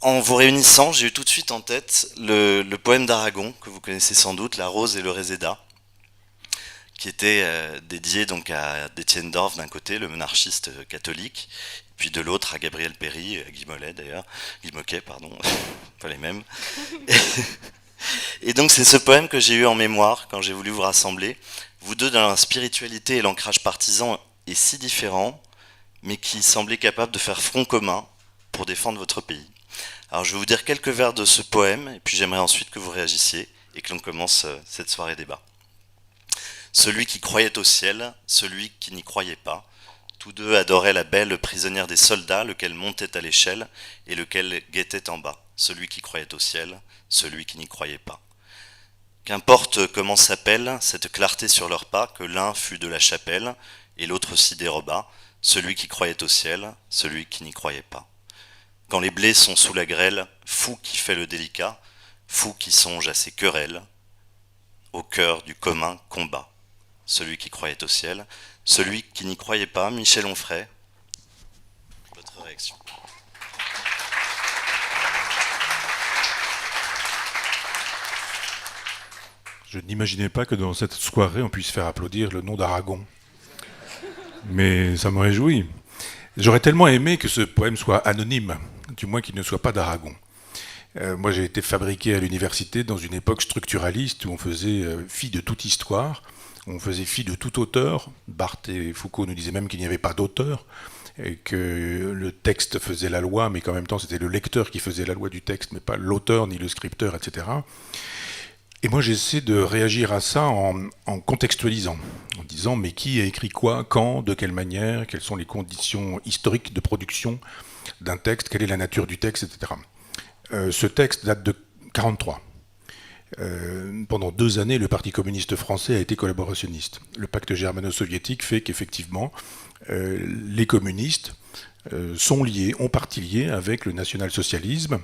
En vous réunissant, j'ai eu tout de suite en tête le poème d'Aragon, que vous connaissez sans doute, La Rose et le Réséda, qui était dédié donc à d'Étienne d'Orve d'un côté, le monarchiste catholique, puis de l'autre à Gabriel Péry, Guy Mollet d'ailleurs, Guy Moquet, pardon, pas les mêmes. Et donc c'est ce poème que j'ai eu en mémoire quand j'ai voulu vous rassembler, vous deux dans la spiritualité et l'ancrage partisan est si différent, mais qui semblait capable de faire front commun pour défendre votre pays. Alors je vais vous dire quelques vers de ce poème, et puis j'aimerais ensuite que vous réagissiez et que l'on commence cette soirée débat. Celui qui croyait au ciel, celui qui n'y croyait pas, tous deux adoraient la belle prisonnière des soldats, lequel montait à l'échelle et lequel guettait en bas. Celui qui croyait au ciel, celui qui n'y croyait pas. Qu'importe comment s'appelle cette clarté sur leurs pas, que l'un fût de la chapelle et l'autre s'y déroba, celui qui croyait au ciel, celui qui n'y croyait pas. Quand les blés sont sous la grêle, fou qui fait le délicat, fou qui songe à ses querelles, au cœur du commun combat. Celui qui croyait au ciel, celui qui n'y croyait pas, Michel Onfray, votre réaction. Je n'imaginais pas que dans cette soirée, on puisse faire applaudir le nom d'Aragon. Mais ça me réjouit. J'aurais tellement aimé que ce poème soit anonyme, du moins qu'il ne soit pas d'Aragon. Moi, j'ai été fabriqué à l'université dans une époque structuraliste où on faisait fi de toute histoire, on faisait fi de tout auteur. Barthes et Foucault nous disaient même qu'il n'y avait pas d'auteur, et que le texte faisait la loi, mais qu'en même temps c'était le lecteur qui faisait la loi du texte, mais pas l'auteur ni le scripteur, etc. Et moi, j'essaie de réagir à ça en contextualisant, en disant mais qui a écrit quoi, quand, de quelle manière, quelles sont les conditions historiques de production d'un texte, quelle est la nature du texte, etc. Ce texte date de 1943. Pendant 2 années, le Parti communiste français a été collaborationniste. Le pacte germano-soviétique fait qu'effectivement, les communistes sont liés, ont partie liée avec le national-socialisme,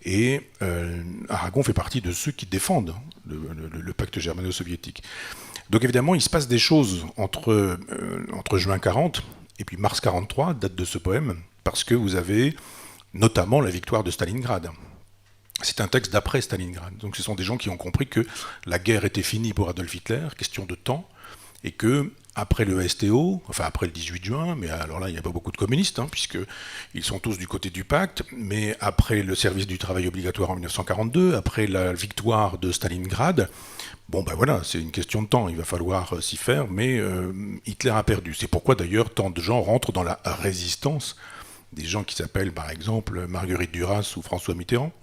et Aragon fait partie de ceux qui défendent le pacte germano-soviétique. Donc évidemment, il se passe des choses entre juin 40 et puis mars 43, date de ce poème, parce que vous avez notamment la victoire de Stalingrad. C'est un texte d'après Stalingrad. Donc ce sont des gens qui ont compris que la guerre était finie pour Adolf Hitler, question de temps, et que après le STO, enfin après le 18 juin, mais alors là il n'y a pas beaucoup de communistes, puisqu'ils sont tous du côté du pacte, mais après le service du travail obligatoire en 1942, après la victoire de Stalingrad, bon ben voilà, c'est une question de temps, il va falloir s'y faire, mais Hitler a perdu. C'est pourquoi d'ailleurs tant de gens rentrent dans la résistance, des gens qui s'appellent par exemple Marguerite Duras ou François Mitterrand,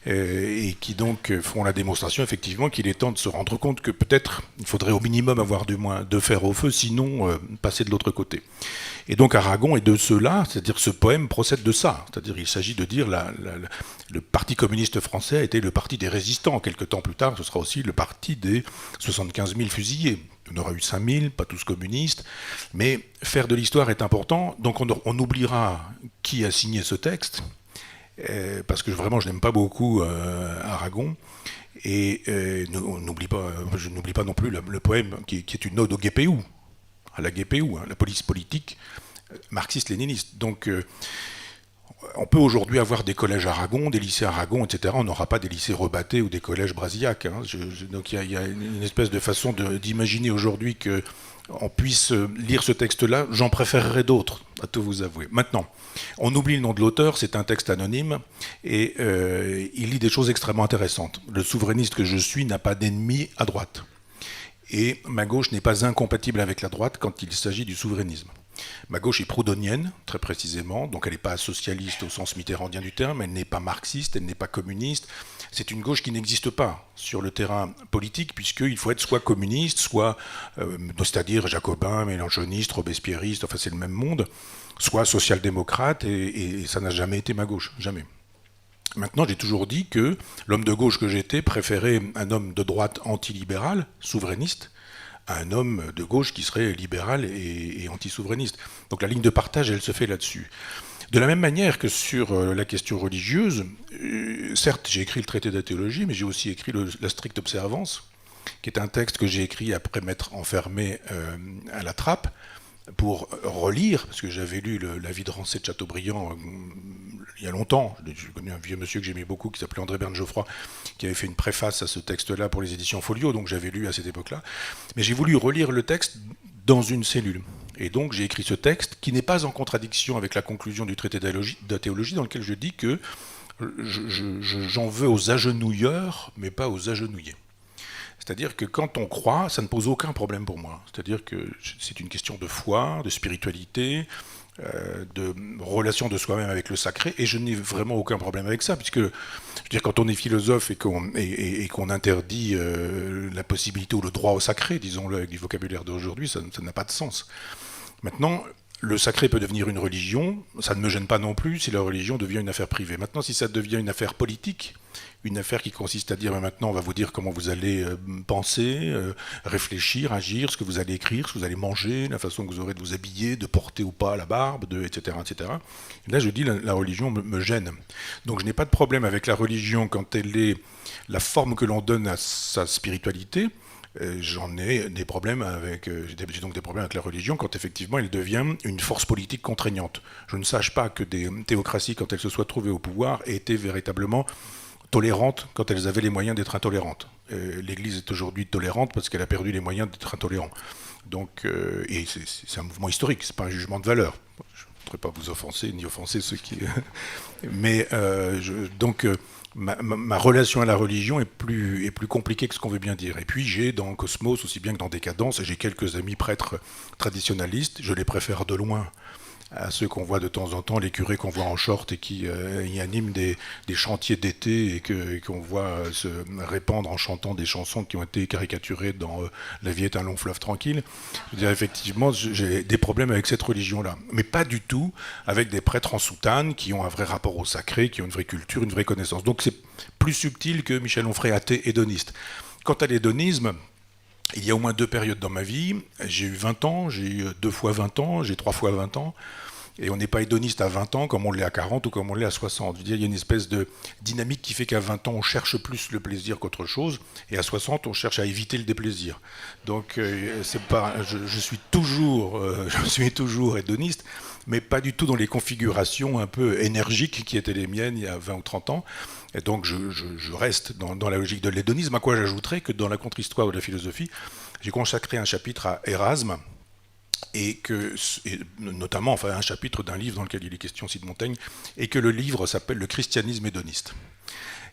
et qui donc font la démonstration effectivement qu'il est temps de se rendre compte que peut-être il faudrait au minimum avoir du moins de fer au feu, sinon passer de l'autre côté. Et donc Aragon est de ceux-là, c'est-à-dire ce poème procède de ça, c'est-à-dire il s'agit de dire le Parti communiste français a été le parti des résistants. Quelques temps plus tard, ce sera aussi le parti des 75 000 fusillés. On aura eu 5 000, pas tous communistes, mais faire de l'histoire est important, donc on oubliera qui a signé ce texte, parce que vraiment je n'aime pas beaucoup Aragon, et je n'oublie pas non plus le poème qui est une ode au GPU, à la GPU, la police politique marxiste-léniniste. Donc on peut aujourd'hui avoir des collèges Aragon, des lycées Aragon, etc. On n'aura pas des lycées Rebatté ou des collèges Brasillac. Donc il y a une espèce de façon d'imaginer aujourd'hui que on puisse lire ce texte-là. J'en préférerais d'autres, à tout vous avouer. Maintenant, on oublie le nom de l'auteur, c'est un texte anonyme, et il lit des choses extrêmement intéressantes. Le souverainiste que je suis n'a pas d'ennemi à droite. Et ma gauche n'est pas incompatible avec la droite quand il s'agit du souverainisme. Ma gauche est proudhonienne, très précisément, donc elle n'est pas socialiste au sens mitterrandien du terme, elle n'est pas marxiste, elle n'est pas communiste. C'est une gauche qui n'existe pas sur le terrain politique, puisqu'il faut être soit communiste, soit, c'est-à-dire jacobin, mélanchoniste, robespierriste, enfin c'est le même monde, soit social-démocrate, et ça n'a jamais été ma gauche, jamais. Maintenant, j'ai toujours dit que l'homme de gauche que j'étais préférait un homme de droite antilibéral, souverainiste, à un homme de gauche qui serait libéral et anti-souverainiste. Donc la ligne de partage, elle se fait là-dessus. De la même manière que sur la question religieuse, certes, j'ai écrit le traité de la théologie, mais j'ai aussi écrit la stricte observance, qui est un texte que j'ai écrit après m'être enfermé à la trappe, pour relire, parce que j'avais lu La vie de Rancé de Chateaubriand il y a longtemps. J'ai connu un vieux monsieur que j'aimais beaucoup, qui s'appelait André Berne Geoffroy, qui avait fait une préface à ce texte-là pour les éditions Folio, donc j'avais lu à cette époque-là. Mais j'ai voulu relire le texte dans une cellule. Et donc j'ai écrit ce texte, qui n'est pas en contradiction avec la conclusion du traité de théologie, dans lequel je dis que j'en veux aux agenouilleurs, mais pas aux agenouillés. C'est-à-dire que quand on croit, ça ne pose aucun problème pour moi. C'est-à-dire que c'est une question de foi, de spiritualité, de relation de soi-même avec le sacré, et je n'ai vraiment aucun problème avec ça, puisque je veux dire, quand on est philosophe et qu'on interdit la possibilité ou le droit au sacré, disons-le avec du vocabulaire d'aujourd'hui, ça n'a pas de sens. Maintenant, le sacré peut devenir une religion, ça ne me gêne pas non plus si la religion devient une affaire privée. Maintenant, si ça devient une affaire politique, une affaire qui consiste à dire mais maintenant on va vous dire comment vous allez penser, réfléchir, agir, ce que vous allez écrire, ce que vous allez manger, la façon que vous aurez de vous habiller, de porter ou pas la barbe, etc., etc. Et là je dis la religion me gêne. Donc je n'ai pas de problème avec la religion quand elle est la forme que l'on donne à sa spiritualité. J'en ai des problèmes j'ai donc des problèmes avec la religion quand effectivement elle devient une force politique contraignante. Je ne sache pas que des théocraties, quand elles se soient trouvées au pouvoir, étaient véritablement tolérantes quand elles avaient les moyens d'être intolérantes. L'Église est aujourd'hui tolérante parce qu'elle a perdu les moyens d'être intolérante. Donc, et c'est un mouvement historique, c'est pas un jugement de valeur. Je ne voudrais pas vous offenser ni offenser ceux qui. Mais ma relation à la religion est plus compliquée que ce qu'on veut bien dire. Et puis j'ai dans Cosmos, aussi bien que dans Décadence, j'ai quelques amis prêtres traditionnalistes, je les préfère de loin à ceux qu'on voit de temps en temps, les curés qu'on voit en short et qui y animent des chantiers d'été et qu'on voit se répandre en chantant des chansons qui ont été caricaturées dans La vie est un long fleuve tranquille. Je veux dire, effectivement, j'ai des problèmes avec cette religion-là. Mais pas du tout avec des prêtres en soutane qui ont un vrai rapport au sacré, qui ont une vraie culture, une vraie connaissance. Donc c'est plus subtil que Michel Onfray, athée hédoniste. Quant à l'hédonisme, il y a au moins 2 périodes dans ma vie. J'ai eu 20 ans, j'ai eu 2 fois 20 ans, j'ai 3 fois 20 ans. Et on n'est pas hédoniste à 20 ans comme on l'est à 40 ou comme on l'est à 60. Je veux dire, il y a une espèce de dynamique qui fait qu'à 20 ans, on cherche plus le plaisir qu'autre chose. Et à 60, on cherche à éviter le déplaisir. Donc, c'est pas, je suis toujours hédoniste, mais pas du tout dans les configurations un peu énergiques qui étaient les miennes il y a 20 ou 30 ans. Et donc je reste dans la logique de l'hédonisme, à quoi j'ajouterais que dans la contre-histoire de la philosophie, j'ai consacré un chapitre à Erasme, et notamment un chapitre d'un livre dans lequel il est question aussi de Montaigne, et que le livre s'appelle Le christianisme hédoniste.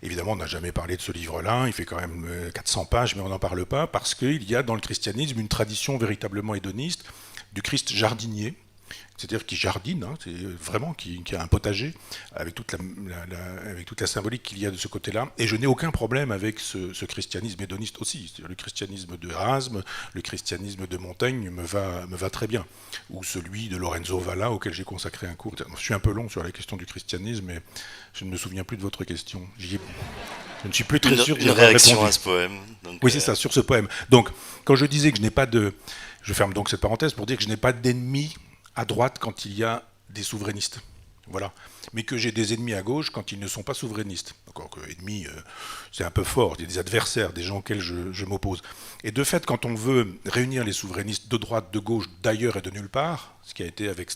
Évidemment, on n'a jamais parlé de ce livre-là, il fait quand même 400 pages, mais on n'en parle pas, parce qu'il y a dans le christianisme une tradition véritablement hédoniste du Christ jardinier, c'est-à-dire qui jardine, c'est vraiment qui a un potager, avec toute la symbolique qu'il y a de ce côté-là. Et je n'ai aucun problème avec ce christianisme hédoniste aussi. Le christianisme de Erasme, le christianisme de Montaigne me va très bien. Ou celui de Lorenzo Valla, auquel j'ai consacré un cours. Je suis un peu long sur la question du christianisme, mais je ne me souviens plus de votre question. Je ne suis plus très sûr de réaction à ce poème. Donc, oui, c'est ça, sur ce poème. Donc, quand je disais que je n'ai pas de... Je ferme donc cette parenthèse pour dire que je n'ai pas d'ennemis à droite quand il y a des souverainistes. Voilà. Mais que j'ai des ennemis à gauche quand ils ne sont pas souverainistes. Encore que ennemis, c'est un peu fort. Il y a des adversaires, des gens auxquels je m'oppose. Et de fait, quand on veut réunir les souverainistes de droite, de gauche, d'ailleurs et de nulle part, ce qui a été avec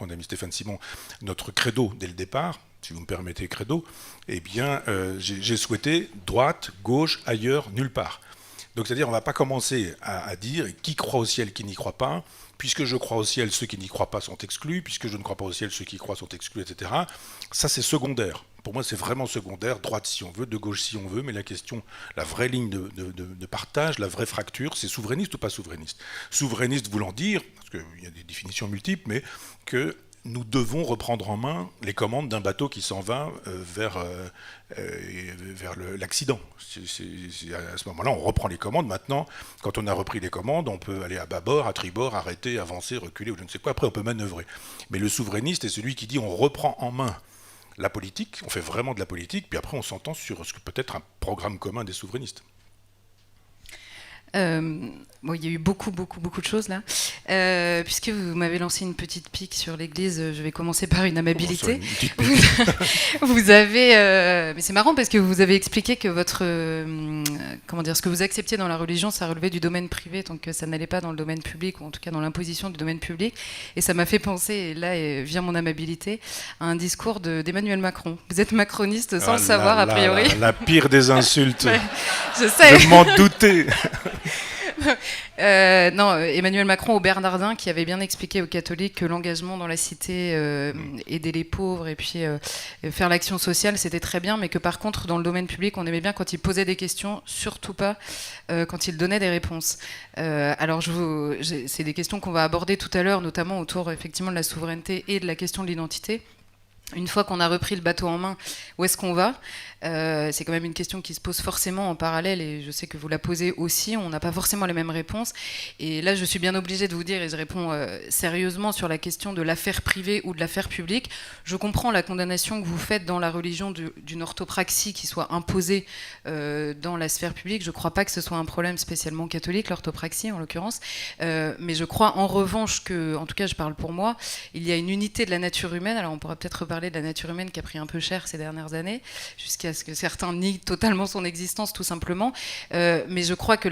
mon ami Stéphane Simon, notre credo dès le départ, si vous me permettez credo, eh bien, j'ai souhaité droite, gauche, ailleurs, nulle part. Donc c'est-à-dire on ne va pas commencer à dire qui croit au ciel, qui n'y croit pas, puisque je crois au ciel, ceux qui n'y croient pas sont exclus, puisque je ne crois pas au ciel, ceux qui croient sont exclus, etc. Ça c'est secondaire. Pour moi c'est vraiment secondaire, droite si on veut, de gauche si on veut, mais la question, la vraie ligne de partage, la vraie fracture, c'est souverainiste ou pas souverainiste. Souverainiste voulant dire, parce qu'il y a des définitions multiples, mais que nous devons reprendre en main les commandes d'un bateau qui s'en va vers l'accident. À ce moment-là, on reprend les commandes. Maintenant, quand on a repris les commandes, on peut aller à bâbord, à tribord, arrêter, avancer, reculer ou je ne sais quoi. Après, on peut manœuvrer. Mais le souverainiste est celui qui dit on reprend en main la politique, on fait vraiment de la politique, puis après on s'entend sur ce que peut être un programme commun des souverainistes. Bon, il y a eu beaucoup de choses là. Puisque vous m'avez lancé une petite pique sur l'Église, je vais commencer par une amabilité. Vous avez, mais c'est marrant parce que vous avez expliqué que ce que vous acceptiez dans la religion, ça relevait du domaine privé, donc que ça n'allait pas dans le domaine public, ou en tout cas dans l'imposition du domaine public. Et ça m'a fait penser, et là vient mon amabilité, à un discours d'Emmanuel Macron. Vous êtes macroniste sans le savoir, a priori. La pire des insultes. Ouais, je sais. Je m'en doutais. Non, Emmanuel Macron au Bernardin qui avait bien expliqué aux catholiques que l'engagement dans la cité, aider les pauvres et puis faire l'action sociale, c'était très bien, mais que par contre dans le domaine public, on aimait bien quand il posait des questions, surtout pas quand il donnait des réponses. Alors c'est des questions qu'on va aborder tout à l'heure, notamment autour effectivement de la souveraineté et de la question de l'identité. Une fois qu'on a repris le bateau en main, où est-ce qu'on va ? C'est quand même une question qui se pose forcément en parallèle, et je sais que vous la posez aussi, on n'a pas forcément les mêmes réponses. Et là, je suis bien obligée de vous dire, et je réponds sérieusement sur la question de l'affaire privée ou de l'affaire publique. Je comprends la condamnation que vous faites dans la religion d'une orthopraxie qui soit imposée dans la sphère publique. Je ne crois pas que ce soit un problème spécialement catholique, l'orthopraxie en l'occurrence. Mais je crois en revanche que, en tout cas je parle pour moi, il y a une unité de la nature humaine. Alors on pourra peut-être reparler de la nature humaine qui a pris un peu cher ces dernières années, jusqu'à ce que certains nient totalement son existence tout simplement. Mais je crois que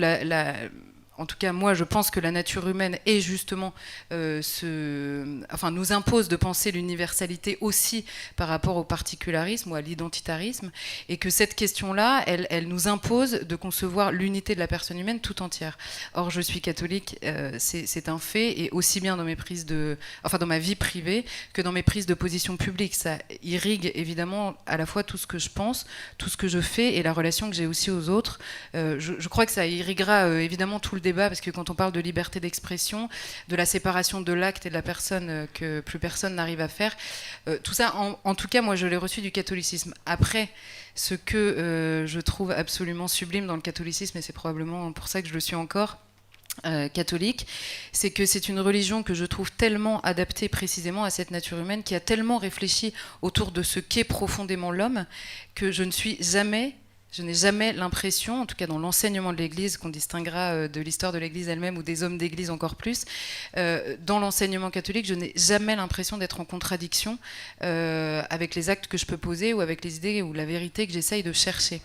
en tout cas, moi, je pense que la nature humaine est justement nous impose de penser l'universalité aussi par rapport au particularisme ou à l'identitarisme, et que cette question-là, elle nous impose de concevoir l'unité de la personne humaine tout entière. Or, je suis catholique, c'est un fait, et aussi bien dans dans ma vie privée que dans mes prises de position publique. Ça irrigue évidemment à la fois tout ce que je pense, tout ce que je fais et la relation que j'ai aussi aux autres. Je crois que ça irriguera évidemment tout le débat, parce que quand on parle de liberté d'expression, de la séparation de l'acte et de la personne que plus personne n'arrive à faire, tout ça, en tout cas, moi, je l'ai reçu du catholicisme. Après, ce que je trouve absolument sublime dans le catholicisme, et c'est probablement pour ça que je le suis encore, catholique, c'est que c'est une religion que je trouve tellement adaptée précisément à cette nature humaine, qui a tellement réfléchi autour de ce qu'est profondément l'homme, que je n'ai jamais l'impression, en tout cas dans l'enseignement de l'Église, qu'on distinguera de l'histoire de l'Église elle-même ou des hommes d'Église encore plus, dans l'enseignement catholique, je n'ai jamais l'impression d'être en contradiction avec les actes que je peux poser ou avec les idées ou la vérité que j'essaye de chercher.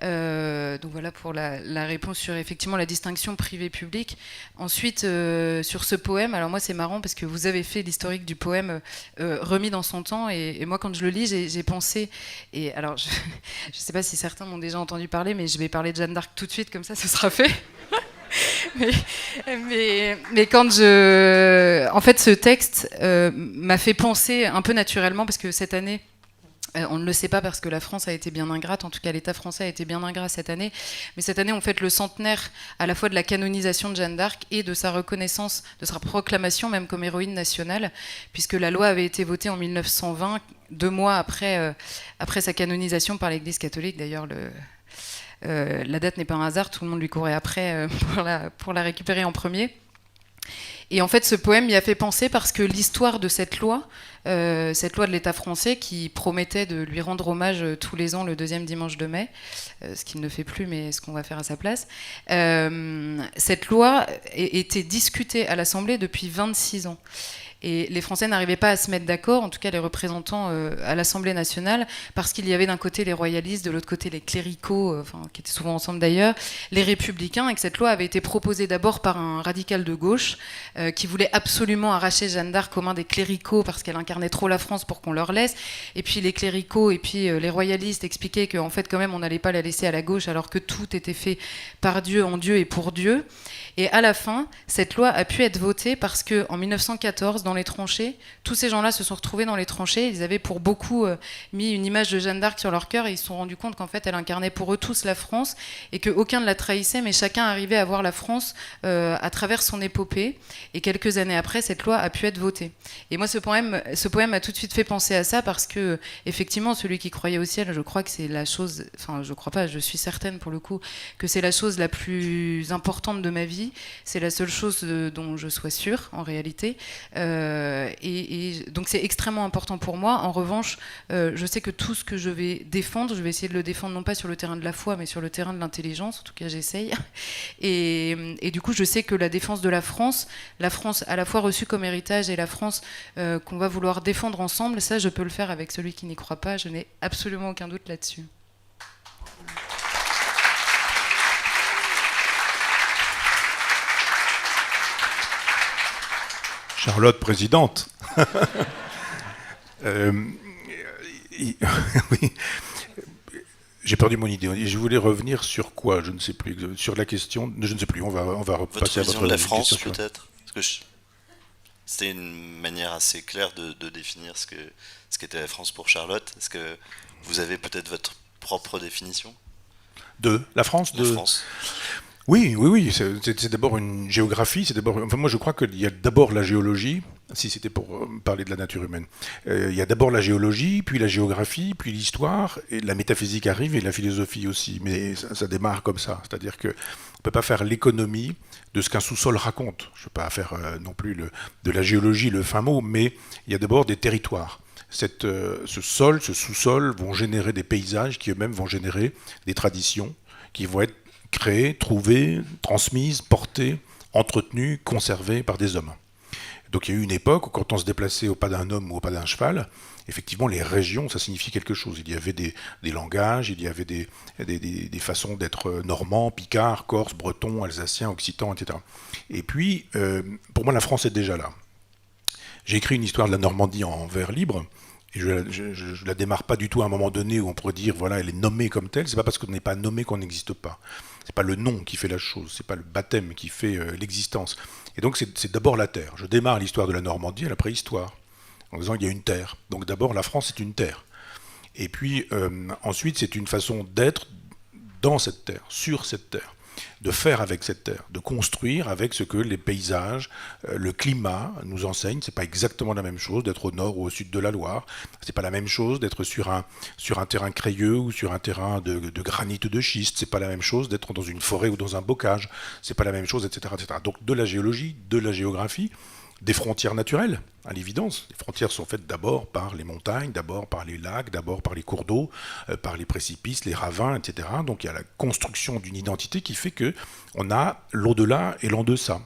Donc voilà pour la réponse sur effectivement la distinction privée-publique. Ensuite, sur ce poème, alors moi c'est marrant parce que vous avez fait l'historique du poème remis dans son temps, et moi quand je le lis, j'ai pensé, et alors je ne sais pas si certains m'ont déjà entendu parler, mais je vais parler de Jeanne d'Arc tout de suite, comme ça ce sera fait. mais quand en fait ce texte m'a fait penser un peu naturellement, parce que cette année, on ne le sait pas parce que la France a été bien ingrate, en tout cas l'État français a été bien ingrat cette année, mais cette année on fête le centenaire à la fois de la canonisation de Jeanne d'Arc et de sa reconnaissance, de sa proclamation même comme héroïne nationale, puisque la loi avait été votée en 1920, 2 mois après sa canonisation par l'Église catholique. D'ailleurs, la date n'est pas un hasard, tout le monde lui courait après pour la récupérer en premier. Et en fait, ce poème m'y a fait penser parce que l'histoire de cette loi de l'État français qui promettait de lui rendre hommage tous les ans le 2e dimanche de mai, ce qu'il ne fait plus, mais ce qu'on va faire à sa place, cette loi était discutée à l'Assemblée depuis 26 ans. Et les Français n'arrivaient pas à se mettre d'accord, en tout cas les représentants à l'Assemblée nationale, parce qu'il y avait d'un côté les royalistes, de l'autre côté les cléricaux, qui étaient souvent ensemble d'ailleurs, les républicains, et que cette loi avait été proposée d'abord par un radical de gauche qui voulait absolument arracher Jeanne d'Arc aux mains des cléricaux parce qu'elle incarnait trop la France pour qu'on leur laisse. Et puis les cléricaux et puis les royalistes expliquaient qu'en fait quand même on n'allait pas la laisser à la gauche alors que tout était fait par Dieu, en Dieu et pour Dieu. Et à la fin, cette loi a pu être votée parce qu'en 1914, dans les tranchées, tous ces gens-là se sont retrouvés dans les tranchées. Ils avaient pour beaucoup mis une image de Jeanne d'Arc sur leur cœur et ils se sont rendus compte qu'en fait, elle incarnait pour eux tous la France et qu'aucun ne la trahissait, mais chacun arrivait à voir la France à travers son épopée. Et quelques années après, cette loi a pu être votée. Et moi, ce poème m'a tout de suite fait penser à ça parce que, effectivement, celui qui croyait au ciel, je crois que c'est la chose... Enfin, je crois pas, je suis certaine pour le coup, que c'est la chose la plus importante de ma vie. C'est la seule chose dont je sois sûre, en réalité. Et donc c'est extrêmement important pour moi. En revanche, je sais que tout ce que je vais défendre, je vais essayer de le défendre non pas sur le terrain de la foi, mais sur le terrain de l'intelligence. En tout cas, j'essaye. Et du coup, je sais que la défense de la France à la fois reçue comme héritage et la France qu'on va vouloir défendre ensemble, ça, je peux le faire avec celui qui n'y croit pas. Je n'ai absolument aucun doute là-dessus. Charlotte, présidente. Oui. J'ai perdu mon idée. Je voulais revenir sur quoi? Je ne sais plus. Sur la question. Je ne sais plus. On va repasser à votre vision votre de la France, question. peut-être. C'était une manière assez claire de définir ce qu'était la France pour Charlotte. Est-ce que vous avez peut-être votre propre définition de la France? De France. Oui. C'est d'abord une géographie. Enfin, moi, je crois qu'il y a d'abord la géologie. Si c'était pour parler de la nature humaine, il y a d'abord la géologie, puis la géographie, puis l'histoire, et la métaphysique arrive, et la philosophie aussi. Mais ça démarre comme ça. C'est-à-dire qu'on ne peut pas faire l'économie de ce qu'un sous-sol raconte. Je ne veux pas faire non plus de la géologie le fin mot, mais il y a d'abord des territoires. Ce sol, ce sous-sol vont générer des paysages qui eux-mêmes vont générer des traditions qui vont être créées, trouvées, transmises, portées, entretenues, conservées par des hommes. Donc il y a eu une époque où quand on se déplaçait au pas d'un homme ou au pas d'un cheval, effectivement les régions, ça signifiait quelque chose. Il y avait des langages, il y avait des façons d'être normand, picard, corse, breton, alsacien, occitan, etc. Et puis, pour moi, la France est déjà là. J'ai écrit une histoire de la Normandie en vers libre, et je la démarre pas du tout à un moment donné où on pourrait dire, voilà, elle est nommée comme telle. C'est pas parce qu'on n'est pas nommé qu'on n'existe pas. C'est pas le nom qui fait la chose, c'est pas le baptême qui fait l'existence. Et donc c'est d'abord la terre. Je démarre l'histoire de la Normandie à la préhistoire, en disant qu'il y a une terre. Donc d'abord la France est une terre. Et puis ensuite c'est une façon d'être dans cette terre, sur cette terre, de faire avec cette terre, de construire avec ce que les paysages, le climat nous enseignent. C'est pas exactement la même chose d'être au nord ou au sud de la Loire. C'est pas la même chose d'être sur un terrain crayeux ou sur un terrain de granit ou de schiste. C'est pas la même chose d'être dans une forêt ou dans un bocage. C'est pas la même chose, etc., etc. Donc de la géologie, de la géographie, des frontières naturelles, à l'évidence. Les frontières sont faites d'abord par les montagnes, d'abord par les lacs, d'abord par les cours d'eau, par les précipices, les ravins, etc. Donc il y a la construction d'une identité qui fait qu'on a l'au-delà et l'en-deçà.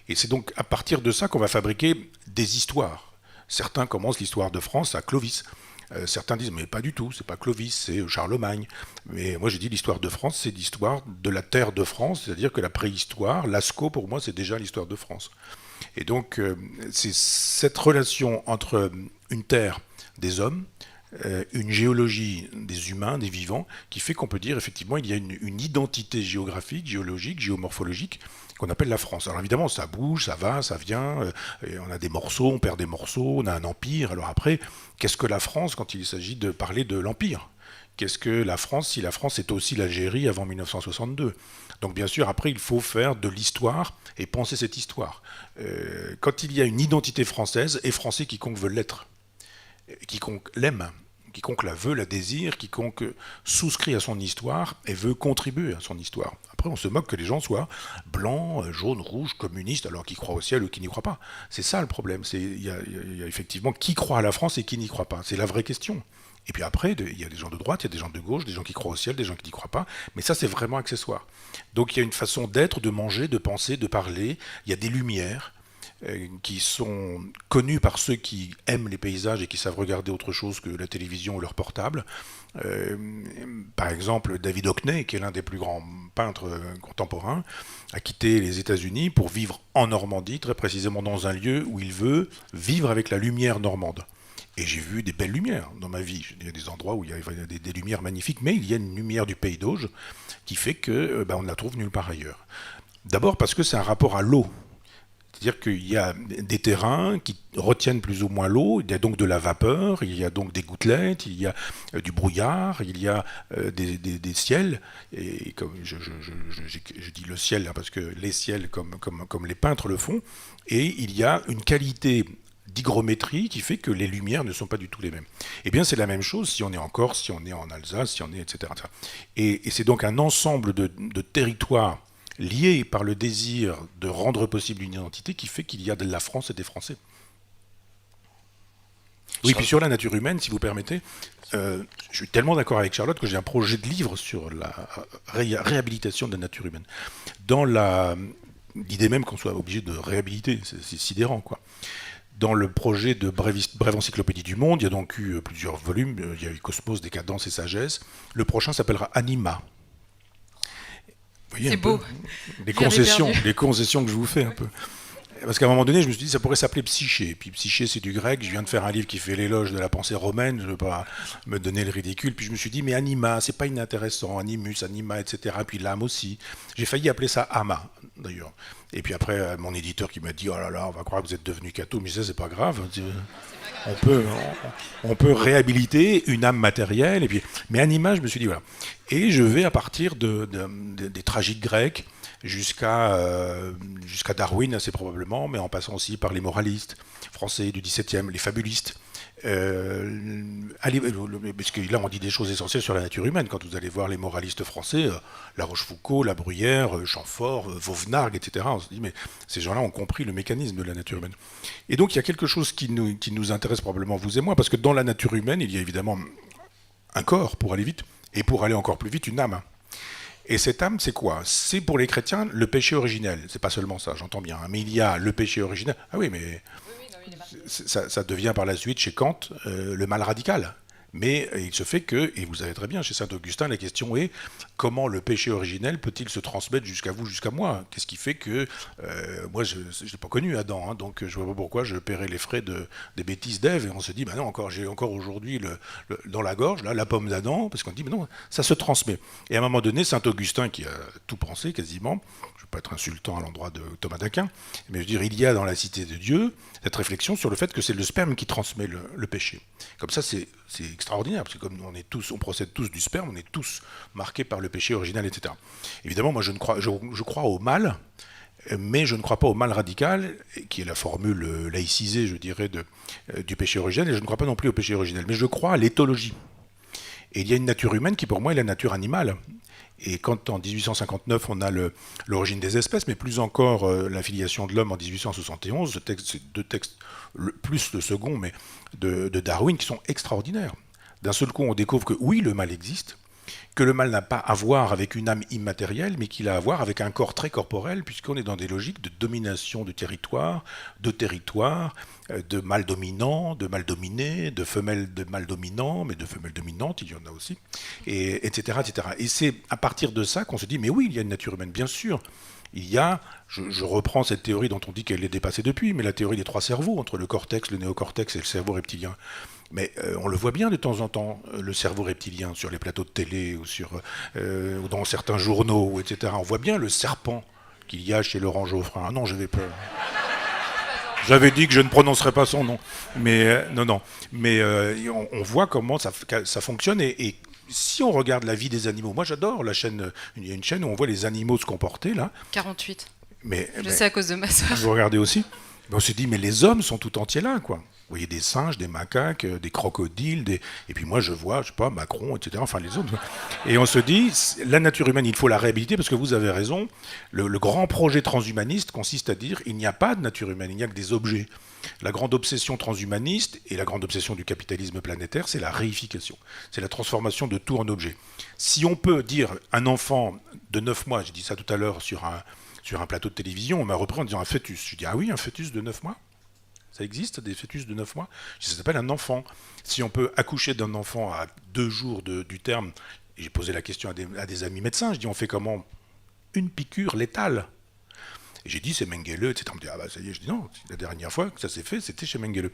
Et c'est donc à partir de ça qu'on va fabriquer des histoires. Certains commencent l'histoire de France à Clovis. Certains disent, mais pas du tout, c'est pas Clovis, c'est Charlemagne. Mais moi j'ai dit l'histoire de France, c'est l'histoire de la terre de France, c'est-à-dire que la préhistoire, Lascaux pour moi c'est déjà l'histoire de France. Et donc, c'est cette relation entre une terre, des hommes, une géologie des humains, des vivants, qui fait qu'on peut dire effectivement il y a une identité géographique, géologique, géomorphologique qu'on appelle la France. Alors évidemment, ça bouge, ça va, ça vient, et on a des morceaux, on perd des morceaux, on a un empire. Alors après, qu'est-ce que la France quand il s'agit de parler de l'empire ? Qu'est-ce que la France, si la France est aussi l'Algérie avant 1962 ? Donc bien sûr, après, il faut faire de l'histoire et penser cette histoire. Quand il y a une identité française, et français quiconque veut l'être, quiconque l'aime, quiconque la veut, la désire, quiconque souscrit à son histoire et veut contribuer à son histoire. Après, on se moque que les gens soient blancs, jaunes, rouges, communistes, alors qu'ils croient au ciel ou qui n'y croient pas. C'est ça le problème. Il y a effectivement qui croit à la France et qui n'y croit pas. C'est la vraie question. Et puis après, il y a des gens de droite, il y a des gens de gauche, des gens qui croient au ciel, des gens qui n'y croient pas. Mais ça, c'est vraiment accessoire. Donc il y a une façon d'être, de manger, de penser, de parler. Il y a des lumières qui sont connues par ceux qui aiment les paysages et qui savent regarder autre chose que la télévision ou leur portable. Par exemple, David Hockney, qui est l'un des plus grands peintres contemporains, a quitté les États-Unis pour vivre en Normandie, très précisément dans un lieu où il veut vivre avec la lumière normande. Et j'ai vu des belles lumières dans ma vie. Il y a des endroits où il y a des lumières magnifiques, mais il y a une lumière du Pays d'Auge qui fait qu'on ne la trouve nulle part ailleurs. D'abord parce que c'est un rapport à l'eau. C'est-à-dire qu'il y a des terrains qui retiennent plus ou moins l'eau, il y a donc de la vapeur, il y a donc des gouttelettes, il y a du brouillard, il y a des ciels. Et comme je dis le ciel, hein, parce que les ciels, comme les peintres le font, et il y a une qualité d'hygrométrie qui fait que les lumières ne sont pas du tout les mêmes. Eh bien, c'est la même chose si on est en Corse, si on est en Alsace, si on est, etc. Et c'est donc un ensemble de territoires liés par le désir de rendre possible une identité qui fait qu'il y a de la France et des Français. Oui, puis sur la nature humaine, si vous permettez, je suis tellement d'accord avec Charlotte que j'ai un projet de livre sur la réhabilitation de la nature humaine. Dans l'idée même qu'on soit obligé de réhabiliter, c'est sidérant, quoi. Dans le projet de brève encyclopédie du monde, il y a donc eu plusieurs volumes. Il y a eu Cosmos, Décadence et Sagesse. Le prochain s'appellera Anima. C'est beau. Les concessions que je vous fais un peu. Parce qu'à un moment donné, je me suis dit, ça pourrait s'appeler Psyché. Puis Psyché, c'est du grec. Je viens de faire un livre qui fait l'éloge de la pensée romaine. Je ne veux pas me donner le ridicule. Puis je me suis dit, mais anima, c'est pas inintéressant. Animus, anima, etc. Puis l'âme aussi. J'ai failli appeler ça ama, d'ailleurs. Et puis après, mon éditeur qui m'a dit, oh là là, on va croire que vous êtes devenu catho. Mais ça, c'est pas grave. On peut réhabiliter une âme matérielle. Et puis, mais anima, je me suis dit, voilà. Et je vais à partir des tragiques grecs jusqu'à Darwin assez probablement, mais en passant aussi par les moralistes français du XVIIe, les fabulistes. Parce que là on dit des choses essentielles sur la nature humaine. Quand vous allez voir les moralistes français, La Rochefoucauld, La Bruyère, Chamfort, Vauvenargues, etc., on se dit mais ces gens-là ont compris le mécanisme de la nature humaine. Et donc il y a quelque chose qui nous intéresse probablement vous et moi, parce que dans la nature humaine il y a évidemment un corps pour aller vite, et pour aller encore plus vite une âme. Et cette âme, c'est quoi? C'est pour les chrétiens le péché originel. C'est pas seulement ça, j'entends bien. Mais il y a le péché originel. Ah oui, mais ça devient par la suite chez Kant le mal radical. Mais il se fait que, et vous savez très bien, chez Saint-Augustin, la question est comment le péché originel peut-il se transmettre jusqu'à vous, jusqu'à moi? Qu'est-ce qui fait que, moi, je n'ai pas connu Adam, hein, donc je ne vois pas pourquoi je paierais les frais des bêtises d'Ève. Et on se dit, bah non, j'ai encore aujourd'hui dans la gorge, là, la pomme d'Adam, parce qu'on dit, mais non, ça se transmet. Et à un moment donné, Saint-Augustin, qui a tout pensé quasiment, je ne veux pas être insultant à l'endroit de Thomas d'Aquin, mais je veux dire, il y a dans la cité de Dieu cette réflexion sur le fait que c'est le sperme qui transmet le péché. Comme ça, c'est extraordinaire, parce que comme on procède tous du sperme, on est tous marqués par le péché original, etc. Évidemment, moi je crois au mal, mais je ne crois pas au mal radical, qui est la formule laïcisée, je dirais, du péché originel, et je ne crois pas non plus au péché originel, mais je crois à l'éthologie. Et il y a une nature humaine qui pour moi est la nature animale. Et quand en 1859 on a l'origine des espèces, mais plus encore la filiation de l'homme en 1871, ces deux textes, plus le second, mais de Darwin, qui sont extraordinaires. D'un seul coup, on découvre que oui, le mal existe, que le mal n'a pas à voir avec une âme immatérielle, mais qu'il a à voir avec un corps très corporel, puisqu'on est dans des logiques de domination de territoire, de mâle dominant, de mâle dominé, de femelles de mâle dominant, mais de femelles dominantes, il y en a aussi, et, etc., etc. Et c'est à partir de ça qu'on se dit, mais oui, il y a une nature humaine, bien sûr. Il y a, je reprends cette théorie dont on dit qu'elle est dépassée depuis, mais la théorie des trois cerveaux, entre le cortex, le néocortex et le cerveau reptilien. Mais on le voit bien de temps en temps, le cerveau reptilien, sur les plateaux de télé ou dans certains journaux, etc. On voit bien le serpent qu'il y a chez Laurent Geoffrin. Ah non, j'avais peur. J'avais dit que je ne prononcerais pas son nom. Mais non. Mais on voit comment ça fonctionne. Et si on regarde la vie des animaux, moi j'adore la chaîne. Il y a une chaîne où on voit les animaux se comporter, là. 48. Je sais à cause de ma soeur. Vous regardez aussi. On se dit, mais les hommes sont tout entiers là, quoi. Vous voyez des singes, des macaques, des crocodiles, et puis moi je vois, je sais pas, Macron, etc., enfin les autres. Et on se dit, la nature humaine, il faut la réhabiliter, parce que vous avez raison, le grand projet transhumaniste consiste à dire, il n'y a pas de nature humaine, il n'y a que des objets. La grande obsession transhumaniste, et la grande obsession du capitalisme planétaire, c'est la réification. C'est la transformation de tout en objet. Si on peut dire, un enfant de 9 mois, j'ai dit ça tout à l'heure sur un plateau de télévision, on m'a repris en disant un fœtus. Je dis, ah oui, un fœtus de 9 mois? Ça existe, des fœtus de 9 mois? Ça s'appelle un enfant. Si on peut accoucher d'un enfant à 2 jours du terme, et j'ai posé la question à des amis médecins, je dis, on fait comment? Une piqûre létale. Et j'ai dit, c'est Mengele, etc. On me dit, ah bah ça y est, je dis non, la dernière fois que ça s'est fait, c'était chez Mengele.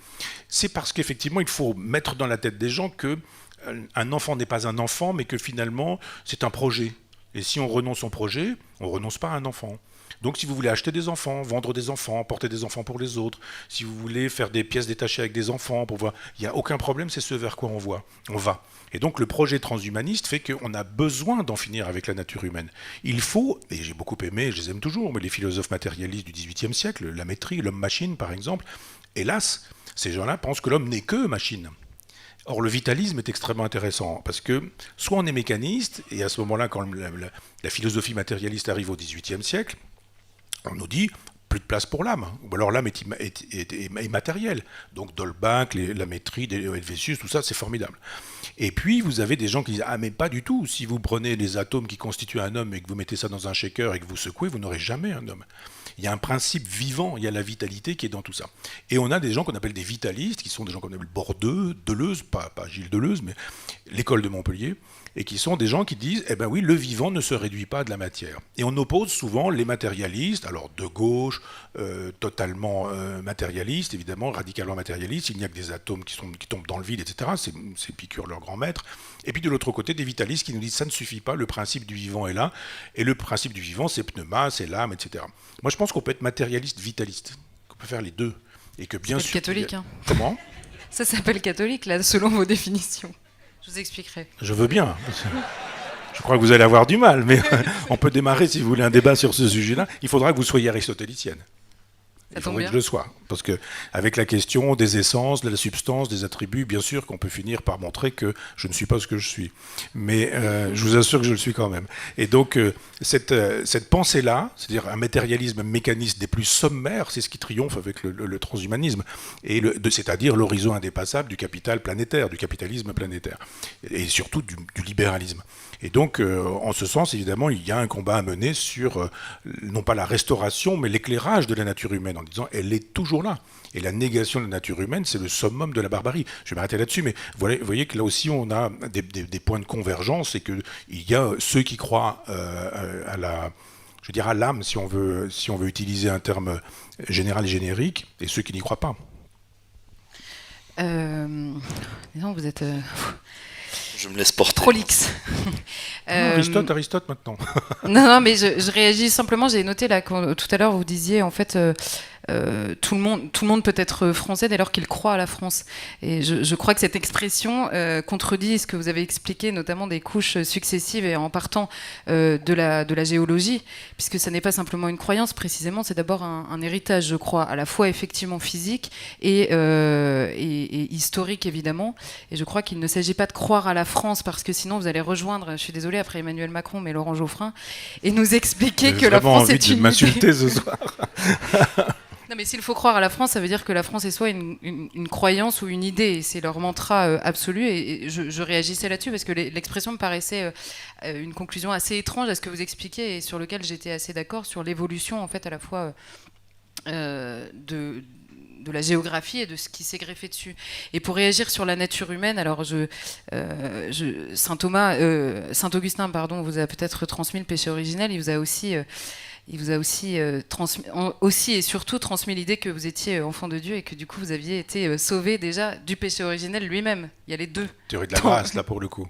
C'est parce qu'effectivement, il faut mettre dans la tête des gens qu'un enfant n'est pas un enfant, mais que finalement, c'est un projet. Et si on renonce au projet, on ne renonce pas à un enfant. Donc si vous voulez acheter des enfants, vendre des enfants, porter des enfants pour les autres, si vous voulez faire des pièces détachées avec des enfants, pour voir, il n'y a aucun problème, c'est ce vers quoi on va. Et donc le projet transhumaniste fait qu'on a besoin d'en finir avec la nature humaine. Il faut, et j'ai beaucoup aimé, je les aime toujours, mais les philosophes matérialistes du XVIIIe siècle, la Métrie, l'homme-machine par exemple, hélas, ces gens-là pensent que l'homme n'est que machine. Or, le vitalisme est extrêmement intéressant, parce que soit on est mécaniste, et à ce moment-là, quand la philosophie matérialiste arrive au XVIIIe siècle, on nous dit, plus de place pour l'âme. Ou alors l'âme est matérielle. Donc Dolbach, la Métride, Helvétius, tout ça, c'est formidable. Et puis, vous avez des gens qui disent « Ah, mais pas du tout. Si vous prenez les atomes qui constituent un homme et que vous mettez ça dans un shaker et que vous secouez, vous n'aurez jamais un homme. » Il y a un principe vivant, il y a la vitalité qui est dans tout ça. Et on a des gens qu'on appelle des vitalistes, qui sont des gens qu'on appelle Bourdieu, Deleuze, pas Gilles Deleuze, mais l'école de Montpellier, et qui sont des gens qui disent « Eh bien oui, le vivant ne se réduit pas à de la matière. » Et on oppose souvent les matérialistes, alors de gauche, totalement matérialistes, évidemment, radicalement matérialistes, il n'y a que des atomes qui tombent dans le vide, etc. C'est Épicure, leur grand maître. Et puis de l'autre côté, des vitalistes qui nous disent « Ça ne suffit pas, le principe du vivant est là, et le principe du vivant, c'est pneuma, c'est l'âme, etc. » Moi, je pense qu'on peut être matérialiste, vitaliste, qu'on peut faire les deux. Et que bien sûr... catholique, hein. Comment ? Ça s'appelle catholique, là, selon vos définitions. Je vous expliquerai. Je veux bien. Je crois que vous allez avoir du mal, mais on peut démarrer, si vous voulez, un débat sur ce sujet-là. Il faudra que vous soyez aristotélicienne. Il faudrait que je le sois. Parce qu'avec la question des essences, de la substance, des attributs, bien sûr qu'on peut finir par montrer que je ne suis pas ce que je suis. Mais je vous assure que je le suis quand même. Et donc, cette pensée-là, c'est-à-dire un matérialisme mécaniste des plus sommaires, c'est ce qui triomphe avec le transhumanisme. C'est-à-dire l'horizon indépassable du capital planétaire, du capitalisme planétaire. Et surtout du libéralisme. Et donc, en ce sens, évidemment, il y a un combat à mener sur, non pas la restauration, mais l'éclairage de la nature humaine, en disant elle est toujours là. Et la négation de la nature humaine, c'est le summum de la barbarie. Je vais m'arrêter là-dessus, mais vous voyez que là aussi, on a des points de convergence, et qu'il y a ceux qui croient à l'âme, si on veut utiliser un terme général et générique, et ceux qui n'y croient pas. Non, vous êtes... Je me laisse porter. Prolixe. Aristote maintenant. Non, mais je réagis simplement. J'ai noté là, tout à l'heure, vous disiez en fait tout le monde peut être français dès lors qu'il croit à la France. Et je crois que cette expression contredit ce que vous avez expliqué, notamment des couches successives et en partant de la géologie, puisque ça n'est pas simplement une croyance, précisément, c'est d'abord un héritage, je crois, à la fois effectivement physique et historique, évidemment. Et je crois qu'il ne s'agit pas de croire à la France, parce que sinon vous allez rejoindre, je suis désolée, après Emmanuel Macron, mais Laurent Geoffrin, et nous expliquer que la France est une... J'ai vraiment envie de m'insulter ce soir. Non, mais s'il faut croire à la France, ça veut dire que la France est soit une croyance ou une idée, et c'est leur mantra absolu, et je réagissais là-dessus parce que l'expression me paraissait une conclusion assez étrange à ce que vous expliquiez, et sur lequel j'étais assez d'accord, sur l'évolution en fait à la fois de la géographie et de ce qui s'est greffé dessus. Et pour réagir sur la nature humaine, alors Saint Augustin, pardon, vous a peut-être transmis le péché originel, il vous a aussi aussi et surtout transmis l'idée que vous étiez enfant de Dieu et que du coup vous aviez été sauvé déjà du péché originel lui-même. Il y a les deux. Théorie de la grâce, là, pour le coup.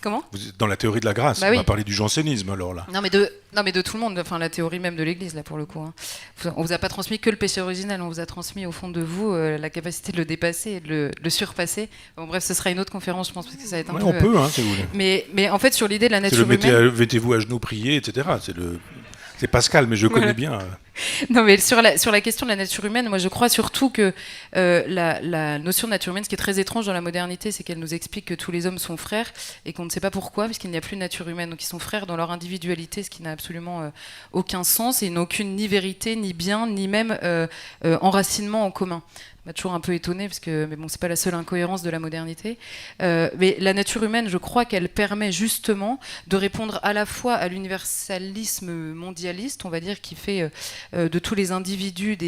Comment ? Vous êtes dans la théorie de la grâce. Bah on oui. va parler du jansénisme, alors, là. Non, mais de tout le monde, enfin la théorie même de l'Église, là, pour le coup. Hein. On vous a pas transmis que le péché originel, on vous a transmis au fond de vous la capacité de le dépasser et de le surpasser. Bon, bref, ce sera une autre conférence, je pense, parce que ça va être un peu... On peut, si vous voulez. Mais en fait, sur l'idée de la nature humaine... Mettez-vous à genoux, priez, etc. C'est Pascal, mais je connais bien. Non, mais sur la question de la nature humaine, moi je crois surtout que la notion de nature humaine, ce qui est très étrange dans la modernité, c'est qu'elle nous explique que tous les hommes sont frères et qu'on ne sait pas pourquoi, puisqu'il n'y a plus de nature humaine. Donc ils sont frères dans leur individualité, ce qui n'a absolument aucun sens, et ils n'ont aucune ni vérité, ni bien, ni même enracinement en commun. M'a toujours un peu étonné, mais bon, c'est pas la seule incohérence de la modernité. Mais la nature humaine, je crois qu'elle permet justement de répondre à la fois à l'universalisme mondialiste, on va dire, qui fait de tous les individus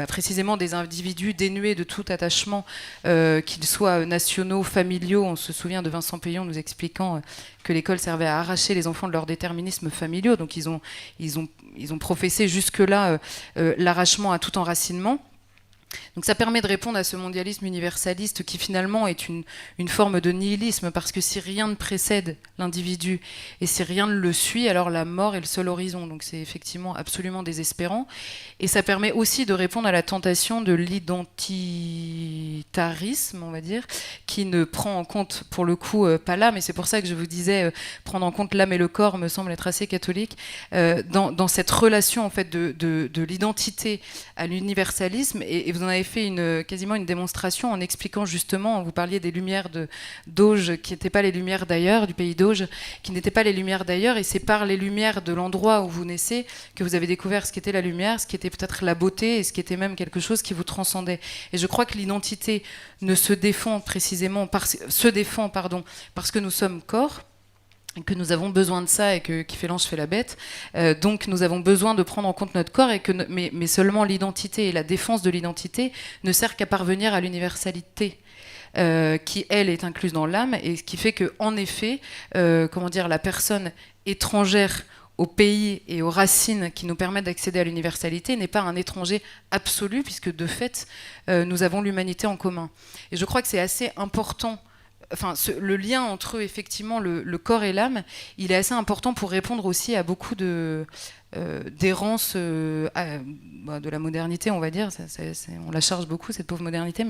précisément des individus dénués de tout attachement, qu'ils soient nationaux, familiaux. On se souvient de Vincent Peillon nous expliquant que l'école servait à arracher les enfants de leur déterminisme familiaux. Donc ils ont professé jusque-là l'arrachement à tout enracinement. Donc ça permet de répondre à ce mondialisme universaliste qui finalement est une forme de nihilisme, parce que si rien ne précède l'individu et si rien ne le suit, alors la mort est le seul horizon. Donc c'est effectivement absolument désespérant. Et ça permet aussi de répondre à la tentation de l'identitarisme, on va dire, qui ne prend en compte pour le coup pas l'âme, et c'est pour ça que je vous disais prendre en compte l'âme et le corps me semble être assez catholique, dans cette relation en fait de l'identité à l'universalisme. Et vous en avez fait quasiment une démonstration en expliquant justement, vous parliez des lumières d'Auge qui n'étaient pas les lumières d'ailleurs, du pays d'Auge, qui n'étaient pas les lumières d'ailleurs, et c'est par les lumières de l'endroit où vous naissez que vous avez découvert ce qu'était la lumière, ce qui était peut-être la beauté, et ce qui était même quelque chose qui vous transcendait. Et je crois que l'identité ne se défend précisément, parce que nous sommes corps, que nous avons besoin de ça et qui fait l'ange fait la bête. Donc nous avons besoin de prendre en compte notre corps, mais seulement l'identité et la défense de l'identité ne sert qu'à parvenir à l'universalité. Qui, elle, est incluse dans l'âme, et ce qui fait que, en effet, la personne étrangère au pays et aux racines qui nous permettent d'accéder à l'universalité n'est pas un étranger absolu, puisque de fait, nous avons l'humanité en commun. Et je crois que c'est assez important. Enfin, le lien entre eux, effectivement, le corps et l'âme, il est assez important pour répondre aussi à beaucoup d'errance de la modernité, on va dire. On la charge beaucoup, cette pauvre modernité.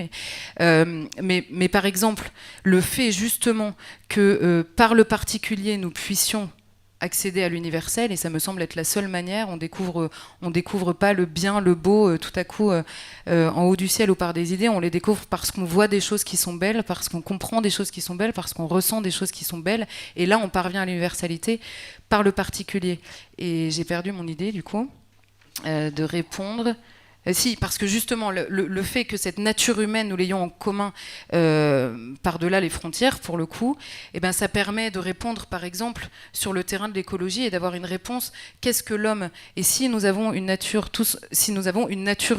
Mais par exemple, le fait justement que par le particulier, nous puissions accéder à l'universel, et ça me semble être la seule manière. On découvre pas le bien, le beau tout à coup en haut du ciel ou par des idées. On les découvre parce qu'on voit des choses qui sont belles, parce qu'on comprend des choses qui sont belles, parce qu'on ressent des choses qui sont belles, et là on parvient à l'universalité par le particulier. Et j'ai perdu mon idée du coup de répondre. Si, parce que justement, le fait que cette nature humaine, nous l'ayons en commun par-delà les frontières, pour le coup, eh ben, ça permet de répondre, par exemple, sur le terrain de l'écologie et d'avoir une réponse. Qu'est-ce que l'homme ? Et si nous avons une nature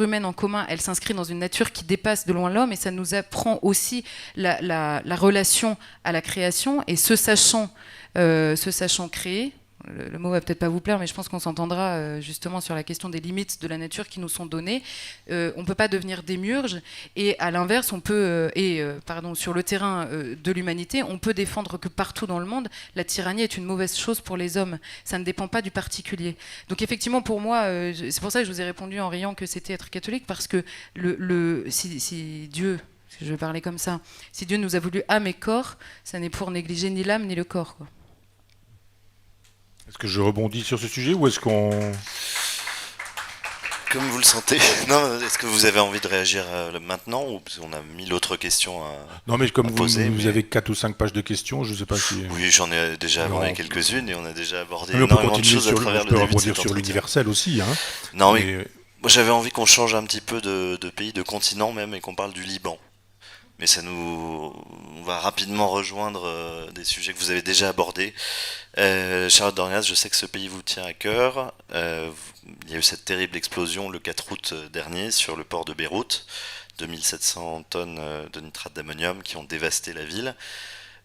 humaine en commun, elle s'inscrit dans une nature qui dépasse de loin l'homme, et ça nous apprend aussi la relation à la création, et se sachant créer. Le mot va peut-être pas vous plaire, mais je pense qu'on s'entendra justement sur la question des limites de la nature qui nous sont données. On peut pas devenir démiurge, et à l'inverse, on peut, sur le terrain de l'humanité, on peut défendre que partout dans le monde, la tyrannie est une mauvaise chose pour les hommes. Ça ne dépend pas du particulier. Donc effectivement, pour moi, c'est pour ça que je vous ai répondu en riant que c'était être catholique, parce que si Dieu, je vais parler comme ça, si Dieu nous a voulu âme et corps, ça n'est pour négliger ni l'âme ni le corps, quoi. Est-ce que je rebondis sur ce sujet ou est-ce qu'on... Comme vous le sentez. Non, est-ce que vous avez envie de réagir maintenant, ou parce qu'on a 1000 autres questions à Non, mais comme poser, vous avez 4 ou 5 pages de questions, je ne sais pas si... Oui, j'en ai déjà abordé quelques-unes, et on a déjà abordé mais on peut énormément de choses à travers le début de cet rebondir sur entretien. l'universel aussi. Hein. Non, mais moi j'avais envie qu'on change un petit peu de pays, de continent même, et qu'on parle du Liban. Mais on va rapidement rejoindre des sujets que vous avez déjà abordés. Charlotte Dornelas, je sais que ce pays vous tient à cœur. Il y a eu cette terrible explosion le 4 août dernier sur le port de Beyrouth, 2700 tonnes de nitrate d'ammonium qui ont dévasté la ville.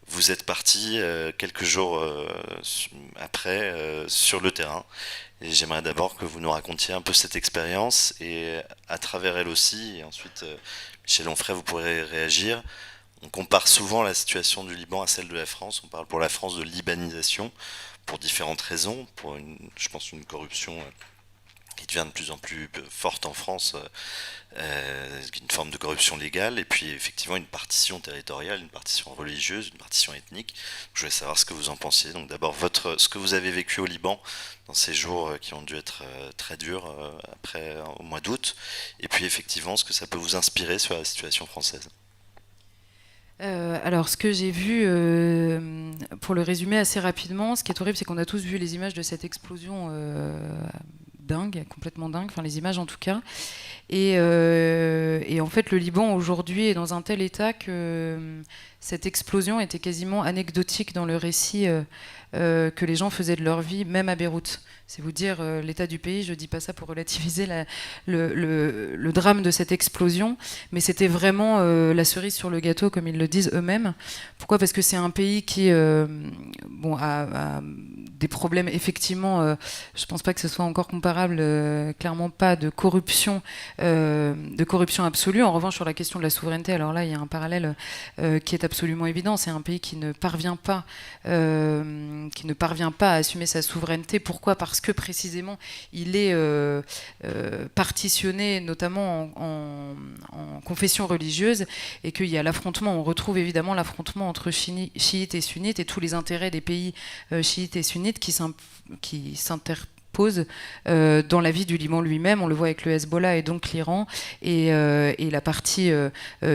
Vous êtes parti quelques jours après sur le terrain. Et j'aimerais d'abord que vous nous racontiez un peu cette expérience, et à travers elle aussi, et ensuite Michel Onfray, vous pourrez réagir. On compare souvent la situation du Liban à celle de la France. On parle pour la France de libanisation pour différentes raisons. Pour je pense une corruption qui devient de plus en plus forte en France, une forme de corruption légale, et puis effectivement une partition territoriale, une partition religieuse, une partition ethnique. Je voulais savoir ce que vous en pensiez. Donc d'abord ce que vous avez vécu au Liban dans ces jours qui ont dû être très durs au mois d'août, et puis effectivement ce que ça peut vous inspirer sur la situation française. Alors, ce que j'ai vu, pour le résumer assez rapidement, ce qui est horrible, c'est qu'on a tous vu les images de cette explosion dingue, complètement dingue, enfin les images en tout cas. Et en fait, le Liban aujourd'hui est dans un tel état que cette explosion était quasiment anecdotique dans le récit que les gens faisaient de leur vie, même à Beyrouth. C'est vous dire l'état du pays. Je ne dis pas ça pour relativiser le drame de cette explosion, mais c'était vraiment la cerise sur le gâteau, comme ils le disent eux-mêmes. Pourquoi ? Parce que c'est un pays qui a des problèmes, effectivement, je ne pense pas que ce soit encore comparable, clairement pas de corruption absolue. En revanche, sur la question de la souveraineté, alors là, il y a un parallèle qui est absolument évident. C'est un pays qui ne parvient pas à assumer sa souveraineté. Pourquoi ? Parce que précisément, il est partitionné, notamment en confession religieuse, et qu'il y a l'affrontement. On retrouve évidemment l'affrontement entre chiites et sunnites, et tous les intérêts des pays chiites et sunnites qui pose dans la vie du Liban lui-même. On le voit avec le Hezbollah et donc l'Iran et la partie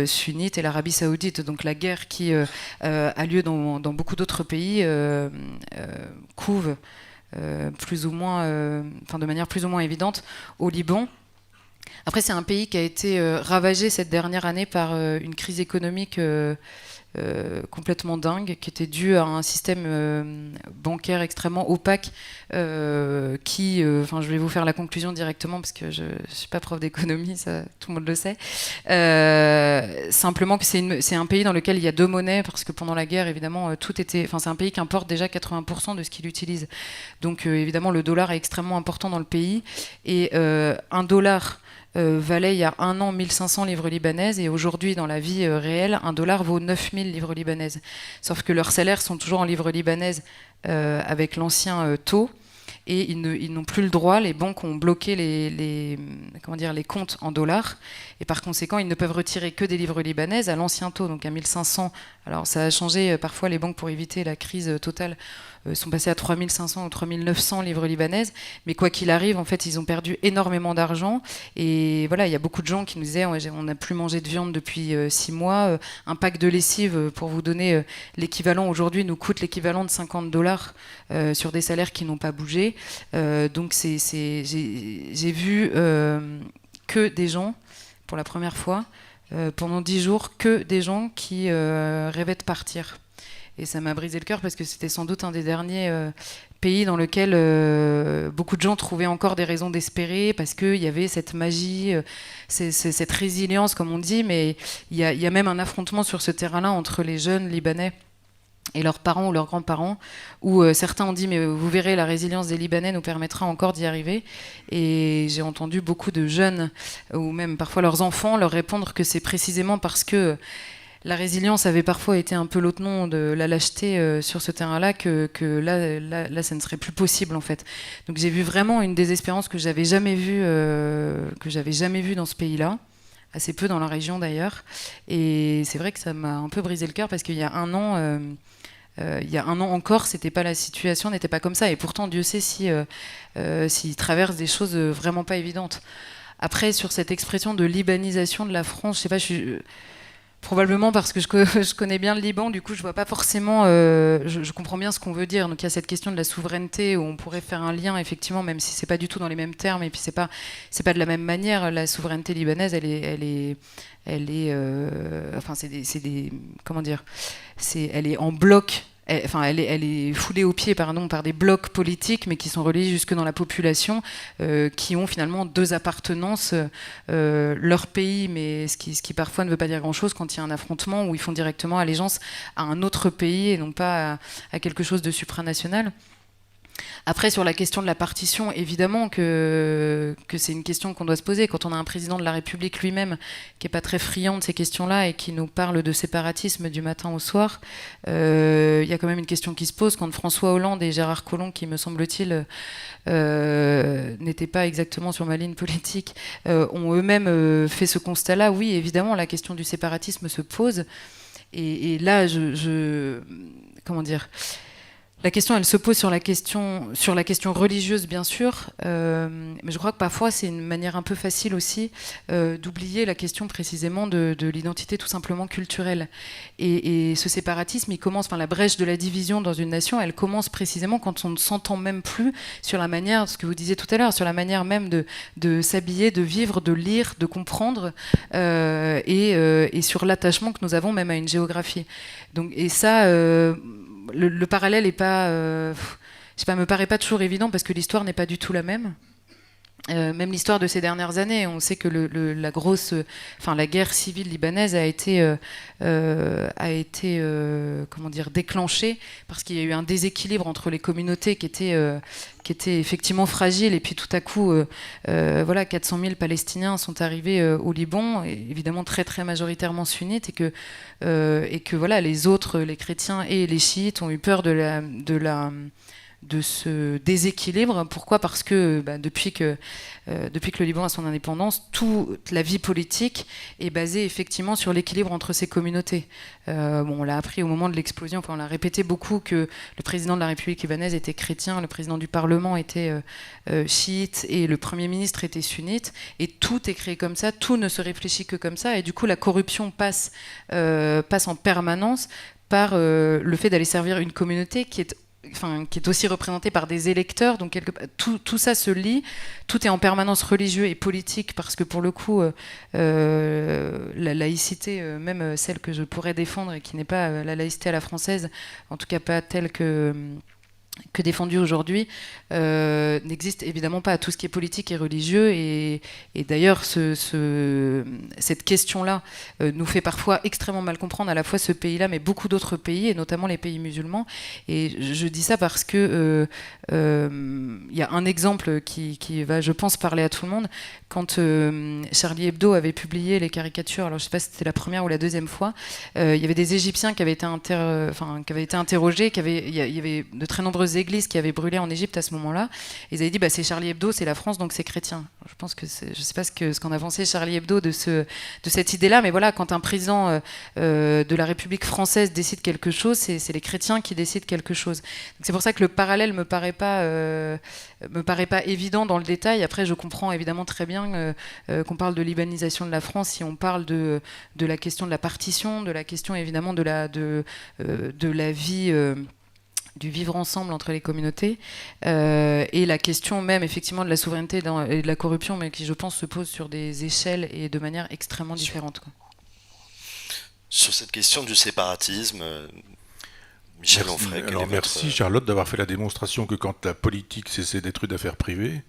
sunnite et l'Arabie saoudite. Donc la guerre qui a lieu dans beaucoup d'autres pays couve plus ou moins, de manière plus ou moins évidente au Liban. Après, c'est un pays qui a été ravagé cette dernière année par une crise économique complètement dingue, qui était due à un système bancaire extrêmement opaque qui, je vais vous faire la conclusion directement parce que je ne suis pas prof d'économie, ça tout le monde le sait. Simplement que c'est un pays dans lequel il y a deux monnaies parce que pendant la guerre, évidemment, c'est un pays qui importe déjà 80% de ce qu'il utilise. Donc évidemment, le dollar est extrêmement important dans le pays et un dollar valait il y a un an 1500 livres libanaises et aujourd'hui dans la vie réelle un dollar vaut 9000 livres libanaises, sauf que leurs salaires sont toujours en livres libanaises avec l'ancien taux et ils n'ont plus le droit, les banques ont bloqué les comptes en dollars et par conséquent ils ne peuvent retirer que des livres libanaises à l'ancien taux, donc à 1500. Alors ça a changé, parfois les banques pour éviter la crise totale sont passés à 3500 ou 3900 livres libanaises, mais quoi qu'il arrive, en fait, ils ont perdu énormément d'argent. Et voilà, il y a beaucoup de gens qui nous disaient on n'a plus mangé de viande depuis 6 mois. Un pack de lessive, pour vous donner l'équivalent aujourd'hui, nous coûte l'équivalent de $50 sur des salaires qui n'ont pas bougé. Donc j'ai vu que des gens, pour la première fois, pendant 10 jours, que des gens qui rêvaient de partir. Et ça m'a brisé le cœur parce que c'était sans doute un des derniers pays dans lequel beaucoup de gens trouvaient encore des raisons d'espérer parce qu'il y avait cette magie, cette résilience, comme on dit, mais il y a même un affrontement sur ce terrain-là entre les jeunes Libanais et leurs parents ou leurs grands-parents, où certains ont dit mais vous verrez, la résilience des Libanais nous permettra encore d'y arriver. Et j'ai entendu beaucoup de jeunes, ou même parfois leurs enfants, leur répondre que c'est précisément parce que la résilience avait parfois été un peu l'autre nom de la lâcheté sur ce terrain-là que là, ça ne serait plus possible en fait. Donc j'ai vu vraiment une désespérance que j'avais jamais vue dans ce pays-là, assez peu dans la région d'ailleurs. Et c'est vrai que ça m'a un peu brisé le cœur parce qu'il y a un an. Il y a un an encore, la situation n'était pas comme ça. Et pourtant, Dieu sait s'ils traversent des choses vraiment pas évidentes. Après, sur cette expression de libanisation de la France, je sais pas, probablement parce que je connais bien le Liban, du coup je vois pas forcément, je comprends bien ce qu'on veut dire. Donc il y a cette question de la souveraineté où on pourrait faire un lien effectivement, même si c'est pas du tout dans les mêmes termes et puis c'est pas de la même manière. La souveraineté libanaise, elle est elle est en bloc. Elle est foulée aux pieds par des blocs politiques, mais qui sont reliés jusque dans la population, qui ont finalement deux appartenances, leur pays, mais ce qui parfois ne veut pas dire grand-chose quand il y a un affrontement où ils font directement allégeance à un autre pays et non pas à quelque chose de supranational. Après, sur la question de la partition, évidemment que c'est une question qu'on doit se poser. Quand on a un président de la République lui-même qui n'est pas très friand de ces questions-là et qui nous parle de séparatisme du matin au soir, il y a quand même une question qui se pose. Quand François Hollande et Gérard Collomb, qui me semble-t-il n'étaient pas exactement sur ma ligne politique, ont eux-mêmes fait ce constat-là, oui, évidemment, la question du séparatisme se pose. Et là, comment dire ? La question, elle se pose sur la question religieuse, bien sûr, mais je crois que parfois c'est une manière un peu facile aussi d'oublier la question précisément de l'identité tout simplement culturelle. Et ce séparatisme, il commence, la brèche de la division dans une nation, elle commence précisément quand on ne s'entend même plus sur la manière, ce que vous disiez tout à l'heure, sur la manière même de s'habiller, de vivre, de lire, de comprendre, et sur l'attachement que nous avons même à une géographie. Donc, et ça... Le parallèle est pas, me paraît pas toujours évident parce que l'histoire n'est pas du tout la même. Même l'histoire de ces dernières années, on sait que la guerre civile libanaise a été déclenchée parce qu'il y a eu un déséquilibre entre les communautés qui étaient effectivement fragiles et puis tout à coup 400 000 Palestiniens sont arrivés au Liban, évidemment très très majoritairement sunnites, et que les autres, les chrétiens et les chiites ont eu peur de ce déséquilibre. Pourquoi ? Parce que depuis que le Liban a son indépendance, toute la vie politique est basée effectivement sur l'équilibre entre ces communautés. On l'a appris au moment de l'explosion, on l'a répété beaucoup que le président de la République libanaise était chrétien, le président du Parlement était chiite et le Premier ministre était sunnite. Et tout est créé comme ça, tout ne se réfléchit que comme ça. Et du coup, la corruption passe en permanence par le fait d'aller servir une communauté qui est aussi représentée par des électeurs, donc tout ça se lie, tout est en permanence religieux et politique, parce que pour le coup, la laïcité, même celle que je pourrais défendre et qui n'est pas la laïcité à la française, en tout cas pas telle que défendu aujourd'hui, n'existe évidemment pas. Tout ce qui est politique et religieux, et d'ailleurs cette question-là nous fait parfois extrêmement mal comprendre à la fois ce pays-là, mais beaucoup d'autres pays, et notamment les pays musulmans. Et je dis ça parce que y a un exemple qui va, je pense, parler à tout le monde. Quand Charlie Hebdo avait publié les caricatures, alors je ne sais pas si c'était la première ou la deuxième fois, il y avait des Égyptiens qui avaient été interrogés, il y avait de très nombreuses églises qui avaient brûlé en Égypte à ce moment-là. Ils avaient dit c'est Charlie Hebdo, c'est la France, donc c'est chrétien. Je pense que je ne sais pas ce qu'en a pensé Charlie Hebdo de cette idée-là, mais voilà, quand un président de la République française décide quelque chose, c'est les chrétiens qui décident quelque chose. Donc c'est pour ça que le parallèle me paraît pas évident dans le détail. Après, je comprends évidemment très bien qu'on parle de libanisation de la France si on parle de la question de la partition, de la question évidemment de la vie, du vivre ensemble entre les communautés, et la question même effectivement de la souveraineté et de la corruption, mais qui je pense se pose sur des échelles et de manière extrêmement différente. Sur cette question du séparatisme, Michel Onfray. Alors merci Charlotte d'avoir fait la démonstration que quand la politique cessait d'être une affaire privée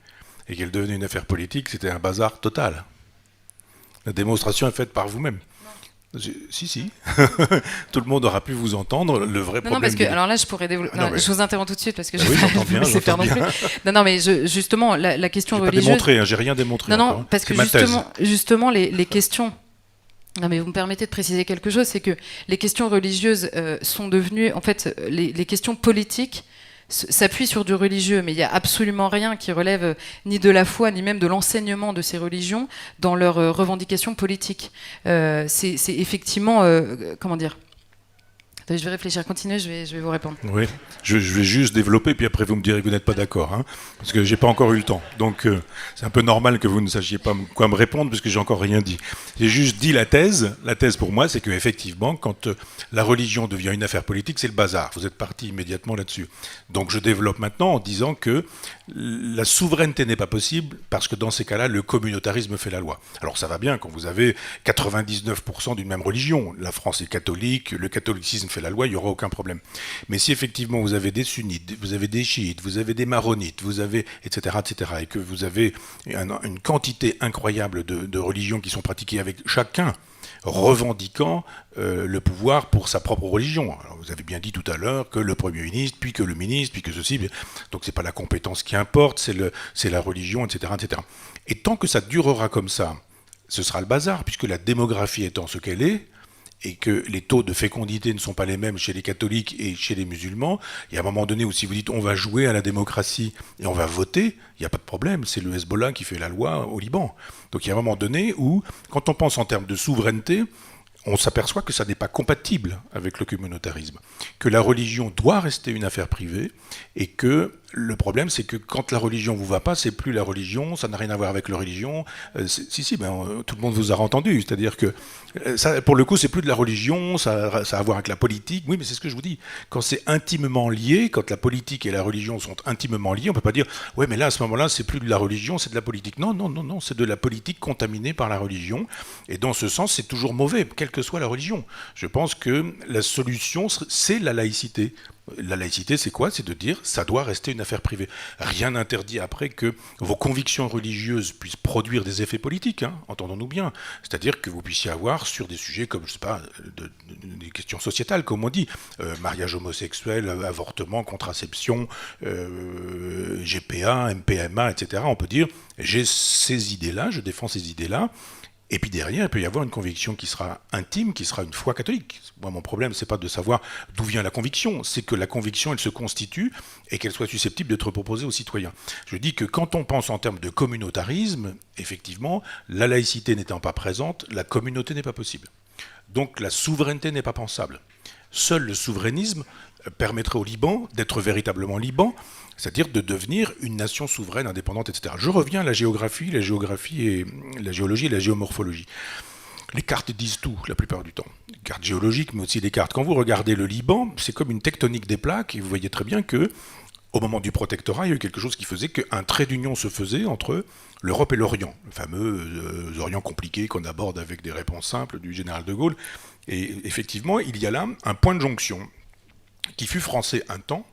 et qu'elle devenait une affaire politique, c'était un bazar total. La démonstration est faite par vous-même. Si. Tout le monde aura pu vous entendre. Le vrai problème. Non, parce que alors là, je pourrais développer. Je vous interromps tout de suite parce que je j'entends bien. Non, mais justement, la question religieuse. Pas démontré, j'ai rien démontré. Non, parce que justement, les questions. Non, mais vous me permettez de préciser quelque chose, c'est que les questions religieuses sont devenues, en fait, les questions politiques s'appuient sur du religieux, mais il n'y a absolument rien qui relève ni de la foi, ni même de l'enseignement de ces religions dans leurs revendications politiques. C'est effectivement, comment dire ? Je vais réfléchir, continuez, je vais vous répondre. Oui, je vais juste développer, puis après vous me direz que vous n'êtes pas d'accord, hein, parce que j'ai pas encore eu le temps. Donc c'est un peu normal que vous ne sachiez pas quoi me répondre, parce que j'ai encore rien dit. J'ai juste dit la thèse. La thèse pour moi, c'est qu'effectivement, quand la religion devient une affaire politique, c'est le bazar. Vous êtes parti immédiatement là-dessus. Donc je développe maintenant en disant que la souveraineté n'est pas possible, parce que dans ces cas-là, le communautarisme fait la loi. Alors ça va bien quand vous avez 99% d'une même religion. La France est catholique, le catholicisme fait la loi, il n'y aura aucun problème. Mais si effectivement vous avez des sunnites, vous avez des chiites, vous avez des maronites, vous avez etc., et que vous avez une quantité incroyable de religions qui sont pratiquées avec chacun revendiquant le pouvoir pour sa propre religion. Alors vous avez bien dit tout à l'heure que le Premier ministre, puis que le ministre, puis que ceci, donc c'est pas la compétence qui importe, c'est la religion, etc., etc. Et tant que ça durera comme ça, ce sera le bazar, puisque la démographie étant ce qu'elle est, et que les taux de fécondité ne sont pas les mêmes chez les catholiques et chez les musulmans, il y a un moment donné où si vous dites on va jouer à la démocratie et on va voter, il n'y a pas de problème, c'est le Hezbollah qui fait la loi au Liban. Donc il y a un moment donné où, quand on pense en termes de souveraineté, on s'aperçoit que ça n'est pas compatible avec le communautarisme, que la religion doit rester une affaire privée, et que le problème, c'est que quand la religion vous va pas, c'est plus la religion, ça n'a rien à voir avec la religion. Tout le monde vous a entendu, c'est-à-dire que ça, pour le coup, c'est plus de la religion, ça a à voir avec la politique. Oui, mais c'est ce que je vous dis. Quand c'est intimement lié, quand la politique et la religion sont intimement liées, on peut pas dire ouais, mais là à ce moment-là, c'est plus de la religion, c'est de la politique. Non, c'est de la politique contaminée par la religion. Et dans ce sens, c'est toujours mauvais, quelle que soit la religion. Je pense que la solution, c'est la laïcité. La laïcité, c'est quoi ? C'est de dire ça doit rester une affaire privée. Rien n'interdit après que vos convictions religieuses puissent produire des effets politiques, hein, entendons-nous bien. C'est-à-dire que vous puissiez avoir sur des sujets comme, je sais pas, des questions sociétales, comme on dit, mariage homosexuel, avortement, contraception, GPA, MPMA, etc. On peut dire j'ai ces idées-là, je défends ces idées-là. Et puis derrière, il peut y avoir une conviction qui sera intime, qui sera une foi catholique. Moi, mon problème, c'est pas de savoir d'où vient la conviction, c'est que la conviction, elle se constitue et qu'elle soit susceptible d'être proposée aux citoyens. Je dis que quand on pense en termes de communautarisme, effectivement, la laïcité n'étant pas présente, la communauté n'est pas possible. Donc la souveraineté n'est pas pensable. Seul le souverainisme permettrait au Liban d'être véritablement Liban, c'est-à-dire de devenir une nation souveraine, indépendante, etc. Je reviens à la géologie et la géomorphologie. Les cartes disent tout, la plupart du temps. Les cartes géologiques, mais aussi les cartes. Quand vous regardez le Liban, c'est comme une tectonique des plaques, et vous voyez très bien que, au moment du protectorat, il y a eu quelque chose qui faisait qu'un trait d'union se faisait entre l'Europe et l'Orient, le fameux Orient compliqué qu'on aborde avec des réponses simples du général de Gaulle. Et effectivement, il y a là un point de jonction qui fut français un temps,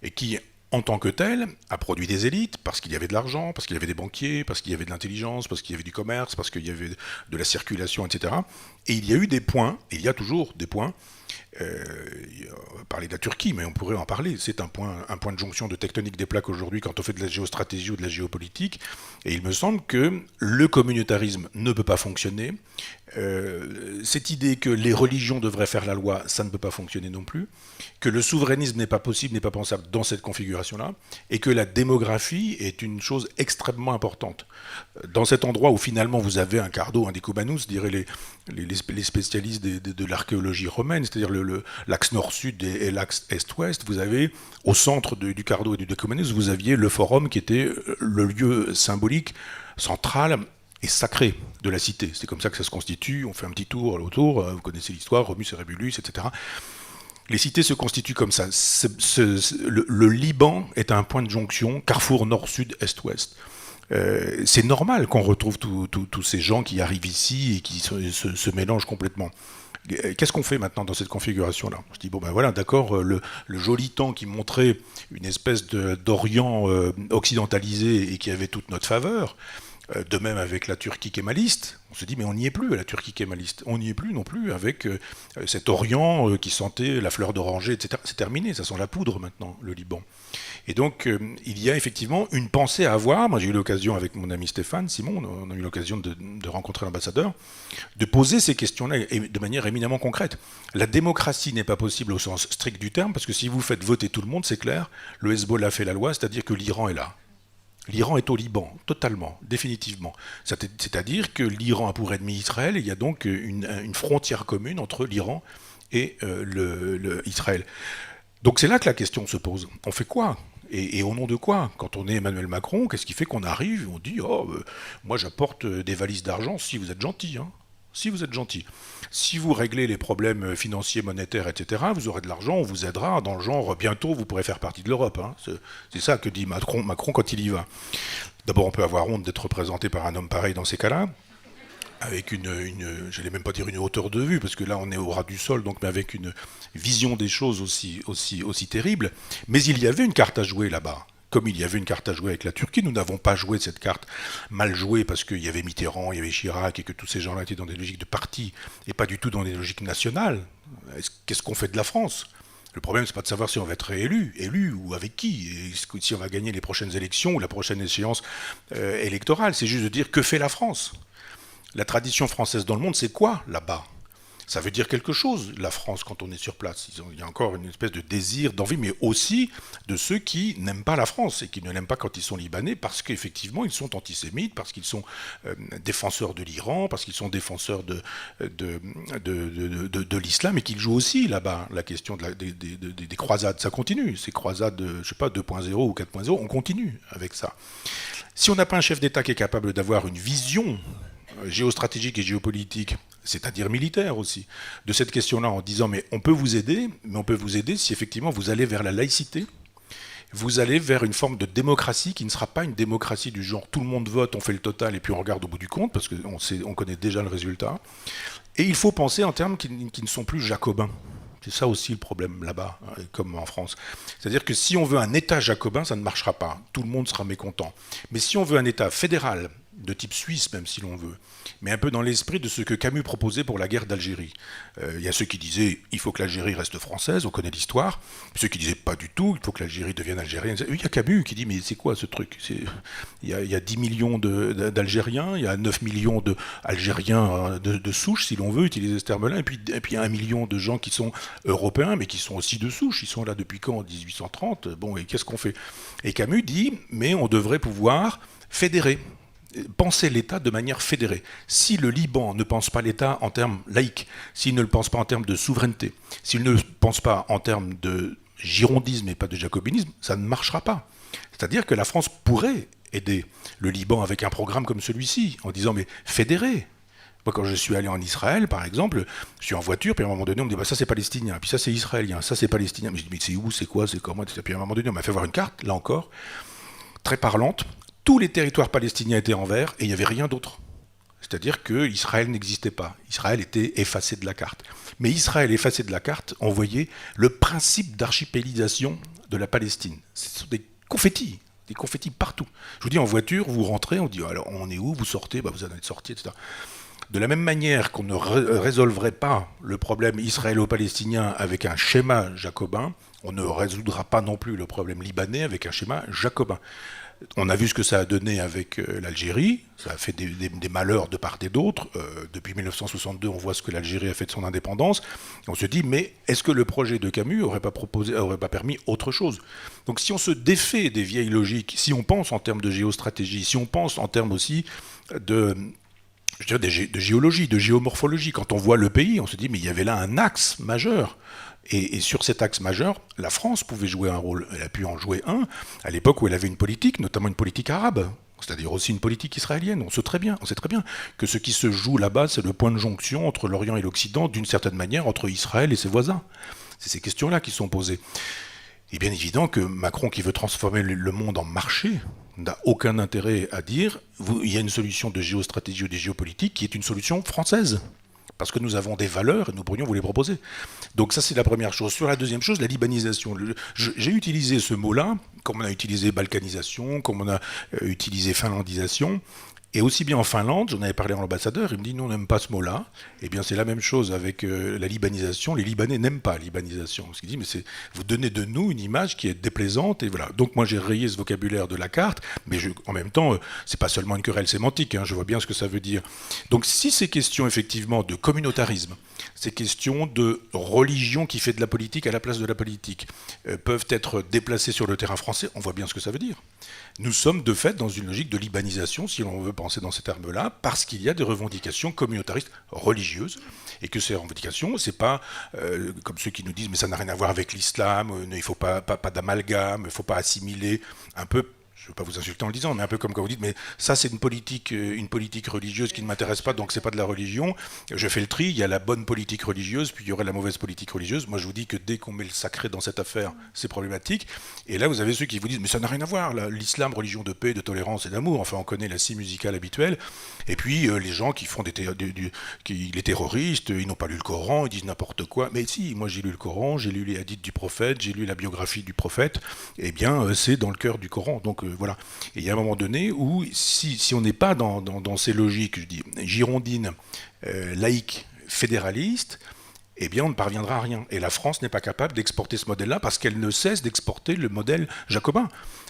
et qui, en tant que tel, a produit des élites, parce qu'il y avait de l'argent, parce qu'il y avait des banquiers, parce qu'il y avait de l'intelligence, parce qu'il y avait du commerce, parce qu'il y avait de la circulation, etc. Et il y a eu des points, et il y a toujours des points, on va parler de la Turquie, mais on pourrait en parler, c'est un point de jonction de tectonique des plaques aujourd'hui quand on fait de la géostratégie ou de la géopolitique, et il me semble que le communautarisme ne peut pas fonctionner, cette idée que les religions devraient faire la loi, ça ne peut pas fonctionner non plus, que le souverainisme n'est pas possible, n'est pas pensable dans cette configuration-là, et que la démographie est une chose extrêmement importante. Dans cet endroit où finalement vous avez un Cardo, un Decumanus, diraient les spécialistes de l'archéologie romaine, c'est-à-dire l'axe nord-sud et l'axe est-ouest, vous avez au centre du Cardo et du Decumanus, vous aviez le forum qui était le lieu symbolique central et sacré de la cité. C'est comme ça que ça se constitue, on fait un petit tour autour, vous connaissez l'histoire, Romulus et Rébulus, etc. Les cités se constituent comme ça. Le Liban est un point de jonction, carrefour nord-sud, est-ouest. C'est normal qu'on retrouve tous ces gens qui arrivent ici et qui se mélangent complètement. Qu'est-ce qu'on fait maintenant dans cette configuration-là? Je dis, bon ben voilà, d'accord, le joli temps qui montrait une espèce d'Orient occidentalisé et qui avait toute notre faveur, de même avec la Turquie kémaliste, on se dit mais on n'y est plus à la Turquie kémaliste, on n'y est plus non plus avec cet Orient qui sentait la fleur d'oranger, etc. C'est terminé, ça sent la poudre maintenant, le Liban. Et donc il y a effectivement une pensée à avoir. Moi j'ai eu l'occasion avec mon ami Stéphane Simon, on a eu l'occasion de rencontrer l'ambassadeur, de poser ces questions-là de manière éminemment concrète. La démocratie n'est pas possible au sens strict du terme, parce que si vous faites voter tout le monde, c'est clair, le Hezbollah fait la loi, c'est-à-dire que l'Iran est là. L'Iran est au Liban, totalement, définitivement. C'est-à-dire que l'Iran a pour ennemi Israël, et il y a donc une frontière commune entre l'Iran et Israël. Donc c'est là que la question se pose. On fait quoi ? Et au nom de quoi ? Quand on est Emmanuel Macron, qu'est-ce qui fait qu'on arrive, on dit « Oh, moi j'apporte des valises d'argent si vous êtes gentil, hein. Si vous êtes gentil. Si vous réglez les problèmes financiers, monétaires, etc., vous aurez de l'argent, on vous aidera, dans le genre, bientôt vous pourrez faire partie de l'Europe. Hein. C'est ça que dit Macron quand il y va. D'abord, on peut avoir honte d'être représenté par un homme pareil dans ces cas-là, avec j'allais même pas dire une hauteur de vue, parce que là on est au ras du sol, donc, mais avec une vision des choses aussi terrible. Mais il y avait une carte à jouer là-bas. Comme il y avait une carte à jouer avec la Turquie, nous n'avons pas joué cette carte mal jouée parce qu'il y avait Mitterrand, il y avait Chirac et que tous ces gens-là étaient dans des logiques de parti et pas du tout dans des logiques nationales. Qu'est-ce qu'on fait de la France ? Le problème, c'est pas de savoir si on va être élu ou avec qui, et si on va gagner les prochaines élections ou la prochaine échéance électorale. C'est juste de dire que fait la France ? La tradition française dans le monde, c'est quoi là-bas ? Ça veut dire quelque chose, la France, quand on est sur place. Il y a encore une espèce de désir, d'envie, mais aussi de ceux qui n'aiment pas la France et qui ne l'aiment pas quand ils sont libanais, parce qu'effectivement, ils sont antisémites, parce qu'ils sont défenseurs de l'Iran, parce qu'ils sont défenseurs de l'islam, et qu'ils jouent aussi là-bas la question des croisades. Ça continue, ces croisades, je sais pas, 2.0 ou 4.0, on continue avec ça. Si on n'a pas un chef d'État qui est capable d'avoir une vision géostratégique et géopolitique, c'est-à-dire militaire aussi, de cette question-là, en disant mais on peut vous aider si effectivement vous allez vers la laïcité, vous allez vers une forme de démocratie qui ne sera pas une démocratie du genre tout le monde vote, on fait le total et puis on regarde au bout du compte, parce qu'on connaît déjà le résultat. Et il faut penser en termes qui ne sont plus jacobins. C'est ça aussi le problème là-bas, comme en France. C'est-à-dire que si on veut un État jacobin, ça ne marchera pas. Tout le monde sera mécontent. Mais si on veut un État fédéral, de type suisse même si l'on veut, mais un peu dans l'esprit de ce que Camus proposait pour la guerre d'Algérie. Il y a ceux qui disaient il faut que l'Algérie reste française, on connaît l'histoire, ceux qui disaient pas du tout, il faut que l'Algérie devienne algérienne. Il y a Camus qui dit mais c'est quoi ce truc, il y a 10 millions d'Algériens, il y a 9 millions d'Algériens de souche si l'on veut utiliser ce terme-là, et puis il y a 1 million de gens qui sont européens mais qui sont aussi de souche, ils sont là depuis quand, en 1830, bon et qu'est-ce qu'on fait? Et Camus dit mais on devrait pouvoir fédérer, penser l'État de manière fédérée. Si le Liban ne pense pas l'État en termes laïques, s'il ne le pense pas en termes de souveraineté, s'il ne le pense pas en termes de girondisme et pas de jacobinisme, ça ne marchera pas. C'est-à-dire que la France pourrait aider le Liban avec un programme comme celui-ci, en disant mais fédérez. Moi, quand je suis allé en Israël, par exemple, je suis en voiture, puis à un moment donné, on me dit bah, ça c'est palestinien, puis ça c'est israélien, ça c'est palestinien. Mais je dis mais c'est où, c'est quoi, c'est comment? Puis à un moment donné, on m'a fait voir une carte, là encore, très parlante. Tous les territoires palestiniens étaient en vert et il n'y avait rien d'autre. C'est-à-dire qu'Israël n'existait pas. Israël était effacé de la carte. Mais Israël effacé de la carte, on voyait le principe d'archipélisation de la Palestine. Ce sont des confettis partout. Je vous dis, en voiture, vous rentrez, on dit alors on est où, vous sortez, bah, vous en êtes sortis, etc. De la même manière qu'on ne résolverait pas le problème israélo-palestinien avec un schéma jacobin, on ne résoudra pas non plus le problème libanais avec un schéma jacobin. On a vu ce que ça a donné avec l'Algérie, ça a fait des malheurs de part et d'autre. Depuis 1962, on voit ce que l'Algérie a fait de son indépendance. On se dit, mais est-ce que le projet de Camus aurait pas permis autre chose? Donc si on se défait des vieilles logiques, si on pense en termes de géostratégie, si on pense en termes aussi de géologie, de géomorphologie, quand on voit le pays, on se dit, mais il y avait là un axe majeur. Et sur cet axe majeur, la France pouvait jouer un rôle. Elle a pu en jouer un à l'époque où elle avait une politique, notamment une politique arabe, c'est-à-dire aussi une politique israélienne. On sait très bien que ce qui se joue là-bas, c'est le point de jonction entre l'Orient et l'Occident, d'une certaine manière, entre Israël et ses voisins. C'est ces questions-là qui sont posées. Il est bien évident que Macron, qui veut transformer le monde en marché, n'a aucun intérêt à dire il y a une solution de géostratégie ou de géopolitique qui est une solution française. Parce que nous avons des valeurs et nous pourrions vous les proposer. Donc ça, c'est la première chose. Sur la deuxième chose, la libanisation. J'ai utilisé ce mot-là, comme on a utilisé balkanisation, comme on a utilisé finlandisation. Et aussi bien en Finlande, j'en avais parlé à l'ambassadeur, il me dit nous on n'aime pas ce mot-là. Eh bien c'est la même chose avec la libanisation. Les Libanais n'aiment pas la libanisation. Parce qu'il dit mais vous donnez de nous une image qui est déplaisante et voilà. Donc moi j'ai rayé ce vocabulaire de la carte, mais en même temps c'est pas seulement une querelle sémantique. Je vois bien ce que ça veut dire. Donc si ces questions effectivement de communautarisme, ces questions de religion qui fait de la politique à la place de la politique peuvent être déplacées sur le terrain français, on voit bien ce que ça veut dire. Nous sommes de fait dans une logique de libanisation, si l'on veut penser dans ces termes-là, parce qu'il y a des revendications communautaristes religieuses, et que ces revendications, c'est pas comme ceux qui nous disent mais ça n'a rien à voir avec l'islam, il ne faut pas d'amalgame, il ne faut pas assimiler, un peu. Je ne veux pas vous insulter en le disant, mais un peu comme quand vous dites, mais ça c'est une politique religieuse qui ne m'intéresse pas, donc c'est pas de la religion. Je fais le tri, il y a la bonne politique religieuse, puis il y aurait la mauvaise politique religieuse. Moi je vous dis que dès qu'on met le sacré dans cette affaire, c'est problématique. Et là vous avez ceux qui vous disent, mais ça n'a rien à voir, l'islam, religion de paix, de tolérance et d'amour, enfin on connaît la scie musicale habituelle. Et puis les gens qui font les terroristes, ils n'ont pas lu le Coran, ils disent n'importe quoi. Mais si, moi j'ai lu le Coran, j'ai lu les hadiths du prophète, j'ai lu la biographie du prophète, eh bien c'est dans le cœur du Coran. Donc voilà. Et il y a un moment donné où, si on n'est pas dans ces logiques, je dis, girondines, laïques, fédéralistes, eh bien on ne parviendra à rien. Et la France n'est pas capable d'exporter ce modèle-là parce qu'elle ne cesse d'exporter le modèle jacobin.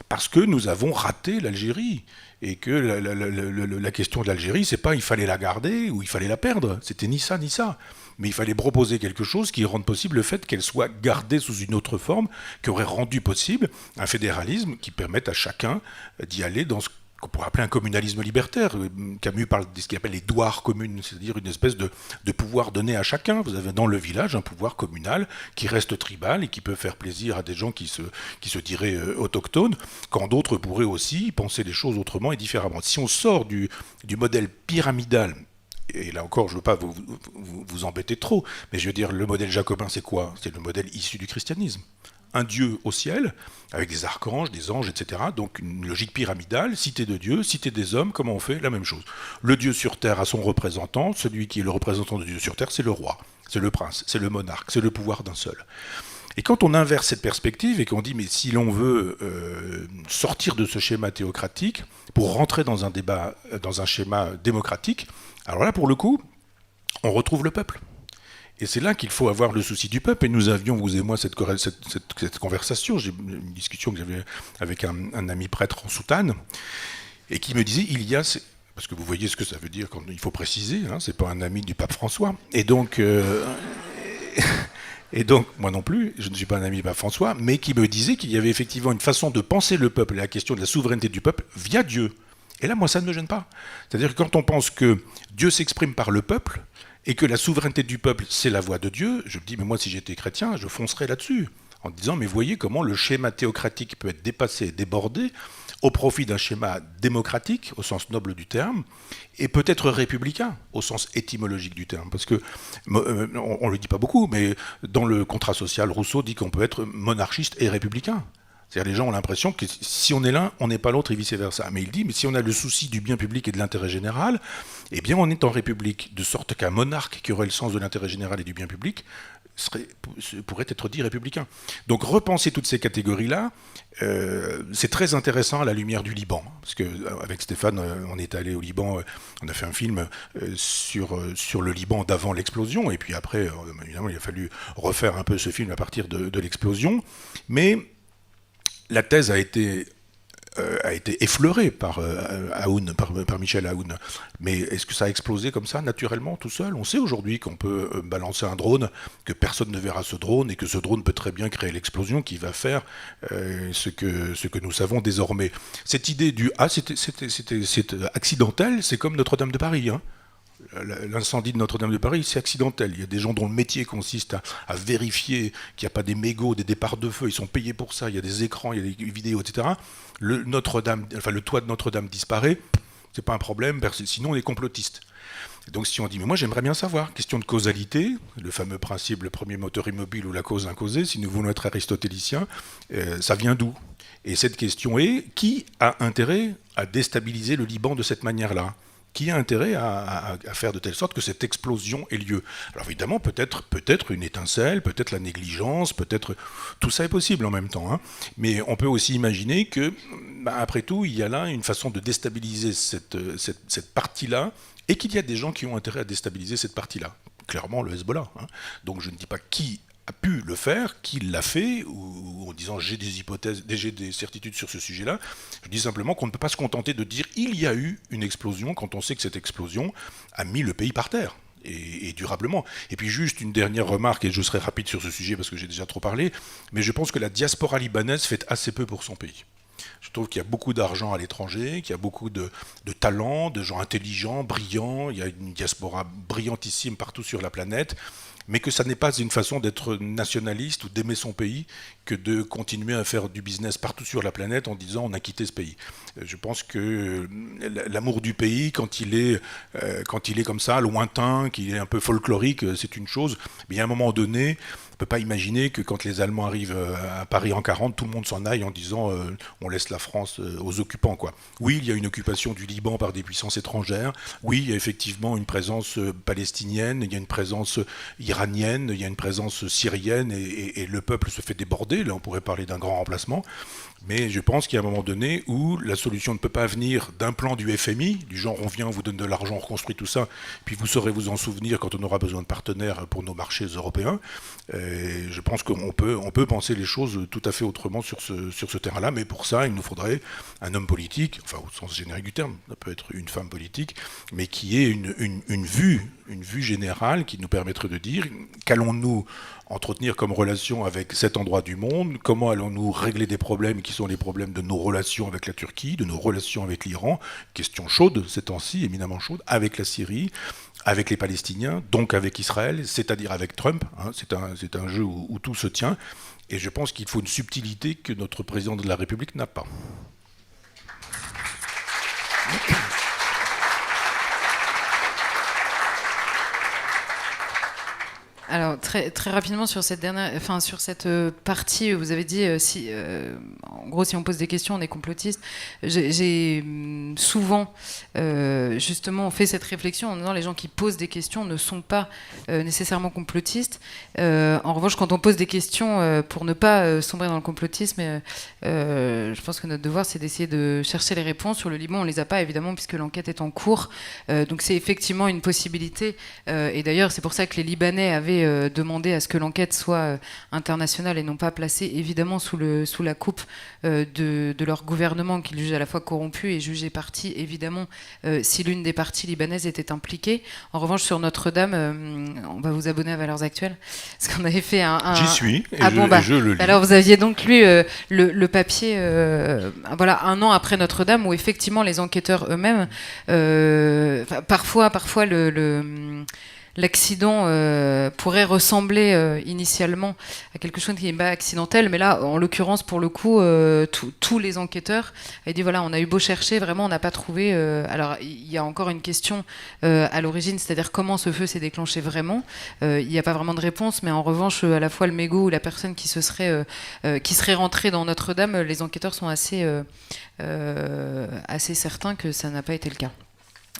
Parce que nous avons raté l'Algérie. Et que la question de l'Algérie, c'est pas il fallait la garder ou il fallait la perdre. C'était ni ça, ni ça. Mais il fallait proposer quelque chose qui rende possible le fait qu'elle soit gardée sous une autre forme, qui aurait rendu possible un fédéralisme qui permette à chacun d'y aller dans ce qu'on pourrait appeler un communalisme libertaire. Camus parle de ce qu'il appelle les douars communes, c'est-à-dire une espèce de pouvoir donné à chacun. Vous avez dans le village un pouvoir communal qui reste tribal et qui peut faire plaisir à des gens qui se diraient autochtones, quand d'autres pourraient aussi penser les choses autrement et différemment. Si on sort du modèle pyramidal, et là encore, je ne veux pas vous embêter trop, mais je veux dire, le modèle jacobin, c'est quoi? C'est le modèle issu du christianisme. Un Dieu au ciel, avec des archanges, des anges, etc. Donc une logique pyramidale, cité de Dieu, cité des hommes, comment on fait? La même chose. Le Dieu sur terre a son représentant, celui qui est le représentant de Dieu sur terre, c'est le roi, c'est le prince, c'est le monarque, c'est le pouvoir d'un seul. Et quand on inverse cette perspective et qu'on dit mais si l'on veut sortir de ce schéma théocratique pour rentrer dans un débat, dans un schéma démocratique, alors là pour le coup, on retrouve le peuple. Et c'est là qu'il faut avoir le souci du peuple. Et nous avions, vous et moi, cette conversation, j'ai une discussion que j'avais avec un ami prêtre en soutane, et qui me disait, il y a... Parce que vous voyez ce que ça veut dire, quand il faut préciser, hein, c'est pas un ami du pape François. Et donc, moi non plus, je ne suis pas un ami du pape François, mais qui me disait qu'il y avait effectivement une façon de penser le peuple et la question de la souveraineté du peuple via Dieu. Et là, moi, ça ne me gêne pas. C'est-à-dire que quand on pense que Dieu s'exprime par le peuple, et que la souveraineté du peuple, c'est la voix de Dieu, je me dis, mais moi, si j'étais chrétien, je foncerais là-dessus, en disant, mais voyez comment le schéma théocratique peut être dépassé et débordé au profit d'un schéma démocratique, au sens noble du terme, et peut-être républicain, au sens étymologique du terme. Parce que, on ne le dit pas beaucoup, mais dans le contrat social, Rousseau dit qu'on peut être monarchiste et républicain. C'est-à-dire les gens ont l'impression que si on est l'un, on n'est pas l'autre et vice-versa. Mais il dit, mais si on a le souci du bien public et de l'intérêt général, eh bien on est en république, de sorte qu'un monarque qui aurait le sens de l'intérêt général et du bien public pourrait être dit républicain. Donc repenser toutes ces catégories-là, c'est très intéressant à la lumière du Liban. Parce qu'avec Stéphane, on est allé au Liban, on a fait un film sur le Liban d'avant l'explosion, et puis après, évidemment, il a fallu refaire un peu ce film à partir de l'explosion. Mais la thèse a été effleurée par Aoun, par Michel Aoun. Mais est-ce que ça a explosé comme ça, naturellement, tout seul? On sait aujourd'hui qu'on peut balancer un drone, que personne ne verra ce drone, et que ce drone peut très bien créer l'explosion qui va faire ce que nous savons désormais. Cette idée du « ah, c'était accidentel », c'est comme Notre-Dame de Paris, hein. L'incendie de Notre-Dame de Paris, c'est accidentel. Il y a des gens dont le métier consiste à vérifier qu'il n'y a pas des mégots, des départs de feu. Ils sont payés pour ça. Il y a des écrans, il y a des vidéos, etc. Le toit de Notre-Dame disparaît. C'est pas un problème. Sinon, on est complotiste. Donc, si on dit, mais moi, j'aimerais bien savoir, question de causalité, le fameux principe, le premier moteur immobile ou la cause incausée, si nous voulons être aristotéliciens, ça vient d'où? Et cette question est, qui a intérêt à déstabiliser le Liban de cette manière-là? Qui a intérêt à faire de telle sorte que cette explosion ait lieu? Alors évidemment, peut-être une étincelle, peut-être la négligence, peut-être... Tout ça est possible en même temps. Hein. Mais on peut aussi imaginer que, après tout, il y a là une façon de déstabiliser cette partie-là, et qu'il y a des gens qui ont intérêt à déstabiliser cette partie-là. Clairement, le Hezbollah. Hein. Donc je ne dis pas qui a pu le faire, qui l'a fait, ou en disant j'ai des hypothèses, j'ai des certitudes sur ce sujet-là. Je dis simplement qu'on ne peut pas se contenter de dire il y a eu une explosion quand on sait que cette explosion a mis le pays par terre. Et durablement. Et puis juste une dernière remarque, et je serai rapide sur ce sujet parce que j'ai déjà trop parlé, mais je pense que la diaspora libanaise fait assez peu pour son pays. Je trouve qu'il y a beaucoup d'argent à l'étranger, qu'il y a beaucoup de talents, de gens intelligents, brillants, il y a une diaspora brillantissime partout sur la planète, mais que ça n'est pas une façon d'être nationaliste ou d'aimer son pays que de continuer à faire du business partout sur la planète en disant on a quitté ce pays. Je pense que l'amour du pays, quand il est comme ça, lointain, qu'il est un peu folklorique, c'est une chose, mais à un moment donné, on ne peut pas imaginer que quand les Allemands arrivent à Paris en 40, tout le monde s'en aille en disant on laisse la France aux occupants, quoi. Oui, il y a une occupation du Liban par des puissances étrangères. Oui, il y a effectivement une présence palestinienne, il y a une présence iranienne, il y a une présence syrienne et le peuple se fait déborder. Là, on pourrait parler d'un grand remplacement. Mais je pense qu'il y a un moment donné où la solution ne peut pas venir d'un plan du FMI, du genre on vient, on vous donne de l'argent, on reconstruit tout ça, puis vous saurez vous en souvenir quand on aura besoin de partenaires pour nos marchés européens. Je pense qu'on peut penser les choses tout à fait autrement sur ce terrain-là, mais pour ça, il nous faudrait un homme politique, enfin au sens générique du terme, ça peut être une femme politique, mais qui ait une vue générale qui nous permettrait de dire qu'allons-nous entretenir comme relation avec cet endroit du monde, comment allons-nous régler des problèmes qui sont les problèmes de nos relations avec la Turquie, de nos relations avec l'Iran, question chaude ces temps-ci, éminemment chaude, avec la Syrie, avec les Palestiniens, donc avec Israël, c'est-à-dire avec Trump, hein, c'est un jeu où tout se tient, et je pense qu'il faut une subtilité que notre président de la République n'a pas. Alors très rapidement sur cette partie, vous avez dit en gros si on pose des questions on est complotiste. J'ai souvent justement fait cette réflexion en disant les gens qui posent des questions ne sont pas nécessairement complotistes. En revanche, quand on pose des questions pour ne pas sombrer dans le complotisme, je pense que notre devoir c'est d'essayer de chercher les réponses. Sur le Liban, on les a pas évidemment puisque l'enquête est en cours. Donc c'est effectivement une possibilité. Et d'ailleurs, c'est pour ça que les Libanais avaient demandé à ce que l'enquête soit internationale et non pas placée évidemment sous la coupe de leur gouvernement qu'ils jugent à la fois corrompu et jugé parti évidemment si l'une des parties libanaises était impliquée. En revanche, sur Notre-Dame, on va vous abonner à Valeurs Actuelles parce qu'on avait fait J'y suis et, je le lis. Alors vous aviez donc lu le papier voilà, 1 an après Notre-Dame où effectivement les enquêteurs eux-mêmes parfois l'accident pourrait ressembler initialement à quelque chose qui n'est pas accidentel, mais là, en l'occurrence, pour le coup, tous les enquêteurs avaient dit voilà, on a eu beau chercher, vraiment, on n'a pas trouvé. Alors, il y a encore une question à l'origine, c'est-à-dire comment ce feu s'est déclenché vraiment. Il n'y a pas vraiment de réponse, mais en revanche, à la fois le mégot ou la personne qui serait rentrée dans Notre-Dame, les enquêteurs sont assez certains que ça n'a pas été le cas.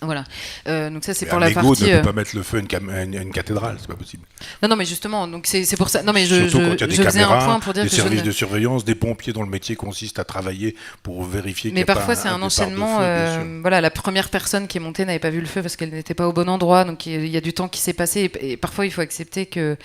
Voilà. Donc ça c'est pour la partie. Ne peut pas mettre le feu à une cathédrale, c'est pas possible. Non mais justement, donc c'est pour ça. Non mais surtout quand il y a des caméras, un point pour dire des que services de surveillance, des pompiers dont le métier consiste à travailler pour vérifier. Mais parfois c'est un enchaînement. Voilà, la première personne qui est montée n'avait pas vu le feu parce qu'elle n'était pas au bon endroit, donc il y a du temps qui s'est passé et parfois il faut accepter que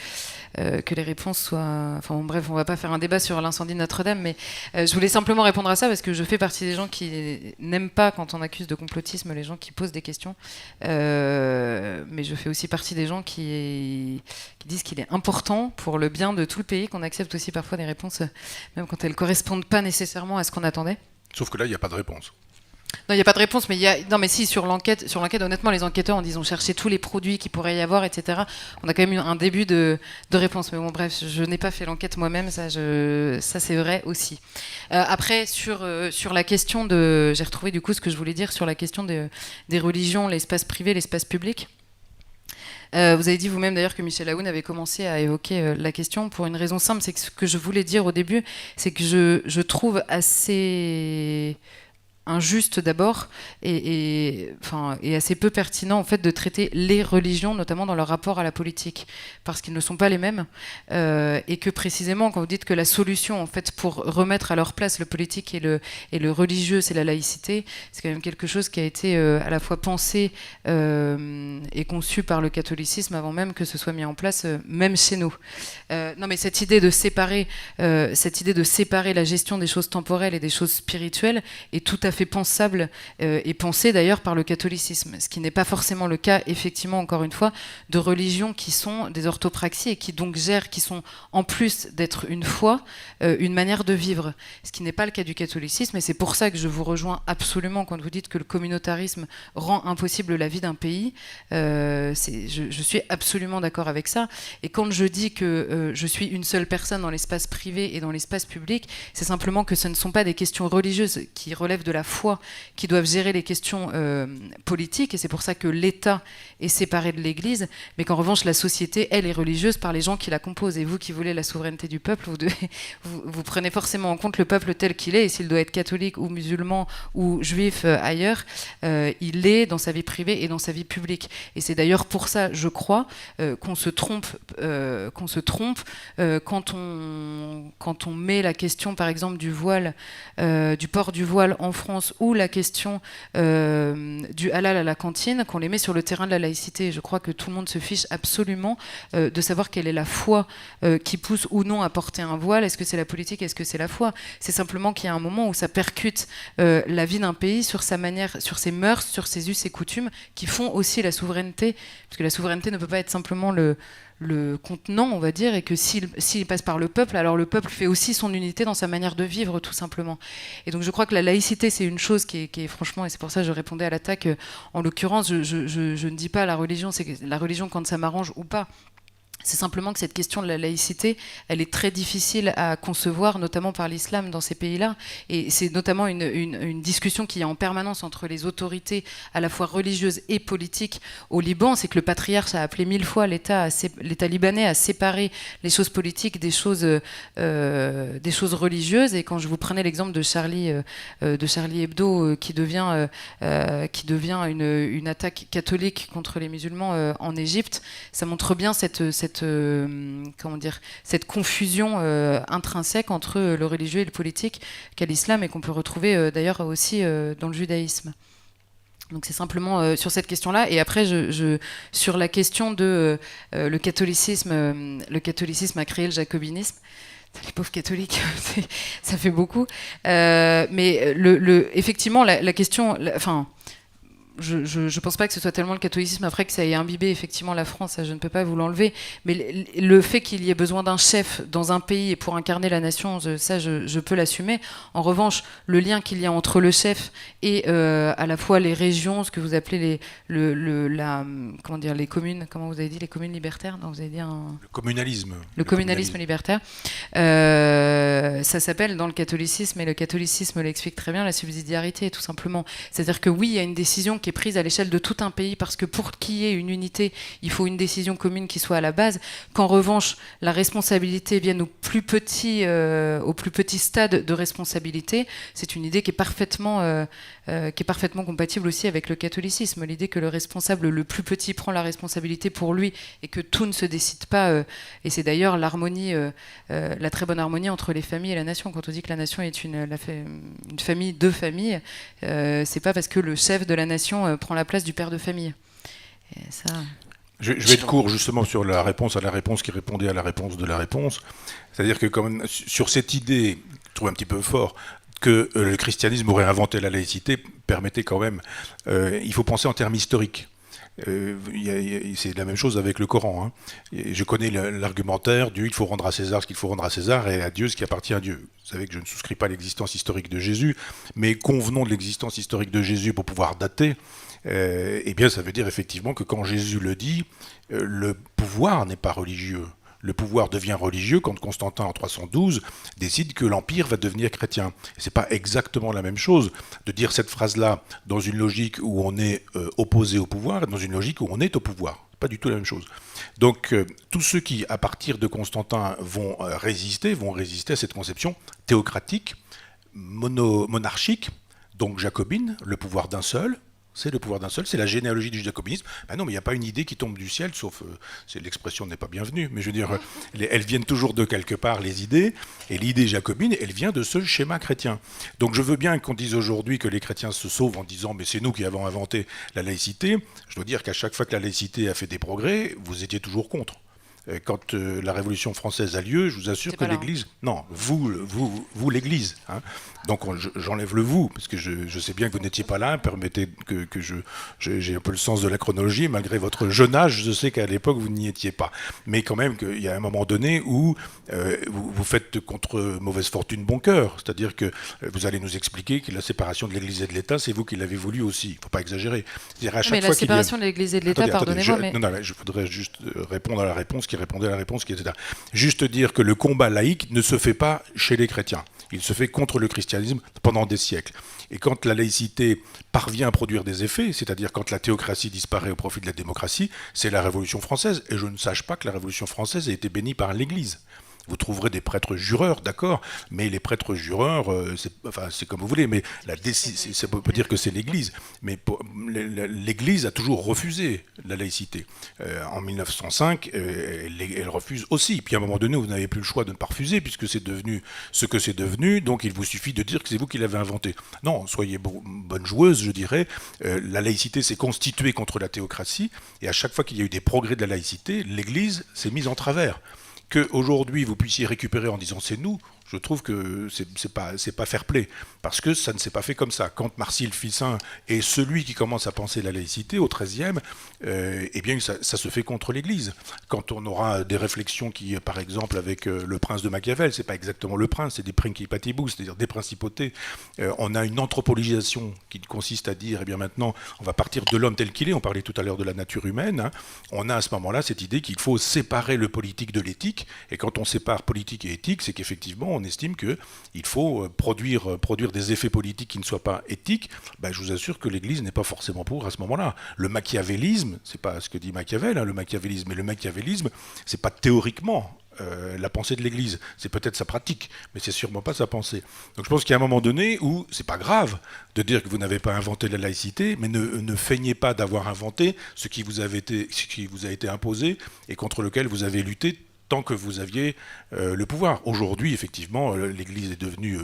les réponses soient... Enfin bon, bref, on va pas faire un débat sur l'incendie de Notre-Dame, mais je voulais simplement répondre à ça parce que je fais partie des gens qui n'aiment pas quand on accuse de complotisme les gens qui posent des questions, mais je fais aussi partie des gens qui disent qu'il est important pour le bien de tout le pays qu'on accepte aussi parfois des réponses, même quand elles correspondent pas nécessairement à ce qu'on attendait. Sauf que là, il n'y a pas de réponse. Non, il n'y a pas de réponse, mais non, mais si, sur l'enquête, honnêtement, les enquêteurs, ils ont cherché tous les produits qu'il pourrait y avoir, etc. On a quand même eu un début de réponse. Mais bon, bref, je n'ai pas fait l'enquête moi-même, ça c'est vrai aussi. Après, sur la question j'ai retrouvé du coup ce que je voulais dire sur la question des religions, l'espace privé, l'espace public. Vous avez dit vous-même d'ailleurs que Michel Aoun avait commencé à évoquer la question pour une raison simple, c'est que ce que je voulais dire au début, c'est que je trouve assez injuste d'abord et assez peu pertinent en fait de traiter les religions notamment dans leur rapport à la politique parce qu'ils ne sont pas les mêmes et que précisément quand vous dites que la solution en fait pour remettre à leur place le politique et le religieux c'est la laïcité, c'est quand même quelque chose qui a été à la fois pensé et conçu par le catholicisme avant même que ce soit mis en place même chez nous. Non mais cette idée de séparer la gestion des choses temporelles et des choses spirituelles est tout à fait pensable et pensé d'ailleurs par le catholicisme, ce qui n'est pas forcément le cas effectivement encore une fois de religions qui sont des orthopraxies et qui donc gèrent, qui sont en plus d'être une foi, une manière de vivre, ce qui n'est pas le cas du catholicisme et c'est pour ça que je vous rejoins absolument quand vous dites que le communautarisme rend impossible la vie d'un pays. Je suis absolument d'accord avec ça et quand je dis que je suis une seule personne dans l'espace privé et dans l'espace public, c'est simplement que ce ne sont pas des questions religieuses qui relèvent de la foi qui doivent gérer les questions politiques et c'est pour ça que l'État est séparé de l'Église, mais qu'en revanche la société, elle, est religieuse par les gens qui la composent et vous qui voulez la souveraineté du peuple, vous prenez forcément en compte le peuple tel qu'il est et s'il doit être catholique ou musulman ou juif ailleurs, il l'est dans sa vie privée et dans sa vie publique et c'est d'ailleurs pour ça, je crois, qu'on se trompe quand on met la question par exemple du voile, du port du voile en France ou la question du halal à la cantine, qu'on les met sur le terrain de la laïcité. Je crois que tout le monde se fiche absolument de savoir quelle est la foi qui pousse ou non à porter un voile. Est-ce que c'est la politique? Est-ce que c'est la foi? C'est simplement qu'il y a un moment où ça percute la vie d'un pays sur sa manière, sur ses mœurs, sur ses us et coutumes qui font aussi la souveraineté, parce que la souveraineté ne peut pas être simplement le contenant, on va dire, et que s'il passe par le peuple, alors le peuple fait aussi son unité dans sa manière de vivre, tout simplement. Et donc je crois que la laïcité, c'est une chose qui est franchement, et c'est pour ça que je répondais à l'attaque, en l'occurrence, je ne dis pas la religion, c'est la religion quand ça m'arrange ou pas. C'est simplement que cette question de la laïcité, elle est très difficile à concevoir, notamment par l'islam dans ces pays-là. Et c'est notamment une discussion qui est en permanence entre les autorités à la fois religieuses et politiques au Liban. C'est que le patriarche a appelé 1000 fois l'État libanais à séparer les choses politiques des choses religieuses. Et quand je vous prenais l'exemple de Charlie Hebdo, qui devient une attaque catholique contre les musulmans en Égypte, ça montre bien cette confusion intrinsèque entre le religieux et le politique qu'a l'islam et qu'on peut retrouver d'ailleurs aussi dans le judaïsme. Donc c'est simplement sur cette question-là. Et après, sur la question de le catholicisme a créé le jacobinisme. Les pauvres catholiques, ça fait beaucoup. Mais effectivement, la question... Je ne pense pas que ce soit tellement le catholicisme après que ça ait imbibé effectivement la France, ça, je ne peux pas vous l'enlever, mais le fait qu'il y ait besoin d'un chef dans un pays et pour incarner la nation, ça je peux l'assumer. En revanche, le lien qu'il y a entre le chef et à la fois les régions, ce que vous appelez les communes, comment vous avez dit, les communes libertaires, non, vous avez dit le communalisme. Le communalisme libertaire, ça s'appelle dans le catholicisme, et le catholicisme l'explique très bien, la subsidiarité tout simplement. C'est-à-dire que oui, il y a une décision qui est prise à l'échelle de tout un pays, parce que pour qu'il y ait une unité, il faut une décision commune qui soit à la base, qu'en revanche, la responsabilité vienne au plus petit stade de responsabilité, c'est une idée qui est parfaitement compatible aussi avec le catholicisme, l'idée que le responsable le plus petit prend la responsabilité pour lui et que tout ne se décide pas, et c'est d'ailleurs l'harmonie, la très bonne harmonie entre les familles et la nation. Quand on dit que la nation est une famille, deux familles, c'est pas parce que le chef de la nation prend la place du père de famille. Et ça... Je vais être court justement sur la réponse à la réponse qui répondait à la réponse de la réponse. C'est-à-dire que comme, sur cette idée, je trouve un petit peu fort, que le christianisme aurait inventé la laïcité, permettait quand même... il faut penser en termes historiques. C'est la même chose avec le Coran. Hein. Je connais l'argumentaire du « il faut rendre à César ce qu'il faut rendre à César et à Dieu ce qui appartient à Dieu ». Vous savez que je ne souscris pas à l'existence historique de Jésus, mais convenons de l'existence historique de Jésus pour pouvoir dater. Eh bien, ça veut dire effectivement que quand Jésus le dit, le pouvoir n'est pas religieux. Le pouvoir devient religieux quand Constantin, en 312, décide que l'Empire va devenir chrétien. Ce n'est pas exactement la même chose de dire cette phrase-là dans une logique où on est opposé au pouvoir et dans une logique où on est au pouvoir. Pas du tout la même chose. Donc, tous ceux qui, à partir de Constantin, vont résister à cette conception théocratique, monarchique, donc jacobine, le pouvoir d'un seul. C'est le pouvoir d'un seul, c'est la généalogie du jacobinisme. Ben non, mais il n'y a pas une idée qui tombe du ciel, sauf, l'expression n'est pas bienvenue, mais je veux dire, elles viennent toujours de quelque part, les idées, et l'idée jacobine, elle vient de ce schéma chrétien. Donc je veux bien qu'on dise aujourd'hui que les chrétiens se sauvent en disant, mais c'est nous qui avons inventé la laïcité. Je dois dire qu'à chaque fois que la laïcité a fait des progrès, vous étiez toujours contre. Quand la Révolution française a lieu, je vous assure que l'Église... Non, vous l'Église. Hein. Donc j'enlève le vous, parce que je sais bien que vous n'étiez pas là. Permettez que j'ai un peu le sens de la chronologie. Malgré votre jeune âge, je sais qu'à l'époque, vous n'y étiez pas. Mais quand même, qu'il y a un moment donné où vous faites contre mauvaise fortune bon cœur. C'est-à-dire que vous allez nous expliquer que la séparation de l'Église et de l'État, c'est vous qui l'avez voulu aussi. Il ne faut pas exagérer. À chaque fois la séparation de l'Église et de l'État, pardonnez-moi, mais... Non, je voudrais juste répondre à la réponse qui répondait à la réponse qui était là. Juste dire que le combat laïque ne se fait pas chez les chrétiens. Il se fait contre le christianisme pendant des siècles. Et quand la laïcité parvient à produire des effets, c'est-à-dire quand la théocratie disparaît au profit de la démocratie, c'est la Révolution française. Et je ne sache pas que la Révolution française ait été bénie par l'Église. Vous trouverez des prêtres jureurs, d'accord, mais les prêtres jureurs, c'est comme vous voulez, mais ça peut dire que c'est l'Église. Mais l'Église a toujours refusé la laïcité. En 1905, elle refuse aussi. Puis à un moment donné, vous n'avez plus le choix de ne pas refuser, puisque c'est devenu ce que c'est devenu, donc il vous suffit de dire que c'est vous qui l'avez inventé. Non, soyez bonne joueuse, je dirais. La laïcité s'est constituée contre la théocratie, et à chaque fois qu'il y a eu des progrès de la laïcité, l'Église s'est mise en travers. Qu'aujourd'hui vous puissiez récupérer en disant c'est nous, je trouve que c'est pas fair play, parce que ça ne s'est pas fait comme ça. Quand Marcille Ficin est celui qui commence à penser la laïcité au XIIIe, eh bien ça se fait contre l'Église. Quand on aura des réflexions qui, par exemple, avec le prince de Machiavel, c'est pas exactement le prince, c'est des principatibus, c'est-à-dire des principautés. On a une anthropologisation qui consiste à dire, eh bien maintenant, on va partir de l'homme tel qu'il est. On parlait tout à l'heure de la nature humaine. Hein. On a à ce moment-là cette idée qu'il faut séparer le politique de l'éthique. Et quand on sépare politique et éthique, c'est qu'effectivement, on estime qu'il faut produire des effets politiques qui ne soient pas éthiques. Ben, je vous assure que l'Église n'est pas forcément pour à ce moment-là. Le machiavélisme, c'est pas ce que dit Machiavel, hein, le machiavélisme, mais le machiavélisme, c'est pas théoriquement la pensée de l'Église. C'est peut-être sa pratique, mais c'est sûrement pas sa pensée. Donc je pense qu'il y a un moment donné où c'est pas grave de dire que vous n'avez pas inventé la laïcité, mais ne feignez pas d'avoir inventé ce qui vous a été imposé et contre lequel vous avez lutté tant que vous aviez le pouvoir. Aujourd'hui, effectivement, l'Église est devenue,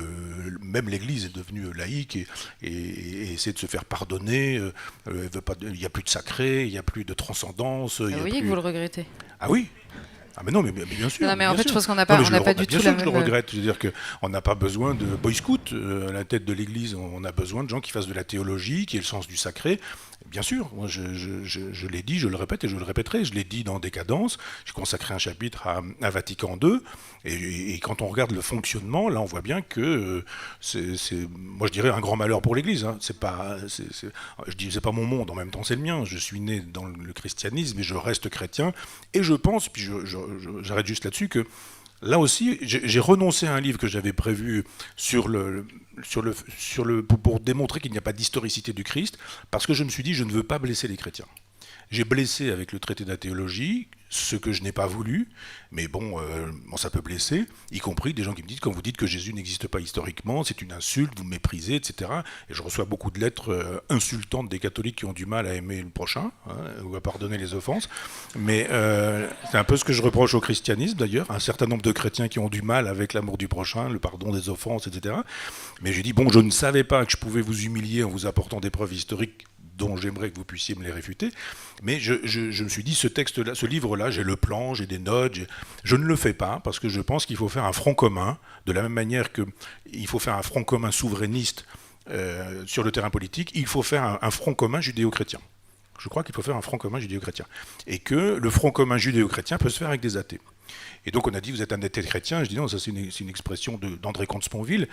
même l'Église est devenue laïque et essaie de se faire pardonner. Il n'y a plus de sacré, il n'y a plus de transcendance. Vous voyez que vous le regrettez. Ah oui. Ah mais non, mais bien sûr. Non, mais en fait, sûr. je pense qu'on n'a pas, du tout la même... Bien sûr que je le regrette. Je veux dire qu'on n'a pas besoin de boy scout à la tête de l'Église. On a besoin de gens qui fassent de la théologie, qui aient le sens du sacré. Bien sûr, moi je l'ai dit, je le répète et je le répéterai. Je l'ai dit dans Décadence. J'ai consacré un chapitre à Vatican II. Et quand on regarde le fonctionnement, là, on voit bien que moi, je dirais un grand malheur pour l'Église. Hein. Je dis, c'est pas mon monde. En même temps, c'est le mien. Je suis né dans le christianisme et je reste chrétien. Et je pense, puis j'arrête juste là-dessus, que là aussi, j'ai renoncé à un livre que j'avais prévu pour démontrer qu'il n'y a pas d'historicité du Christ, parce que je me suis dit, je ne veux pas blesser les chrétiens. J'ai blessé avec le traité de la théologie, ce que je n'ai pas voulu, mais bon, ça peut blesser, y compris des gens qui me disent, quand vous dites que Jésus n'existe pas historiquement, c'est une insulte, vous me méprisez, etc. Et je reçois beaucoup de lettres insultantes des catholiques qui ont du mal à aimer le prochain, hein, ou à pardonner les offenses. Mais c'est un peu ce que je reproche au christianisme, d'ailleurs, un certain nombre de chrétiens qui ont du mal avec l'amour du prochain, le pardon des offenses, etc. Mais j'ai dit, bon, je ne savais pas que je pouvais vous humilier en vous apportant des preuves historiques dont j'aimerais que vous puissiez me les réfuter, mais je me suis dit, ce texte-là, ce livre-là, j'ai le plan, j'ai des notes, je ne le fais pas, parce que je pense qu'il faut faire un front commun, de la même manière qu'il faut faire un front commun souverainiste sur le terrain politique, il faut faire un front commun judéo-chrétien. Je crois qu'il faut faire un front commun judéo-chrétien. Et que le front commun judéo-chrétien peut se faire avec des athées. Et donc on a dit, vous êtes un athée chrétien. Je dis non, ça c'est une expression d'André Comte-Sponville.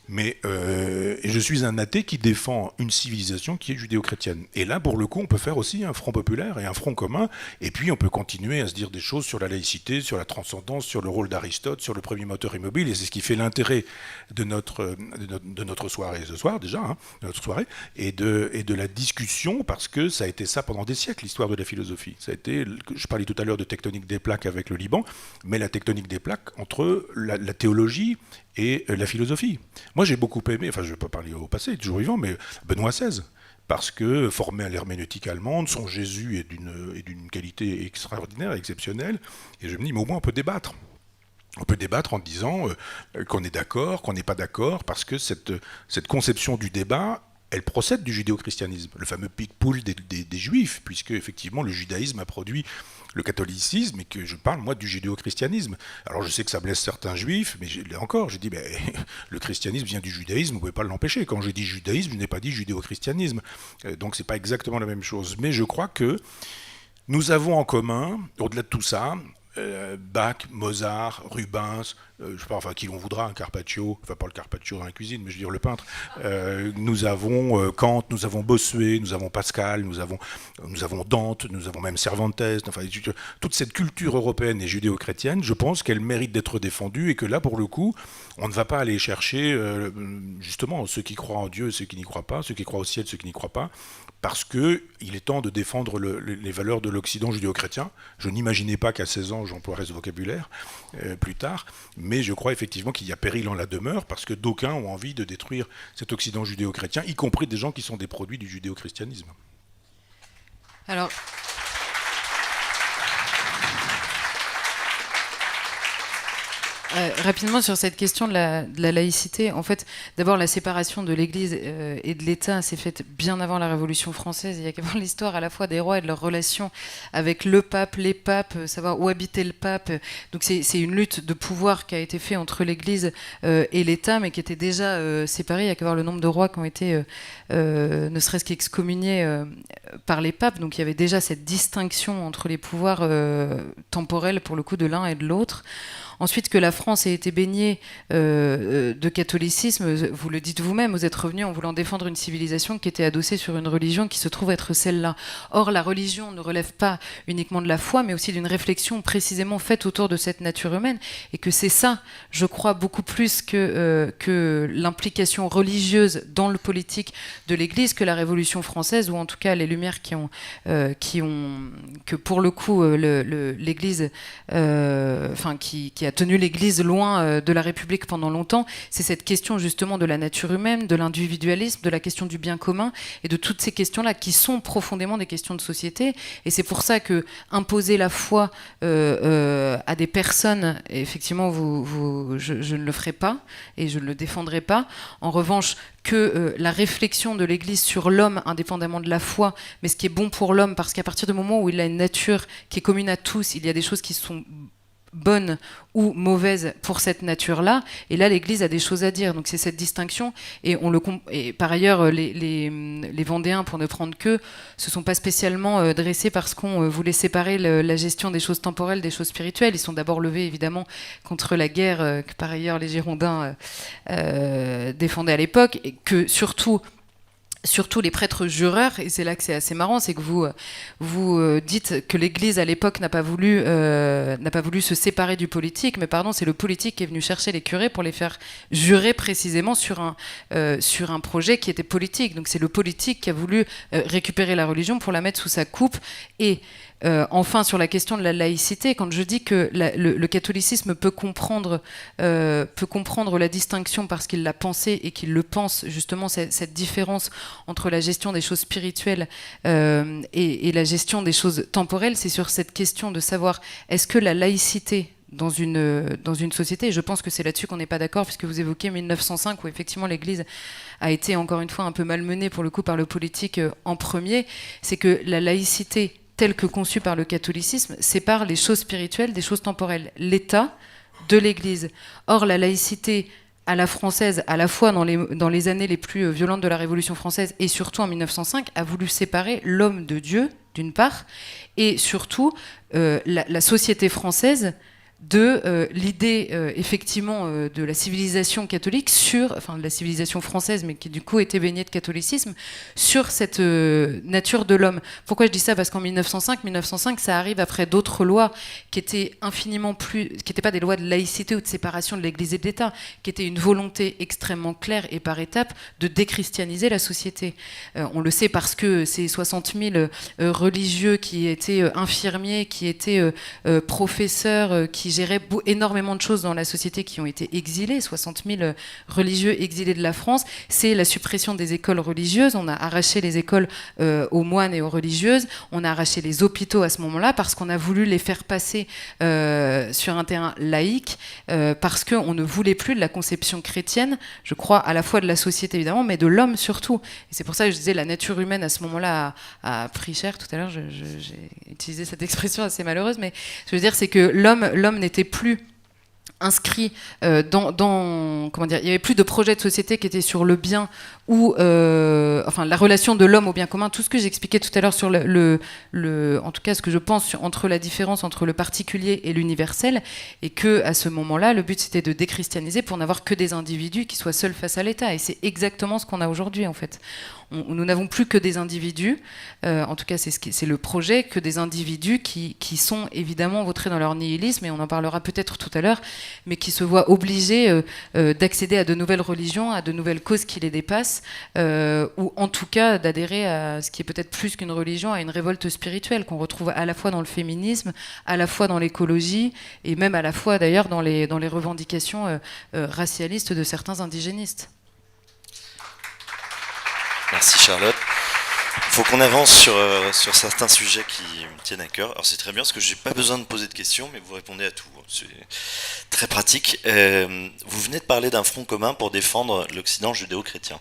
Mais je suis un athée qui défend une civilisation qui est judéo-chrétienne. Et là, pour le coup, on peut faire aussi un front populaire et un front commun. Et puis on peut continuer à se dire des choses sur la laïcité, sur la transcendance, sur le rôle d'Aristote, sur le premier moteur immobile. Et c'est ce qui fait l'intérêt de notre soirée ce soir déjà, hein, de notre soirée, et de la discussion, parce que ça a été ça pendant des siècles, l'histoire de la philosophie. Ça a été, je parlais tout à l'heure de tectonique des plaques avec le Liban, mais la tectonique des plaques entre la théologie et la philosophie. Moi, j'ai beaucoup aimé, enfin, je ne vais pas parler au passé, toujours vivant, mais Benoît XVI, parce que formé à l'herméneutique allemande, son Jésus est d'une qualité extraordinaire, exceptionnelle, et je me dis, mais au moins, on peut débattre. On peut débattre en disant qu'on est d'accord, qu'on n'est pas d'accord, parce que cette conception du débat, elle procède du judéo-christianisme, le fameux pig-pool des juifs, puisque effectivement le judaïsme a produit le catholicisme, et que je parle moi du judéo-christianisme. Alors je sais que ça blesse certains juifs, mais là encore, je dis, le christianisme vient du judaïsme, vous ne pouvez pas l'empêcher. Quand je dis judaïsme, je n'ai pas dit judéo-christianisme. Donc c'est pas exactement la même chose. Mais je crois que nous avons en commun, au-delà de tout ça, Bach, Mozart, Rubens, je sais pas, enfin qui l'on voudra, un Carpaccio, enfin pas le Carpaccio dans la cuisine, mais je veux dire le peintre. Nous avons Kant, nous avons Bossuet, nous avons Pascal, nous avons Dante, nous avons même Cervantes. Enfin, toute cette culture européenne et judéo-chrétienne, je pense qu'elle mérite d'être défendue, et que là, pour le coup, on ne va pas aller chercher justement ceux qui croient en Dieu, ceux qui n'y croient pas, ceux qui croient au ciel, ceux qui n'y croient pas. Parce qu'il est temps de défendre les valeurs de l'Occident judéo-chrétien. Je n'imaginais pas qu'à 16 ans, j'emploierais ce vocabulaire plus tard, mais je crois effectivement qu'il y a péril en la demeure, parce que d'aucuns ont envie de détruire cet Occident judéo-chrétien, y compris des gens qui sont des produits du judéo-christianisme. Alors... Rapidement sur cette question de la laïcité, en fait, d'abord la séparation de l'Église et de l'État s'est faite bien avant la Révolution française. Il y a qu'à voir l'histoire à la fois des rois et de leurs relations avec le pape, les papes, savoir où habitait le pape. Donc c'est une lutte de pouvoir qui a été faite entre l'Église et l'État, mais qui était déjà séparée. Il y a qu'à voir le nombre de rois qui ont été ne serait-ce qu'excommuniés par les papes. Donc il y avait déjà cette distinction entre les pouvoirs temporels, pour le coup, de l'un et de l'autre. Ensuite, que la France ait été baignée de catholicisme, vous le dites vous-même, vous êtes revenu en voulant défendre une civilisation qui était adossée sur une religion qui se trouve être celle-là. Or, la religion ne relève pas uniquement de la foi, mais aussi d'une réflexion précisément faite autour de cette nature humaine, et que c'est ça, je crois, beaucoup plus que l'implication religieuse dans le politique de l'Église, que la Révolution française, ou en tout cas les Lumières qui ont que pour le coup, l'Église, qui a tenu l'Église loin de la République pendant longtemps, c'est cette question justement de la nature humaine, de l'individualisme, de la question du bien commun et de toutes ces questions-là qui sont profondément des questions de société. Et c'est pour ça que imposer la foi à des personnes, et effectivement, je ne le ferai pas et je ne le défendrai pas. En revanche, que la réflexion de l'Église sur l'homme, indépendamment de la foi, mais ce qui est bon pour l'homme, parce qu'à partir du moment où il a une nature qui est commune à tous, il y a des choses qui sont bonne ou mauvaise pour cette nature-là, et là l'Église a des choses à dire, donc c'est cette distinction, et par ailleurs les Vendéens, pour ne prendre que, se sont pas spécialement dressés parce qu'on voulait séparer la gestion des choses temporelles des choses spirituelles. Ils sont d'abord levés évidemment contre la guerre que par ailleurs les Girondins défendaient à l'époque, et que surtout les prêtres jureurs, et c'est là que c'est assez marrant, c'est que vous dites que l'Église à l'époque n'a pas voulu se séparer du politique, mais pardon, c'est le politique qui est venu chercher les curés pour les faire jurer précisément sur un projet qui était politique. Donc c'est le politique qui a voulu récupérer la religion pour la mettre sous sa coupe. Et enfin, sur la question de la laïcité, quand je dis que le catholicisme peut comprendre la distinction parce qu'il l'a pensé et qu'il le pense, justement, cette différence entre la gestion des choses spirituelles et la gestion des choses temporelles, c'est sur cette question de savoir est-ce que la laïcité dans une société, et je pense que c'est là-dessus qu'on n'est pas d'accord, puisque vous évoquez 1905, où effectivement l'Église a été encore une fois un peu malmenée pour le coup par le politique en premier, c'est que la laïcité telle que conçue par le catholicisme sépare les choses spirituelles des choses temporelles, l'État de l'Église. Or, la laïcité à la française, à la fois dans les années les plus violentes de la Révolution française et surtout en 1905, a voulu séparer l'homme de Dieu, d'une part, et surtout la société française de l'idée effectivement de la civilisation catholique de la civilisation française, mais qui du coup était baignée de catholicisme, sur cette nature de l'homme. Pourquoi je dis ça ? Parce qu'en 1905, ça arrive après d'autres lois qui étaient infiniment plus, qui n'étaient pas des lois de laïcité ou de séparation de l'Église et de l'État, qui étaient une volonté extrêmement claire et par étapes de déchristianiser la société. On le sait parce que ces 60 000 religieux qui étaient infirmiers, qui étaient professeurs, qui géraient énormément de choses dans la société, qui ont été exilés, 60 000 religieux exilés de la France. C'est la suppression des écoles religieuses. On a arraché les écoles aux moines et aux religieuses. On a arraché les hôpitaux à ce moment-là parce qu'on a voulu les faire passer sur un terrain laïque, parce qu'on ne voulait plus de la conception chrétienne, je crois, à la fois de la société évidemment, mais de l'homme surtout. Et c'est pour ça que je disais la nature humaine à ce moment-là a pris cher. Tout à l'heure, j'ai utilisé cette expression assez malheureuse, mais ce que je veux dire, c'est que l'homme n'était plus inscrit comment dire, il n'y avait plus de projet de société qui était sur le bien ou la relation de l'homme au bien commun, tout ce que j'expliquais tout à l'heure sur en tout cas ce que je pense entre la différence entre le particulier et l'universel, et que à ce moment-là le but c'était de déchristianiser pour n'avoir que des individus qui soient seuls face à l'État, et c'est exactement ce qu'on a aujourd'hui en fait. Nous n'avons plus que des individus, en tout cas c'est le projet, que des individus qui sont évidemment vautrés dans leur nihilisme, et on en parlera peut-être tout à l'heure, mais qui se voient obligés d'accéder à de nouvelles religions, à de nouvelles causes qui les dépassent, ou en tout cas d'adhérer à ce qui est peut-être plus qu'une religion, à une révolte spirituelle qu'on retrouve à la fois dans le féminisme, à la fois dans l'écologie, et même à la fois d'ailleurs dans les revendications racialistes de certains indigénistes. Merci Charlotte. Faut qu'on avance sur certains sujets qui me tiennent à cœur. Alors c'est très bien parce que j'ai pas besoin de poser de questions, mais vous répondez à tout. C'est très pratique. Vous venez de parler d'un front commun pour défendre l'Occident judéo-chrétien.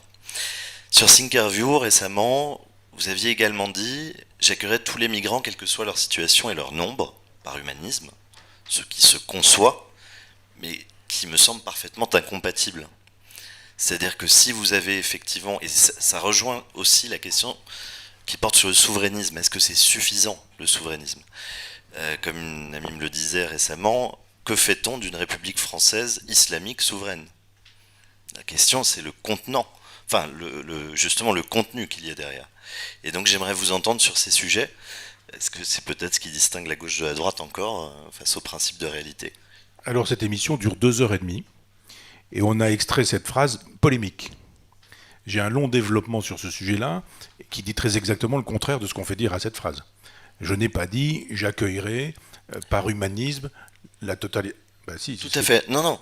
Sur Thinkerview récemment, vous aviez également dit « J'accueillerai tous les migrants, quelle que soit leur situation et leur nombre, par humanisme, ce qui se conçoit, mais qui me semble parfaitement incompatible. » C'est-à-dire que si vous avez effectivement, et ça rejoint aussi la question qui porte sur le souverainisme, est-ce que c'est suffisant le souverainisme Comme une amie me le disait récemment, que fait-on d'une République française islamique souveraine? La question c'est le contenant, enfin justement le contenu qu'il y a derrière. Et donc j'aimerais vous entendre sur ces sujets. Est-ce que c'est peut-être ce qui distingue la gauche de la droite encore face au principe de réalité? Alors cette émission dure 2h30 et on a extrait cette phrase polémique. J'ai un long développement sur ce sujet-là qui dit très exactement le contraire de ce qu'on fait dire à cette phrase. Je n'ai pas dit j'accueillerai par humanisme la totalité. Bah, si, tout à fait. Non, non.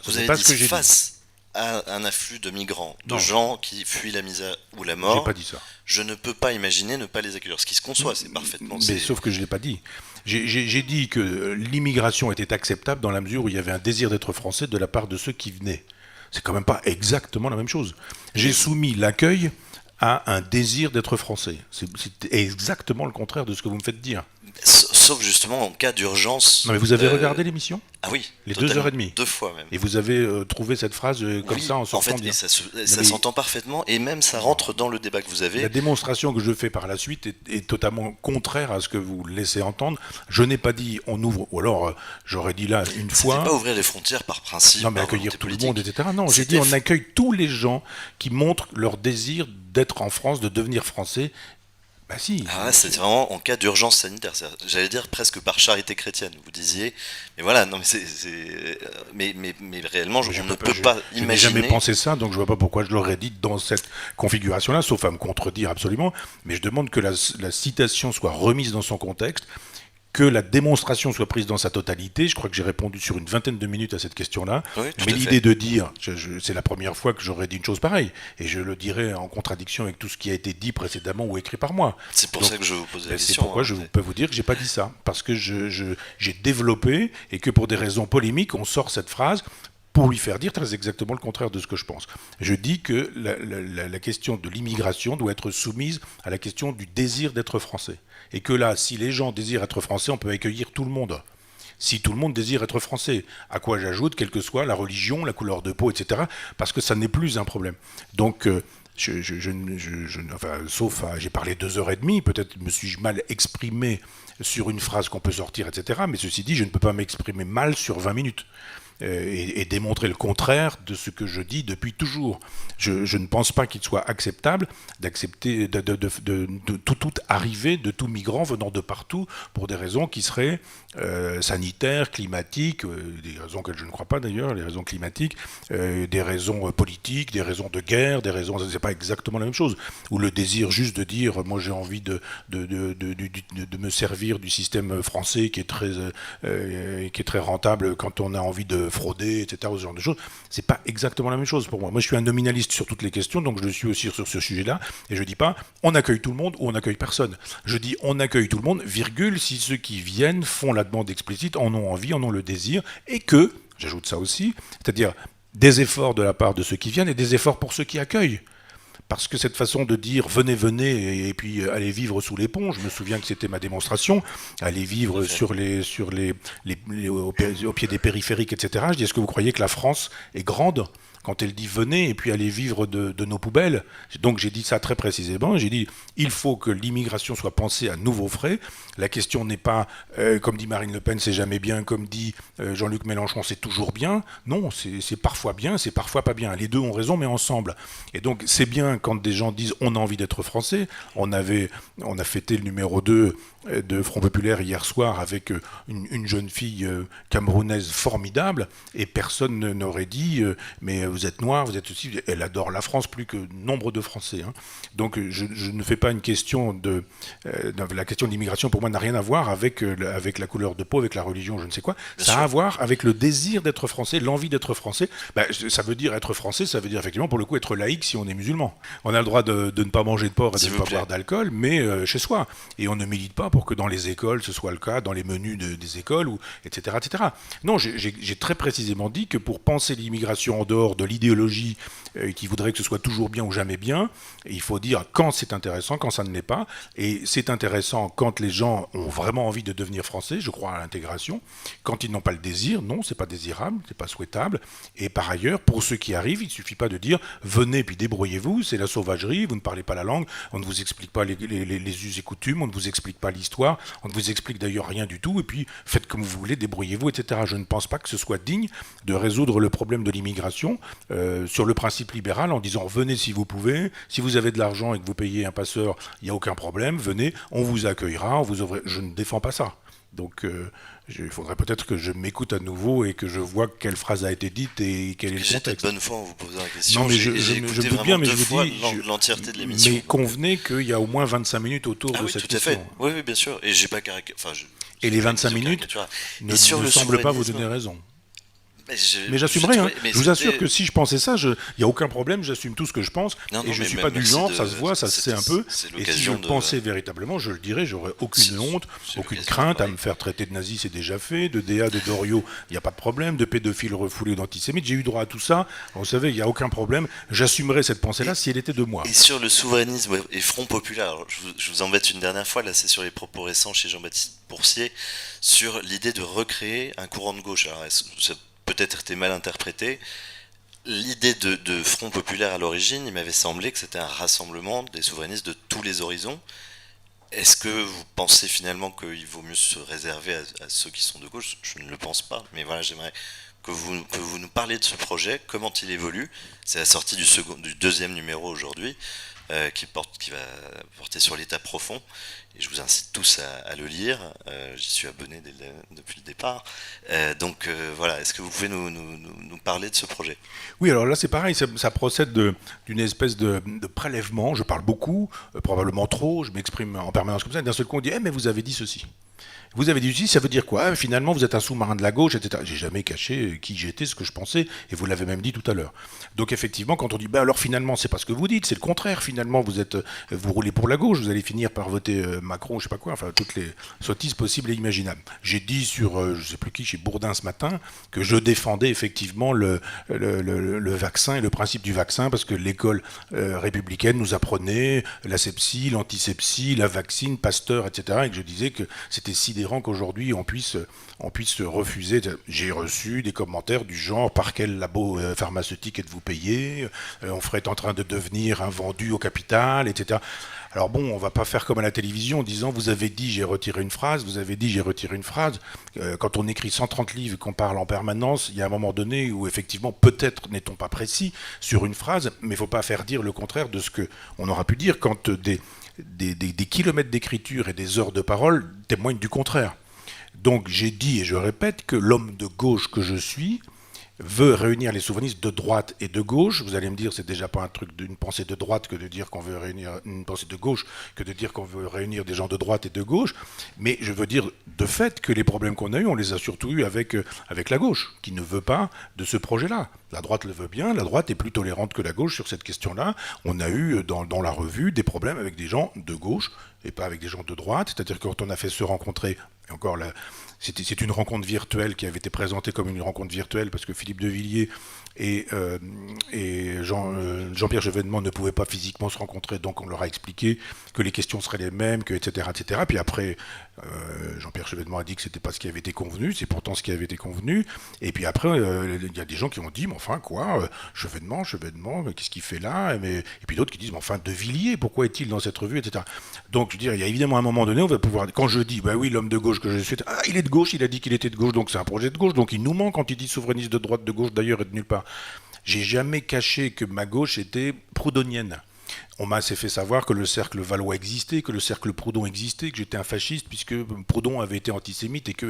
Vous avez dit face à un afflux de migrants, de gens qui fuient la misère ou la mort. J'ai pas dit ça. Je ne peux pas imaginer ne pas les accueillir. Ce qui se conçoit, c'est parfaitement. Mais sauf que je l'ai pas dit. J'ai dit que l'immigration était acceptable dans la mesure où il y avait un désir d'être français de la part de ceux qui venaient. C'est quand même pas exactement la même chose. J'ai soumis l'accueil à un désir d'être français. C'est exactement le contraire de ce que vous me faites dire. Sauf justement en cas d'urgence. Non mais vous avez regardé l'émission? Ah oui. Les 2h30. 2 fois même. Et vous avez trouvé cette phrase comme ça en sortant bien. En fait, ça s'entend parfaitement et même ça rentre dans le débat que vous avez. La démonstration que je fais par la suite est totalement contraire à ce que vous laissez entendre. Je n'ai pas dit on ouvre, ou alors j'aurais dit là une fois. C'était pas ouvrir les frontières par principe. Non mais accueillir tout le monde, etc. Non, j'ai dit on accueille tous les gens qui montrent leur désir d'être en France, de devenir français. Bah si. Ah, c'est vraiment en cas d'urgence sanitaire. J'allais dire presque par charité chrétienne. Vous disiez, mais voilà, non mais mais réellement, on ne peut pas imaginer. Je n'ai jamais pensé ça, donc je vois pas pourquoi je l'aurais dit dans cette configuration-là, sauf à me contredire absolument. Mais je demande que la citation soit remise dans son contexte, que la démonstration soit prise dans sa totalité. Je crois que j'ai répondu sur une vingtaine de minutes à cette question-là. Oui, mais l'idée de dire, c'est la première fois que j'aurais dit une chose pareille, et je le dirais en contradiction avec tout ce qui a été dit précédemment ou écrit par moi. C'est pour ça que je vous posais la question. C'est pourquoi je peux vous dire que j'ai pas dit ça, parce que j'ai développé, et que pour des raisons polémiques, on sort cette phrase pour lui faire dire très exactement le contraire de ce que je pense. Je dis que la question de l'immigration doit être soumise à la question du désir d'être français. Et que là, si les gens désirent être français, on peut accueillir tout le monde. Si tout le monde désire être français, à quoi j'ajoute, quelle que soit la religion, la couleur de peau, etc., parce que ça n'est plus un problème. Donc, sauf j'ai parlé 2h30, peut-être me suis-je mal exprimé sur une phrase qu'on peut sortir, etc., mais ceci dit, je ne peux pas m'exprimer mal sur 20 minutes. Et démontrer le contraire de ce que je dis depuis toujours. Je ne pense pas qu'il soit acceptable d'accepter de toute arrivée de tout migrant venant de partout pour des raisons qui seraient sanitaires, climatiques, des raisons que je ne crois pas d'ailleurs, les raisons climatiques, des raisons politiques, des raisons de guerre, des raisons, c'est pas exactement la même chose. Ou le désir juste de dire, moi j'ai envie de me servir du système français qui est très rentable quand on a envie de frauder, etc., ce genre de choses, c'est pas exactement la même chose pour moi. Moi, je suis un nominaliste sur toutes les questions, donc je le suis aussi sur ce sujet-là, et je dis pas on accueille tout le monde ou on accueille personne. Je dis on accueille tout le monde, virgule, si ceux qui viennent font la demande explicite, en ont envie, en ont le désir, et que, j'ajoute ça aussi, c'est-à-dire des efforts de la part de ceux qui viennent et des efforts pour ceux qui accueillent. Parce que cette façon de dire venez, venez, et puis allez vivre sous les ponts, je me souviens que c'était ma démonstration, aller vivre au pied des périphériques, etc. Je dis, est-ce que vous croyez que la France est grande quand elle dit venez et puis allez vivre de nos poubelles? Donc j'ai dit ça très précisément, j'ai dit il faut que l'immigration soit pensée à nouveaux frais. La question n'est pas, comme dit Marine Le Pen, c'est jamais bien, comme dit Jean-Luc Mélenchon, c'est toujours bien. Non, c'est parfois bien, c'est parfois pas bien. Les deux ont raison, mais ensemble. Et donc c'est bien quand des gens disent on a envie d'être français. On a fêté le numéro 2 de Front Populaire hier soir avec une jeune fille camerounaise formidable, et personne n'aurait dit mais vous vous êtes noir, vous êtes ceci. Elle adore la France plus que nombre de Français. Hein. Donc je ne fais pas une question la question de l'immigration pour moi n'a rien à voir avec la couleur de peau, avec la religion, je ne sais quoi. Ça a à voir avec le désir d'être français, l'envie d'être français. Ça veut dire être français, ça veut dire effectivement pour le coup être laïque si on est musulman. On a le droit de ne pas manger de porc et de ne pas boire d'alcool, mais chez soi. Et on ne milite pas pour que dans les écoles ce soit le cas, dans les menus des écoles, etc., etc. Non, j'ai très précisément dit que pour penser l'immigration en dehors de l'idéologie qui voudrait que ce soit toujours bien ou jamais bien, il faut dire quand c'est intéressant, quand ça ne l'est pas. Et c'est intéressant quand les gens ont vraiment envie de devenir français, je crois à l'intégration. Quand ils n'ont pas le désir, non, c'est pas désirable, c'est pas souhaitable. Et par ailleurs, pour ceux qui arrivent, il ne suffit pas de dire venez puis débrouillez-vous, c'est la sauvagerie, vous ne parlez pas la langue, on ne vous explique pas les us et coutumes, on ne vous explique pas l'histoire, on ne vous explique d'ailleurs rien du tout, et puis faites comme vous voulez, débrouillez-vous, etc. Je ne pense pas que ce soit digne de résoudre le problème de l'immigration sur le principe libéral en disant venez si vous pouvez, si vous avez de l'argent et que vous payez un passeur, il n'y a aucun problème, venez, on vous accueillera, on vous ouvrira. Je ne défends pas ça. Donc il faudrait peut-être que je m'écoute à nouveau et que je vois quelle phrase a été dite et quel est le contexte. J'étais de bonne foi en vous posant la question. Non, mais je me doute bien, mais je vous dis l'entièreté de l'émission. Mais convenez qu'il y a au moins 25 minutes autour de cette question. Tout à fait. Oui, bien sûr. Et j'ai pas et les 25 minutes ne semblent pas vous donner raison. Mais j'assumerai, je vous assure que si je pensais ça, il n'y a aucun problème, j'assume tout ce que je pense, et je ne suis pas du genre, ça se voit, ça se sait un peu, et si je le pensais véritablement, je le dirais, j'aurais aucune honte, aucune crainte à me faire traiter de nazi, c'est déjà fait, de DA, de Doriot, il n'y a pas de problème, de pédophile refoulé ou d'antisémite, j'ai eu droit à tout ça, vous savez, il n'y a aucun problème, j'assumerais cette pensée-là si elle était de moi. Et sur le souverainisme et Front Populaire, alors je vous embête une dernière fois, là c'est sur les propos récents chez Jean-Baptiste Boursier, sur l'idée de recréer un courant de gauche. Alors, peut-être été mal interprété. L'idée de Front Populaire à l'origine, il m'avait semblé que c'était un rassemblement des souverainistes de tous les horizons. Est-ce que vous pensez finalement qu'il vaut mieux se réserver à ceux qui sont de gauche ? Je ne le pense pas, mais voilà, j'aimerais que vous nous parliez de ce projet, comment il évolue. C'est la sortie du deuxième numéro aujourd'hui, qui va porter sur l'état profond. Et je vous incite tous à le lire. J'y suis abonné depuis le départ. Donc voilà, est-ce que vous pouvez nous parler de ce projet ? Oui, alors là c'est pareil, ça procède d'une espèce de prélèvement. Je parle beaucoup, probablement trop, je m'exprime en permanence comme ça. D'un seul coup on dit mais vous avez dit ceci. Vous avez dit ceci, ça veut dire quoi ? Finalement, vous êtes un sous-marin de la gauche, etc. J'ai jamais caché qui j'étais, ce que je pensais, et vous l'avez même dit tout à l'heure. Donc effectivement, quand on dit, alors finalement, c'est pas ce que vous dites, c'est le contraire. Finalement, vous roulez pour la gauche, vous allez finir par voter Macron, je sais pas quoi, enfin toutes les sottises possibles et imaginables. J'ai dit sur, je sais plus qui, chez Bourdin ce matin, que je défendais effectivement le vaccin et le principe du vaccin, parce que l'école républicaine nous apprenait l'asepsie, l'antisepsie, la vaccine, Pasteur, etc. Et que je disais que c'était sidérant qu'aujourd'hui on puisse refuser. J'ai reçu des commentaires du genre par quel labo pharmaceutique êtes-vous payé, on serait en train de devenir un vendu au capital, etc. Alors bon, on va pas faire comme à la télévision en disant vous avez dit j'ai retiré une phrase, vous avez dit j'ai retiré une phrase. Quand on écrit 130 livres et qu'on parle en permanence, il y a un moment donné où effectivement peut-être n'est-on pas précis sur une phrase, mais il faut pas faire dire le contraire de ce que on aura pu dire quand des kilomètres d'écriture et des heures de parole témoignent du contraire. Donc j'ai dit et je répète que l'homme de gauche que je suis veut réunir les souverainistes de droite et de gauche. Vous allez me dire, c'est déjà pas un truc d'une pensée de droite que de dire qu'on veut réunir une pensée de gauche, que de dire qu'on veut réunir des gens de droite et de gauche. Mais je veux dire de fait que les problèmes qu'on a eus, on les a surtout eus avec la gauche, qui ne veut pas de ce projet-là. La droite le veut bien, la droite est plus tolérante que la gauche sur cette question-là. On a eu dans la revue des problèmes avec des gens de gauche et pas avec des gens de droite. C'est-à-dire que quand on a fait se rencontrer, et encore là, c'est une rencontre virtuelle qui avait été présentée comme une rencontre virtuelle parce que Philippe de Villiers et Jean-Pierre Chevènement ne pouvaient pas physiquement se rencontrer, donc on leur a expliqué que les questions seraient les mêmes, que etc. etc. Puis après, Jean-Pierre Chevènement a dit que c'était pas ce qui avait été convenu, c'est pourtant ce qui avait été convenu. Et puis après, il y a des gens qui ont dit, mais enfin quoi, Chevènement, mais qu'est-ce qu'il fait là ? Et puis d'autres qui disent, mais enfin de Villiers, pourquoi est-il dans cette revue, etc. Donc je veux dire, il y a évidemment un moment donné, on va pouvoir, quand je dis, bah oui, l'homme de gauche que je suis, il est de gauche, il a dit qu'il était de gauche, donc c'est un projet de gauche, donc il nous ment quand il dit souverainiste de droite, de gauche d'ailleurs et de nulle part. J'ai jamais caché que ma gauche était proudhonienne. On m'a assez fait savoir que le cercle Valois existait, que le cercle Proudhon existait, que j'étais un fasciste puisque Proudhon avait été antisémite et que.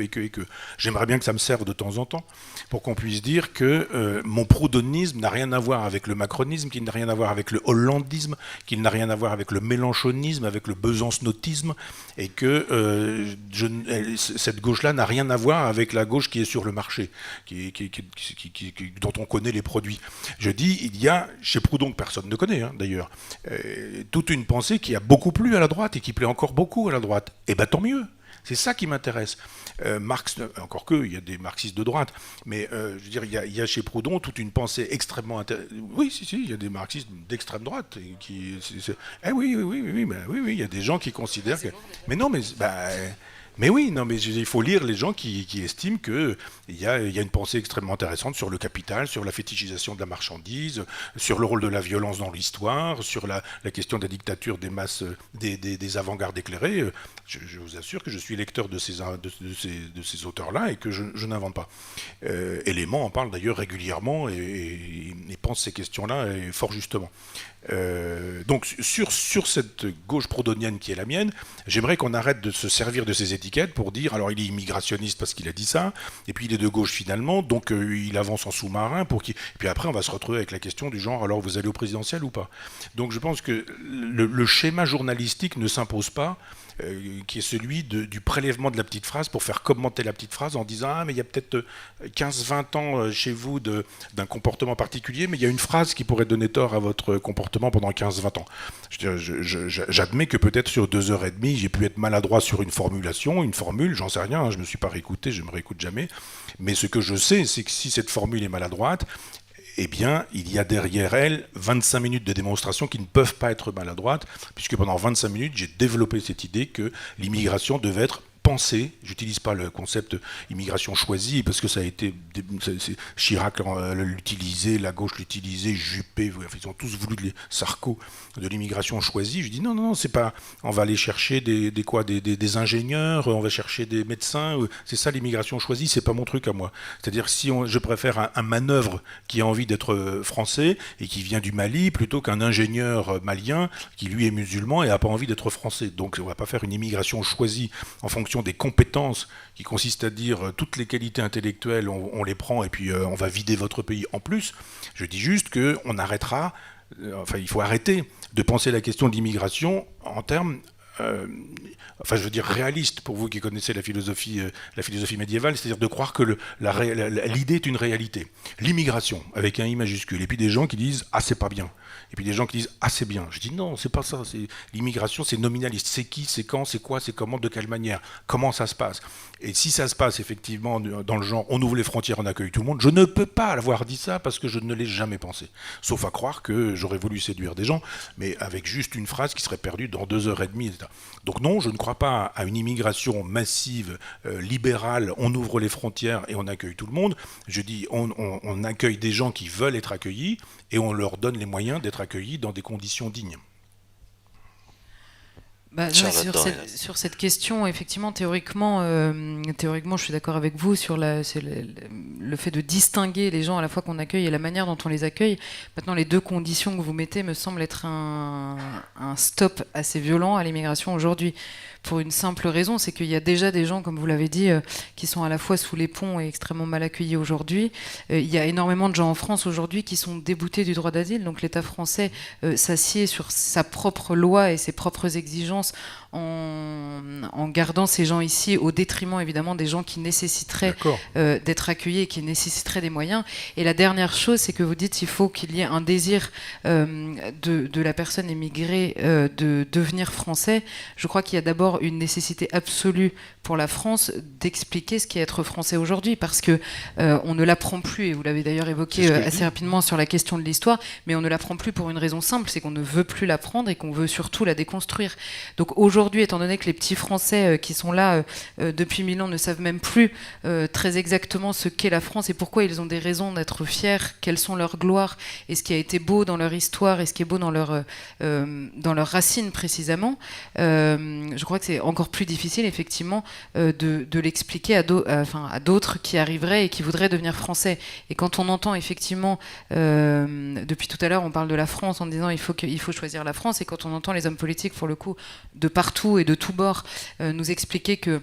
J'aimerais bien que ça me serve de temps en temps pour qu'on puisse dire que mon proudhonisme n'a rien à voir avec le macronisme, qu'il n'a rien à voir avec le hollandisme, qu'il n'a rien à voir avec le mélenchonisme, avec le besançonnotisme, et que cette gauche-là n'a rien à voir avec la gauche qui est sur le marché, dont on connaît les produits. Je dis, il y a, chez Proudhon, que personne ne connaît d'ailleurs, toute une pensée qui a beaucoup plu à la droite et qui plaît encore beaucoup à la droite. Et bien tant mieux. C'est ça qui m'intéresse. Marx, encore que, il y a des marxistes de droite, mais je veux dire, il y a chez Proudhon toute une pensée extrêmement intéressante. Oui, si, il y a des marxistes d'extrême droite. Oui, il y a des gens qui considèrent que... Mais non, mais oui, non, mais il faut lire les gens qui estiment qu'il y a une pensée extrêmement intéressante sur le capital, sur la fétichisation de la marchandise, sur le rôle de la violence dans l'histoire, sur la question de la dictature des masses, des avant-gardes éclairées. Je vous assure que je suis lecteur de ces auteurs-là et que je n'invente pas. Élément en parle d'ailleurs régulièrement et pense ces questions-là et fort justement. Donc sur cette gauche proudhonienne qui est la mienne, j'aimerais qu'on arrête de se servir de ces étiquettes pour dire alors il est immigrationniste parce qu'il a dit ça, et puis il est de gauche finalement, donc il avance en sous-marin et puis après on va se retrouver avec la question du genre alors vous allez au présidentiel ou pas. Donc je pense que le schéma journalistique ne s'impose pas, qui est celui du prélèvement de la petite phrase pour faire commenter la petite phrase en disant ah mais il y a peut-être 15-20 ans chez vous d'un comportement particulier, mais il y a une phrase qui pourrait donner tort à votre comportement pendant 15-20 ans. J'admets que peut-être sur 2h30 j'ai pu être maladroit sur une formule, j'en sais rien, je ne me suis pas réécouté, je ne me réécoute jamais, mais ce que je sais c'est que si cette formule est maladroite, eh bien, il y a derrière elle 25 minutes de démonstration qui ne peuvent pas être maladroites, puisque pendant 25 minutes, j'ai développé cette idée que l'immigration devait être pensée. J'utilise pas le concept immigration choisie, parce que ça a été... Chirac l'utilisait, la gauche l'utilisait, Juppé, ils ont tous voulu Sarko de l'immigration choisie. Je dis non, c'est pas... On va aller chercher des ingénieurs, on va chercher des médecins. C'est ça l'immigration choisie, c'est pas mon truc à moi. C'est-à-dire si je préfère un manœuvre qui a envie d'être français et qui vient du Mali, plutôt qu'un ingénieur malien qui lui est musulman et a pas envie d'être français. Donc on va pas faire une immigration choisie en fonction des compétences qui consistent à dire toutes les qualités intellectuelles, on les prend et puis on va vider votre pays en plus. Je dis juste qu'on arrêtera, il faut arrêter de penser la question de l'immigration en termes réaliste, pour vous qui connaissez la philosophie médiévale, c'est-à-dire de croire que l'idée est une réalité. L'immigration, avec un I majuscule, et puis des gens qui disent « Ah, c'est pas bien ». Et puis des gens qui disent « Ah, c'est bien ». Je dis « Non, c'est pas ça. L'immigration, c'est nominaliste. C'est qui, c'est quand, c'est quoi, c'est comment, de quelle manière, comment ça se passe ». Et si ça se passe effectivement dans le genre « On ouvre les frontières, on accueille tout le monde », je ne peux pas avoir dit ça parce que je ne l'ai jamais pensé. Sauf à croire que j'aurais voulu séduire des gens, mais avec juste une phrase qui serait perdue dans 2h30, etc. Donc non, je ne crois pas à une immigration massive, libérale, on ouvre les frontières et on accueille tout le monde. Je dis on accueille des gens qui veulent être accueillis et on leur donne les moyens d'être accueillis dans des conditions dignes. Sur cette question, effectivement, théoriquement, je suis d'accord avec vous sur le fait de distinguer les gens à la fois qu'on accueille et la manière dont on les accueille. Maintenant, les deux conditions que vous mettez me semblent être un stop assez violent à l'immigration aujourd'hui. Pour une simple raison, c'est qu'il y a déjà des gens, comme vous l'avez dit, qui sont à la fois sous les ponts et extrêmement mal accueillis aujourd'hui. Il y a énormément de gens en France aujourd'hui qui sont déboutés du droit d'asile. Donc l'État français s'assied sur sa propre loi et ses propres exigences en gardant ces gens ici au détriment évidemment des gens qui nécessiteraient d'être accueillis et qui nécessiteraient des moyens. Et la dernière chose, c'est que vous dites qu'il faut qu'il y ait un désir de la personne émigrée de devenir français. Je crois qu'il y a d'abord une nécessité absolue pour la France d'expliquer ce qu'est être français aujourd'hui, parce que on ne l'apprend plus, et vous l'avez d'ailleurs évoqué assez rapidement sur la question de l'histoire, mais on ne l'apprend plus pour une raison simple, c'est qu'on ne veut plus l'apprendre et qu'on veut surtout la déconstruire. Donc aujourd'hui, étant donné que les petits Français qui sont là depuis 1000 ans ne savent même plus très exactement ce qu'est la France et pourquoi ils ont des raisons d'être fiers, quelles sont leurs gloires et ce qui a été beau dans leur histoire et ce qui est beau dans leurs racines précisément, je crois que c'est encore plus difficile effectivement de l'expliquer à d'autres qui arriveraient et qui voudraient devenir français. Et quand on entend effectivement, depuis tout à l'heure on parle de la France en disant il faut choisir la France, et quand on entend les hommes politiques pour le coup de partout et de tous bords nous expliquer que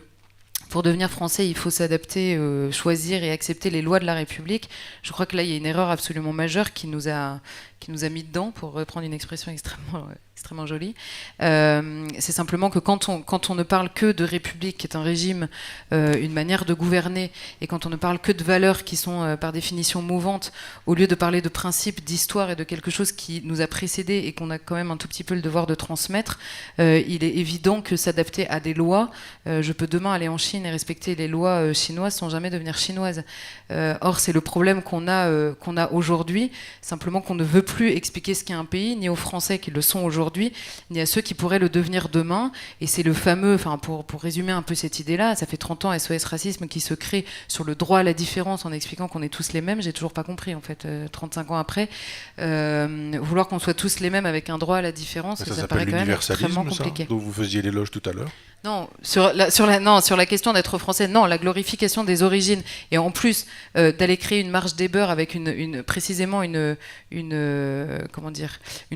pour devenir français, il faut s'adapter, choisir et accepter les lois de la République. Je crois que là, il y a une erreur absolument majeure qui nous a mis dedans, pour reprendre une expression extrêmement jolie. C'est simplement que quand on ne parle que de République, qui est un régime, une manière de gouverner, et quand on ne parle que de valeurs qui sont par définition mouvantes, au lieu de parler de principes, d'histoire et de quelque chose qui nous a précédés et qu'on a quand même un tout petit peu le devoir de transmettre, il est évident que s'adapter à des lois, je peux demain aller en Chine et respecter les lois chinoises sans jamais devenir chinoise. Or, c'est le problème qu'on a aujourd'hui, simplement qu'on ne veut plus expliquer ce qu'est un pays, ni aux Français qui le sont aujourd'hui, ni à ceux qui pourraient le devenir demain. Et c'est le fameux, pour résumer un peu cette idée-là, ça fait 30 ans SOS Racisme qui se crée sur le droit à la différence en expliquant qu'on est tous les mêmes. J'ai toujours pas compris, en fait, 35 ans après. Vouloir qu'on soit tous les mêmes avec un droit à la différence, ça paraît quand même extrêmement compliqué. Dont vous faisiez l'éloge tout à l'heure. Non, sur la question d'être français, non, la glorification des origines, et en plus d'aller créer une marche des beurs avec précisément une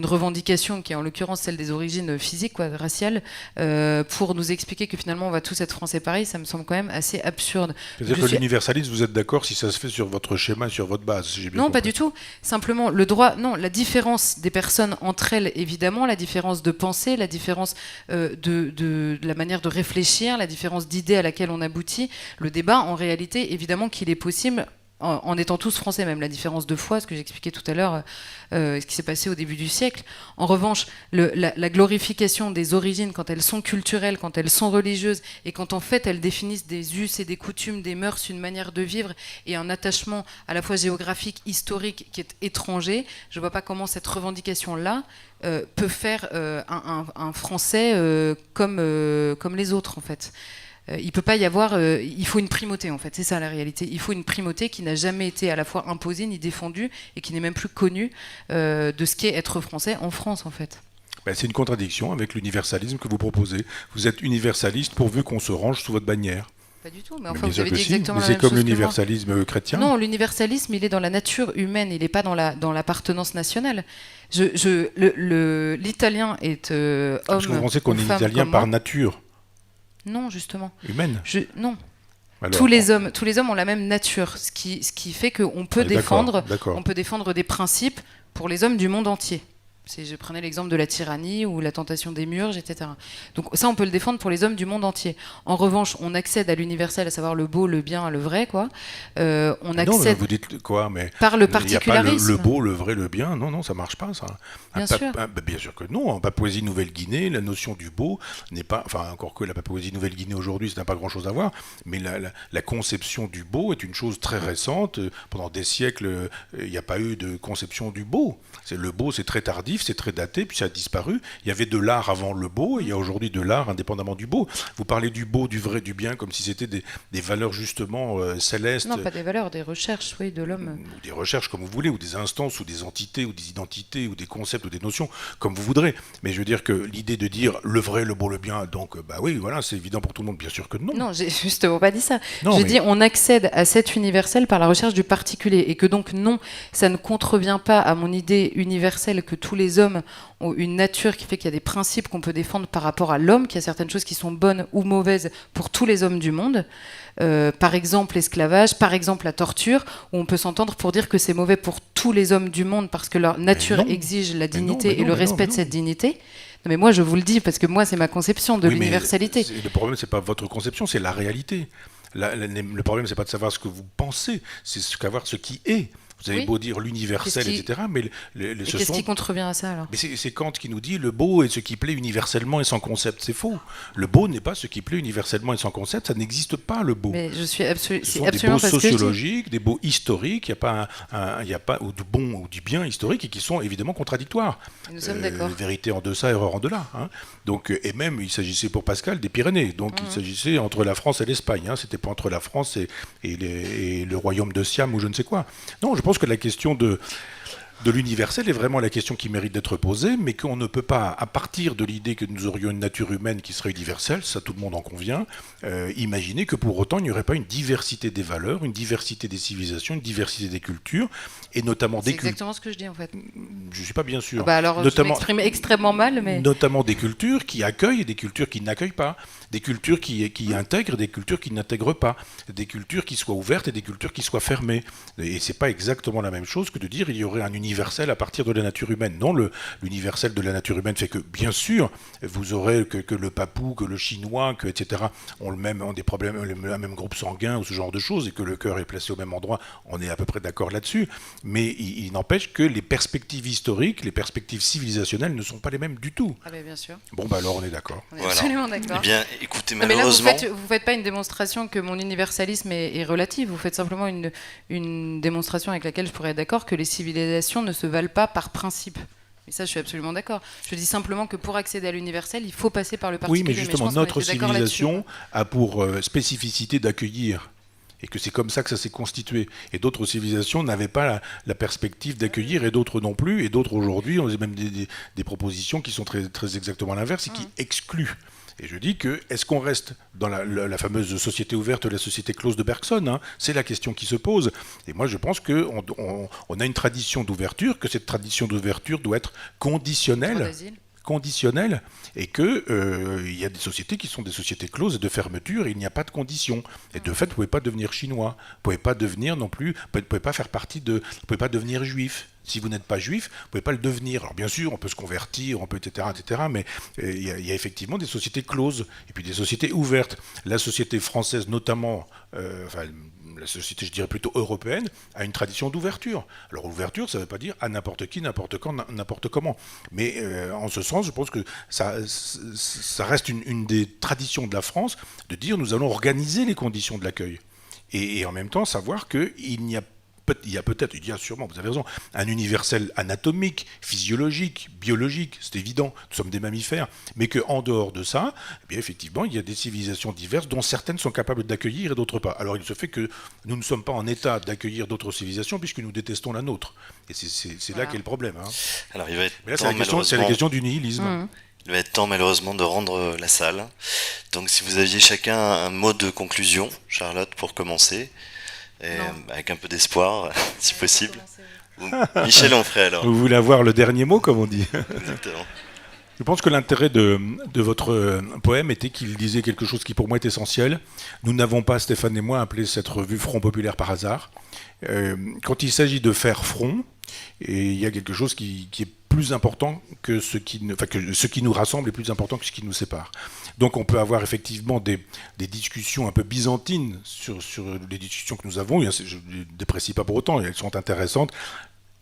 revendication qui est en l'occurrence celle des origines physiques, raciales, pour nous expliquer que finalement on va tous être français pareil, ça me semble quand même assez absurde. C'est-à-dire que l'universalisme, vous êtes d'accord si ça se fait sur votre schéma, sur votre base, si j'ai bien Non, compris. pas du tout. Simplement, la différence des personnes entre elles, évidemment, la différence de pensée, la différence de la manière de réfléchir, la différence d'idées à laquelle on aboutit. Le débat, en réalité, évidemment qu'il est possible en étant tous français, même la différence de foi, ce que j'expliquais tout à l'heure, ce qui s'est passé au début du siècle. En revanche, la glorification des origines, quand elles sont culturelles, quand elles sont religieuses, et quand en fait elles définissent des us et des coutumes, des mœurs, une manière de vivre, et un attachement à la fois géographique, historique, qui est étranger, je ne vois pas comment cette revendication-là peut faire un Français comme les autres, en fait. Il peut pas y avoir, il faut une primauté en fait, c'est ça la réalité. Il faut une primauté qui n'a jamais été à la fois imposée ni défendue et qui n'est même plus connue de ce qu'est être français en France en fait. C'est une contradiction avec l'universalisme que vous proposez. Vous êtes universaliste pourvu qu'on se range sous votre bannière. Pas du tout, mais enfin vous avez dit exactement la mais même c'est chose comme l'universalisme chrétien. Non, l'universalisme il est dans la nature humaine, il n'est pas dans l'appartenance nationale. L'italien est homme. Parce que vous pensez qu'on est italien par nature? Non, justement. Humaine? Non. Alors, tous les hommes ont la même nature, ce qui fait qu'on peut défendre des principes pour les hommes du monde entier. Je prenais l'exemple de la tyrannie ou la tentation des murges, etc. Donc ça, on peut le défendre pour les hommes du monde entier. En revanche, on accède à l'universel, à savoir le beau, le bien, le vrai, quoi. On accède. Non, vous dites quoi, mais par le particularisme. Il n'y a pas le beau, le vrai, le bien. Non, ça marche pas, ça. Bien sûr. Bien sûr que non. En Papouasie-Nouvelle-Guinée, la notion du beau n'est pas. Enfin, encore que la Papouasie-Nouvelle-Guinée aujourd'hui, ça n'a pas grand-chose à voir. Mais la conception du beau est une chose très récente. Pendant des siècles, il n'y a pas eu de conception du beau. Le beau, c'est très tardif, c'est très daté, puis ça a disparu. Il y avait de l'art avant le beau, et il y a aujourd'hui de l'art indépendamment du beau. Vous parlez du beau, du vrai, du bien, comme si c'était des valeurs justement célestes. Non, pas des valeurs, des recherches, oui, de l'homme. Ou des recherches, comme vous voulez, ou des instances, ou des entités, ou des identités, ou des concepts, ou des notions, comme vous voudrez. Mais je veux dire que l'idée de dire le vrai, le beau, le bien, donc oui, voilà, c'est évident pour tout le monde, bien sûr que non. Non, j'ai justement pas dit ça. J'ai dit on accède à cet universel par la recherche du particulier, et que donc non, ça ne contrevient pas à mon idée universelle que tous les hommes ont une nature qui fait qu'il y a des principes qu'on peut défendre par rapport à l'homme, qu'il y a certaines choses qui sont bonnes ou mauvaises pour tous les hommes du monde. Par exemple l'esclavage, par exemple la torture, où on peut s'entendre pour dire que c'est mauvais pour tous les hommes du monde parce que leur nature exige la dignité et le respect de cette dignité. Non mais moi je vous le dis parce que moi c'est ma conception de l'universalité. Le problème c'est pas votre conception, c'est la réalité. Le problème c'est pas de savoir ce que vous pensez, c'est savoir ce qui est. Vous avez beau dire l'universel, etc. Mais qu'est-ce qui contrevient à ça alors? Mais c'est Kant qui nous dit le beau est ce qui plaît universellement et sans concept. C'est faux. Le beau n'est pas ce qui plaît universellement et sans concept. Ça n'existe pas le beau. Mais je suis Ce sont des beaux sociologiques, des beaux historiques. Il n'y a pas ou du bon ou du bien historique et qui sont évidemment contradictoires. Et nous sommes d'accord. Vérité en deçà, erreur en delà. Hein. Donc, et même, il s'agissait pour Pascal des Pyrénées. Donc, il s'agissait entre la France et l'Espagne. Hein. C'était pas entre la France et le royaume de Siam ou je ne sais quoi. Non, je pense que la question de l'universel est vraiment la question qui mérite d'être posée, mais qu'on ne peut pas, à partir de l'idée que nous aurions une nature humaine qui serait universelle, ça tout le monde en convient, imaginer que pour autant il n'y aurait pas une diversité des valeurs, une diversité des civilisations, une diversité des cultures, et notamment des cultures. C'est exactement ce que je dis en fait. Je ne suis pas bien sûr. Bah alors, notamment, je m'exprime extrêmement mal, mais... Notamment des cultures qui accueillent et des cultures qui n'accueillent pas, des cultures qui intègrent et des cultures qui n'intègrent pas, des cultures qui soient ouvertes et des cultures qui soient fermées. Et c'est pas exactement la même chose que de dire il y aurait un universel à partir de la nature humaine. Non, l'universel de la nature humaine fait que, bien sûr, vous aurez que le papou, que le chinois, que etc. ont des problèmes, le même groupe sanguin ou ce genre de choses, et que le cœur est placé au même endroit. On est à peu près d'accord là-dessus. Mais il n'empêche que les perspectives historiques, les perspectives civilisationnelles ne sont pas les mêmes du tout. Ah ben bien sûr. Bon, bah alors on est d'accord. On est absolument d'accord. Eh bien, écoutez, malheureusement... Mais là, vous faites pas une démonstration que mon universalisme est relatif. Vous faites simplement une démonstration avec laquelle je pourrais être d'accord que les civilisations ne se valent pas par principe. Et ça, je suis absolument d'accord. Je dis simplement que pour accéder à l'universel, il faut passer par le particulier. Oui, mais justement, notre civilisation a pour spécificité d'accueillir. Et que c'est comme ça que ça s'est constitué. Et d'autres civilisations n'avaient pas la perspective d'accueillir, et d'autres non plus. Et d'autres aujourd'hui ont même des propositions qui sont très, très exactement l'inverse et qui excluent. Et je dis que, est-ce qu'on reste dans la fameuse société ouverte, la société close de Bergson, hein? C'est la question qui se pose. Et moi, je pense qu'on a une tradition d'ouverture, que cette tradition d'ouverture doit être conditionnelle, et qu'il y a des sociétés qui sont des sociétés closes et de fermeture, et il n'y a pas de conditions. Et de fait, vous ne pouvez pas devenir chinois, vous ne pouvez pas devenir non plus, vous ne pouvez pas faire partie vous ne pouvez pas devenir juif. Si vous n'êtes pas juif, vous ne pouvez pas le devenir. Alors bien sûr, on peut se convertir, on peut etc. Mais il y a effectivement des sociétés closes et puis des sociétés ouvertes. La société française notamment, la société, je dirais plutôt européenne, a une tradition d'ouverture. Alors ouverture, ça ne veut pas dire à n'importe qui, n'importe quand, n'importe comment. Mais en ce sens, je pense que ça reste une des traditions de la France de dire nous allons organiser les conditions de l'accueil. Et en même temps, savoir qu'il y a sûrement, vous avez raison, un universel anatomique, physiologique, biologique, c'est évident, nous sommes des mammifères, mais qu'en dehors de ça, eh bien, effectivement, il y a des civilisations diverses dont certaines sont capables d'accueillir et d'autres pas. Alors il se fait que nous ne sommes pas en état d'accueillir d'autres civilisations puisque nous détestons la nôtre. Et c'est là qu'est le problème. Hein. Alors il va être mais là, c'est la question du nihilisme. Il va être temps malheureusement de rendre la salle. Donc si vous aviez chacun un mot de conclusion, Charlotte, pour commencer. Et avec un peu d'espoir, si possible. Michel Onfray, alors. Vous voulez avoir le dernier mot, comme on dit. Exactement. Je pense que l'intérêt de votre poème était qu'il disait quelque chose qui pour moi est essentiel. Nous n'avons pas, Stéphane et moi, appelé cette revue Front Populaire par hasard. Quand il s'agit de faire front, et il y a quelque chose qui est plus important que ce qui nous rassemble est plus important que ce qui nous sépare. Donc on peut avoir effectivement des discussions un peu byzantines sur les discussions que nous avons. Je ne déprécie pas pour autant, elles sont intéressantes.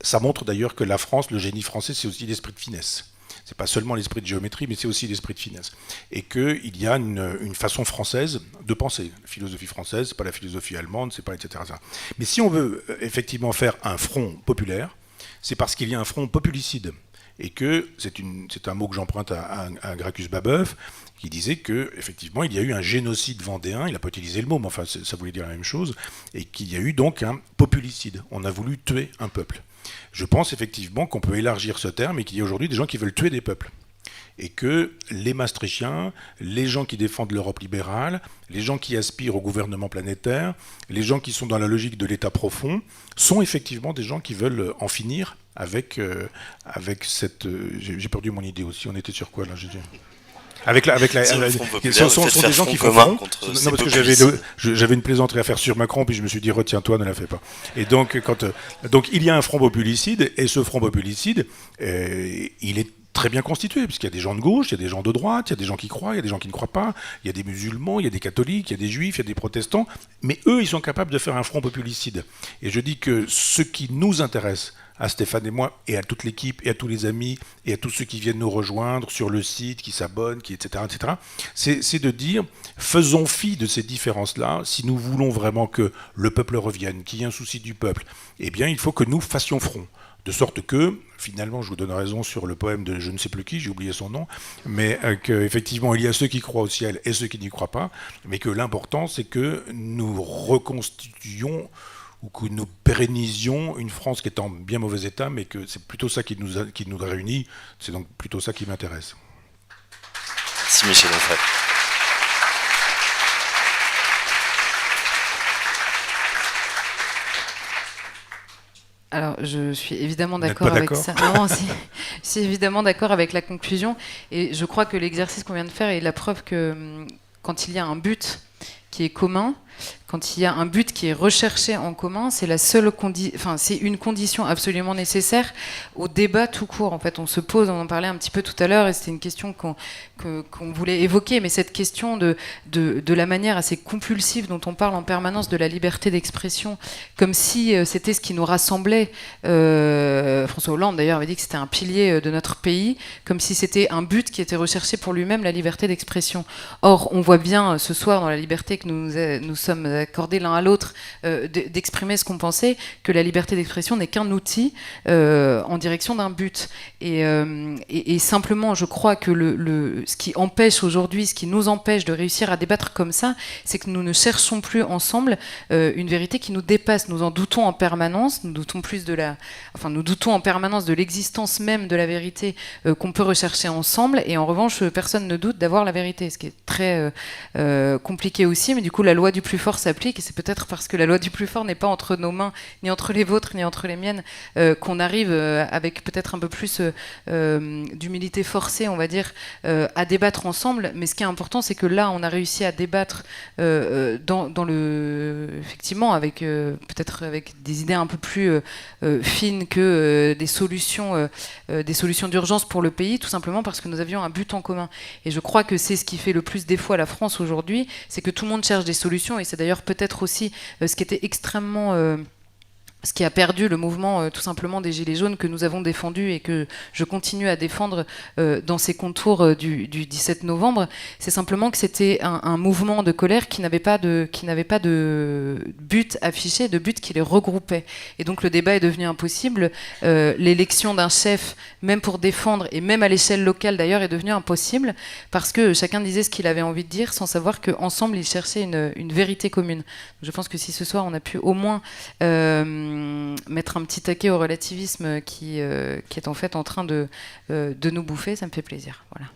Ça montre d'ailleurs que la France, le génie français, c'est aussi l'esprit de finesse. C'est pas seulement l'esprit de géométrie, mais c'est aussi l'esprit de finesse. Et qu'il y a une façon française de penser. La philosophie française, c'est pas la philosophie allemande, c'est pas etc. Mais si on veut effectivement faire un front populaire, c'est parce qu'il y a un front populicide. Et que c'est un mot que j'emprunte à Gracchus Babeuf, qui disait qu'effectivement, il y a eu un génocide vendéen, il n'a pas utilisé le mot, mais enfin, ça voulait dire la même chose, et qu'il y a eu donc un populicide. On a voulu tuer un peuple. Je pense effectivement qu'on peut élargir ce terme et qu'il y a aujourd'hui des gens qui veulent tuer des peuples. Et que les Maastrichtiens, les gens qui défendent l'Europe libérale, les gens qui aspirent au gouvernement planétaire, les gens qui sont dans la logique de l'État profond, sont effectivement des gens qui veulent en finir avec cette... J'ai perdu mon idée aussi, on était sur quoi là ce sont des gens qui font front. Non, parce que j'avais une plaisanterie à faire sur Macron, puis je me suis dit retiens-toi, ne la fais pas. Et donc il y a un front populicide, et ce front populicide, il est très bien constitué, puisqu'il y a des gens de gauche, il y a des gens de droite, il y a des gens qui croient, il y a des gens qui ne croient pas, il y a des musulmans, il y a des catholiques, il y a des juifs, il y a des protestants, mais eux, ils sont capables de faire un front populicide. Et je dis que ce qui nous intéresse, à Stéphane et moi, et à toute l'équipe, et à tous les amis, et à tous ceux qui viennent nous rejoindre sur le site, qui s'abonnent, etc., c'est de dire, faisons fi de ces différences-là, si nous voulons vraiment que le peuple revienne, qu'il y ait un souci du peuple, eh bien, il faut que nous fassions front. De sorte que, finalement, je vous donne raison sur le poème de je ne sais plus qui, j'ai oublié son nom, mais qu'effectivement, il y a ceux qui croient au ciel et ceux qui n'y croient pas, mais que l'important, c'est que nous reconstituions ou que nous pérennisions une France qui est en bien mauvais état, mais que c'est plutôt ça qui nous réunit, c'est donc plutôt ça qui m'intéresse. Merci Michel Onfray. Alors, je suis évidemment d'accord avec ça. Non, je suis évidemment d'accord avec la conclusion, et je crois que l'exercice qu'on vient de faire est la preuve que quand il y a un but qui est commun, quand il y a un but qui est recherché en commun, c'est la seule c'est une condition absolument nécessaire au débat tout court. En fait, on se pose, on en parlait un petit peu tout à l'heure, et c'était une question qu'on voulait évoquer, mais cette question de la manière assez compulsive dont on parle en permanence de la liberté d'expression, comme si c'était ce qui nous rassemblait. François Hollande, d'ailleurs, avait dit que c'était un pilier de notre pays, comme si c'était un but qui était recherché pour lui-même, la liberté d'expression. Or, on voit bien ce soir, dans la liberté que nous sommes accordés l'un à l'autre, d'exprimer ce qu'on pensait, que la liberté d'expression n'est qu'un outil en direction d'un but. Et simplement, je crois que ce qui empêche aujourd'hui, ce qui nous empêche de réussir à débattre comme ça, c'est que nous ne cherchons plus ensemble une vérité qui nous dépasse. Nous en doutons en permanence, nous doutons en permanence de l'existence même de la vérité qu'on peut rechercher ensemble, et en revanche, personne ne doute d'avoir la vérité, ce qui est très compliqué aussi, mais du coup, la loi du plus fort s'applique, et c'est peut-être parce que la loi du plus fort n'est pas entre nos mains, ni entre les vôtres, ni entre les miennes, qu'on arrive avec peut-être un peu plus d'humilité forcée, on va dire, à débattre ensemble. Mais ce qui est important, c'est que là, on a réussi à débattre effectivement, avec peut-être avec des idées un peu plus fines que des solutions d'urgence pour le pays, tout simplement parce que nous avions un but en commun. Et je crois que c'est ce qui fait le plus défaut à la France aujourd'hui, c'est que tout le monde cherche des solutions, et c'est d'ailleurs peut-être aussi ce qui était extrêmement... ce qui a perdu le mouvement tout simplement des Gilets jaunes que nous avons défendu et que je continue à défendre dans ces contours du 17 novembre, c'est simplement que c'était un mouvement de colère qui n'avait pas de but affiché, de but qui les regroupait. Et donc le débat est devenu impossible. L'élection d'un chef, même pour défendre, et même à l'échelle locale d'ailleurs, est devenue impossible parce que chacun disait ce qu'il avait envie de dire sans savoir qu'ensemble ils cherchaient une vérité commune. Je pense que si ce soir on a pu au moins... mettre un petit taquet au relativisme qui est en fait en train de nous bouffer, ça me fait plaisir. Voilà.